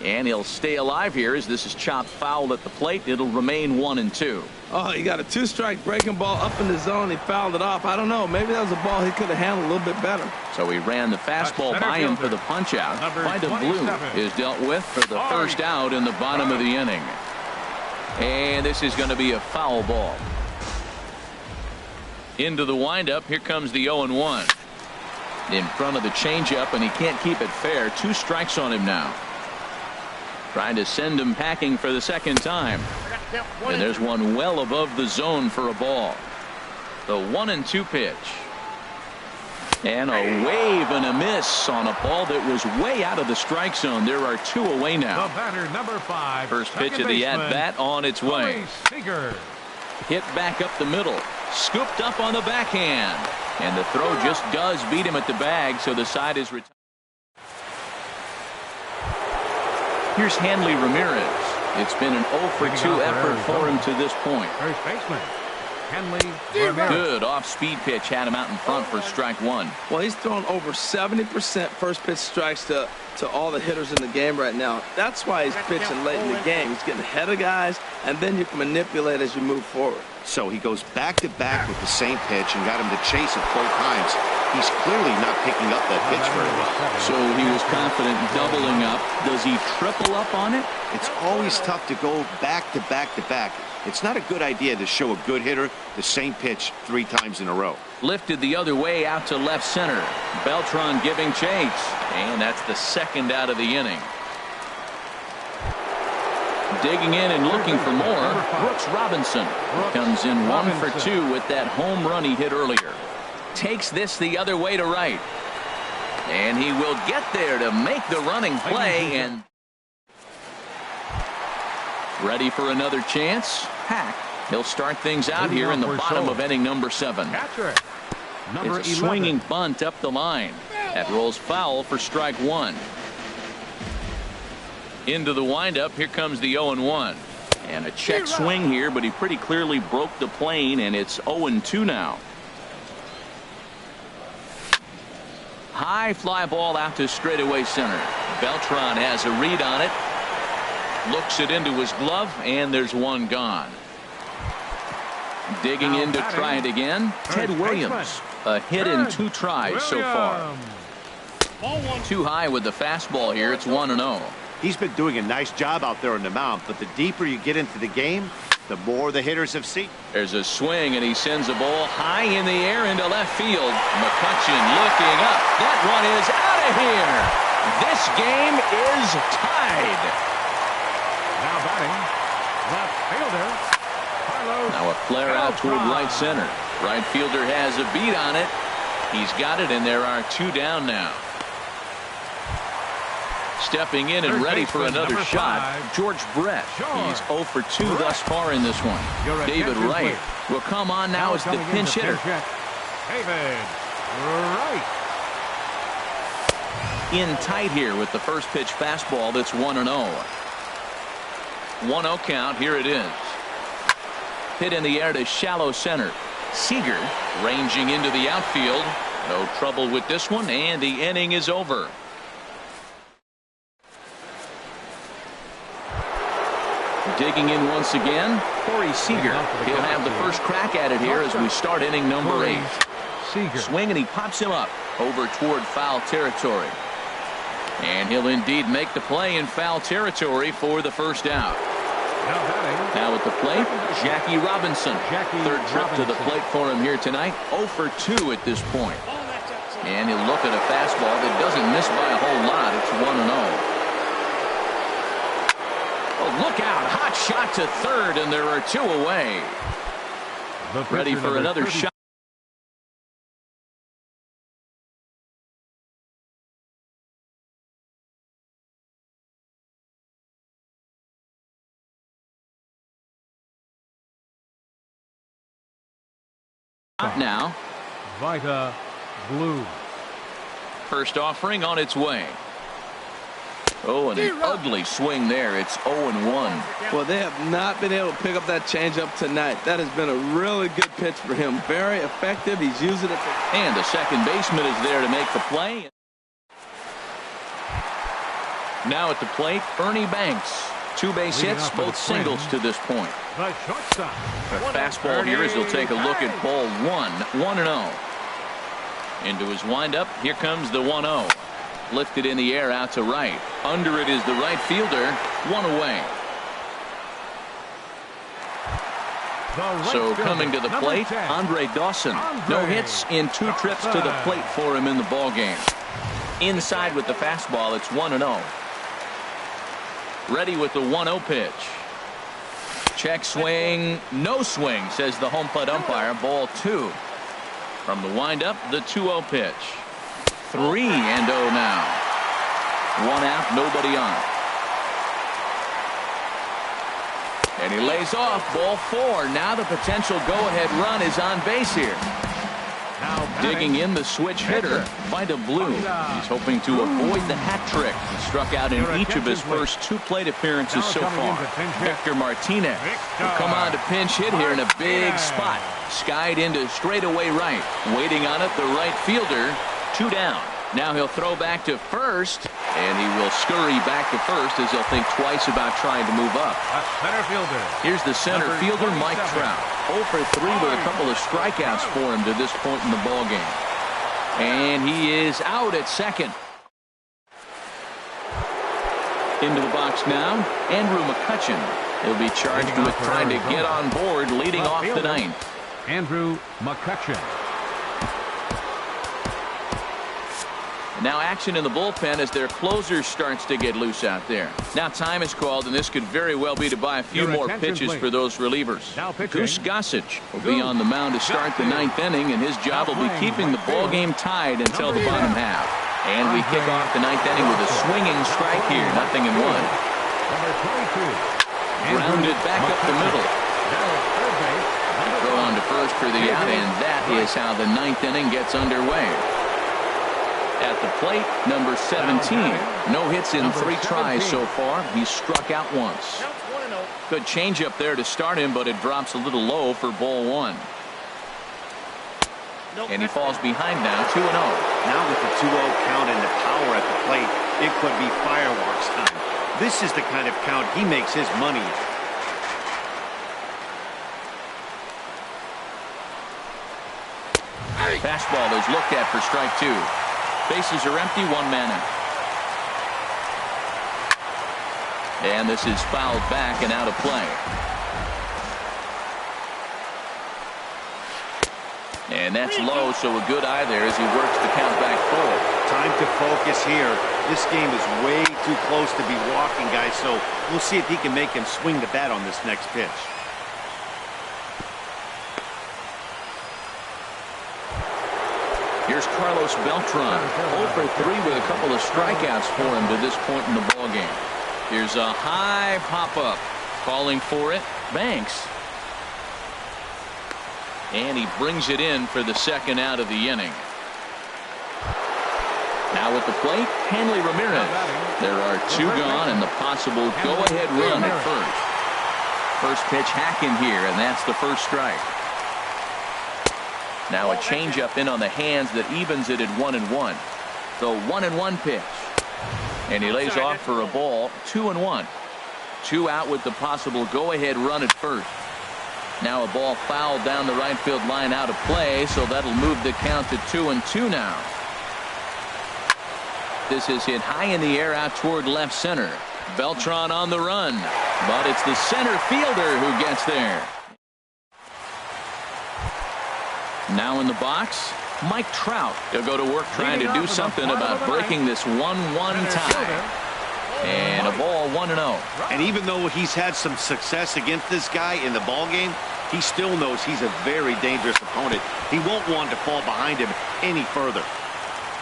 And he'll stay alive here as this is chopped foul at the plate. It'll remain 1-2. Oh, he got a 2-strike breaking ball up in the zone. He fouled it off. I don't know. Maybe that was a ball he could have handled a little bit better. So he ran the fastball by him for the punch out. Vida Blue is dealt with for the first out in the bottom of the inning. And this is going to be a foul ball. Into the windup. Here comes the 0-1. In front of the changeup, and he can't keep it fair. 2 strikes on him now. Trying to send him packing for the second time. And there's one well above the zone for a ball. The 1-2 pitch. And a wave and a miss on a ball that was way out of the strike zone. There are 2 away now. The batter, number 5. First pitch of the at-bat on its way. Hit back up the middle. Scooped up on the backhand. And the throw just does beat him at the bag, so the side is retired. Here's Hanley Ramirez. It's been an 0 for 2 effort for him to this point. First baseman, Hanley Ramirez. Good off-speed pitch had him out in front for strike 1. Well, he's thrown over 70% first pitch strikes to all the hitters in the game right now. That's why he's pitching late in the game. He's getting ahead of guys, and then you can manipulate as you move forward. So he goes back-to-back with the same pitch and got him to chase it 4 times. He's clearly not picking up that pitch very well. So he was confident doubling up. Does he triple up on it? It's always tough to go back-to-back-to-back. It's not a good idea to show a good hitter the same pitch 3 times in a row. Lifted the other way out to left center. Beltran giving chase. And that's the 2nd out of the inning. Digging in and looking for more, Brooks Robinson comes in 1 for 2 with that home run he hit earlier. Takes this the other way to right. And he will get there to make the running play. And ready for another chance. Hack. He'll start things out here in the bottom of inning number 7. It's a swinging bunt up the line. That rolls foul for strike 1. Into the windup. Here comes the 0-1. And a check swing here, but he pretty clearly broke the plane, and it's 0-2 now. High fly ball out to straightaway center. Beltran has a read on it. Looks it into his glove, and there's one gone. Digging in to try it again. Ted Williams. A hit in 2 tries so far. Too high with the fastball here. It's 1-0. He's been doing a nice job out there on the mound, but the deeper you get into the game, the more the hitters have seen. There's a swing, and he sends a ball high in the air into left field. McCutchen looking up. That one is out of here. This game is tied. Now batting, left fielder, Carlos. Now a flare out toward right center. Right fielder has a beat on it. He's got it, and there are 2 down now. Stepping in and ready for another shot, George Brett. He's 0 for 2 thus far in this one. David Wright will come on now as the pinch hitter. David Wright. In tight here with the first pitch fastball that's 1-0. 1-0 count. Here it is. Hit in the air to shallow center. Seager ranging into the outfield. No trouble with this one, and the inning is over. Digging in once again, Corey Seager. He'll have the first crack at it here as we start inning number 8. Swing, and he pops him up over toward foul territory. And he'll indeed make the play in foul territory for the first out. Now at the plate, Jackie Robinson. Third trip to the plate for him here tonight. 0 for 2 at this point. And he'll look at a fastball that doesn't miss by a whole lot. It's 1-0. Oh, look out. Hot shot to third, and there are 2 away. Ready for another shot. Now, Vita Blue. First offering on its way. Oh, and an ugly swing there. It's 0-1. Well, they have not been able to pick up that changeup tonight. That has been a really good pitch for him. Very effective. He's using it. And the second baseman is there to make the play. Now at the plate, Ernie Banks. 2 base hits, both singles to this point. The shortstop. A fastball here as he'll take a look at ball 1. 1-0. Into his windup. Here comes the 1-0. Lifted in the air out to right. Under it is the right fielder. 1 away. So coming to the plate, Andre Dawson. No hits in 2 trips to the plate for him in the ballgame. Inside with the fastball, it's 1-0. Ready with the 1-0 pitch. Check swing. No swing, says the home plate umpire. Ball 2. From the windup, the 2-0 pitch. 3-0 now. 1 out, nobody on. And he lays off. Ball 4. Now the potential go-ahead run is on base here. Digging in the switch hitter, Vita Blue. He's hoping to avoid the hat trick. He struck out in each of his first 2 plate appearances so far. Victor Martinez will come on to pinch hit here in a big spot. Skied into straightaway right. Waiting on it, the right fielder. 2 down. Now he'll throw back to first, and he will scurry back to first as he'll think twice about trying to move up. Center fielder. Here's the center fielder, Mike Trout. 0 for 3 with a couple of strikeouts for him to this point in the ballgame. And he is out at second. Into the box now, Andrew McCutchen. He'll be charged with trying to get on board, leading off the 9th. Andrew McCutchen. Now action in the bullpen as their closer starts to get loose out there. Now time is called, and this could very well be to buy a few more pitches for those relievers. Goose Gossage will be on the mound to start the 9th inning, and his job will be keeping the ball game tied until the bottom half. And we kick off the 9th inning with a swinging strike here, 0-1. Grounded back up the middle. Throw on to first for the out, and that is how the 9th inning gets underway. At the plate, number 17. No hits in 3 tries so far. He's struck out once. Good changeup there to start him, but it drops a little low for ball 1. And he falls behind now, 2-0. Now with the 2-0 count and the power at the plate, it could be fireworks time. This is the kind of count he makes his money. Fastball is looked at for strike 2. Bases are empty, 1 man out. And this is fouled back and out of play. And that's low, so a good eye there as he works the count back forward. Time to focus here. This game is way too close to be walking, guys, so we'll see if he can make him swing the bat on this next pitch. Here's Carlos Beltran, 0 for 3 with a couple of strikeouts for him to this point in the ballgame. Here's a high pop-up. Calling for it, Banks. And he brings it in for the second out of the inning. Now at the plate, Hanley Ramirez. There are 2 gone and the possible go-ahead run at first. First pitch hacking here, and that's the first strike. Now a changeup in on the hands that evens it at 1-1. The 1-1 pitch. And he lays off for a ball, 2-1. 2 out with the possible go-ahead run at first. Now a ball fouled down the right field line out of play, so that'll move the count to 2-2 now. This is hit high in the air out toward left center. Beltran on the run, but it's the center fielder who gets there. Now in the box, Mike Trout. He'll go to work trying to do something about breaking this 1-1 tie. And a ball 1-0. And even though he's had some success against this guy in the ballgame, he still knows he's a very dangerous opponent. He won't want to fall behind him any further.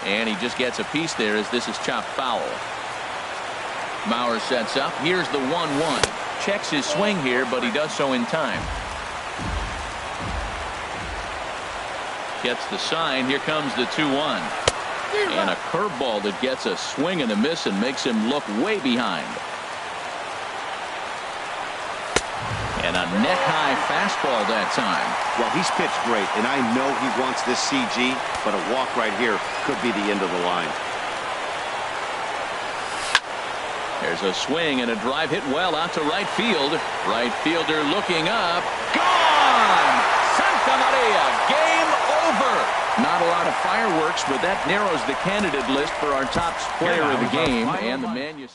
And he just gets a piece there as this is chopped foul. Mauer sets up. Here's the 1-1. Checks his swing here, but he does so in time. Gets the sign. Here comes the 2-1. And a curveball that gets a swing and a miss and makes him look way behind. And a neck-high fastball that time. Well, he's pitched great, and I know he wants this CG, but a walk right here could be the end of the line. There's a swing and a drive hit well out to right field. Right fielder looking up. Gone! Santa Maria, game over. Not a lot of fireworks, but that narrows the candidate list for our top player of the game and the man you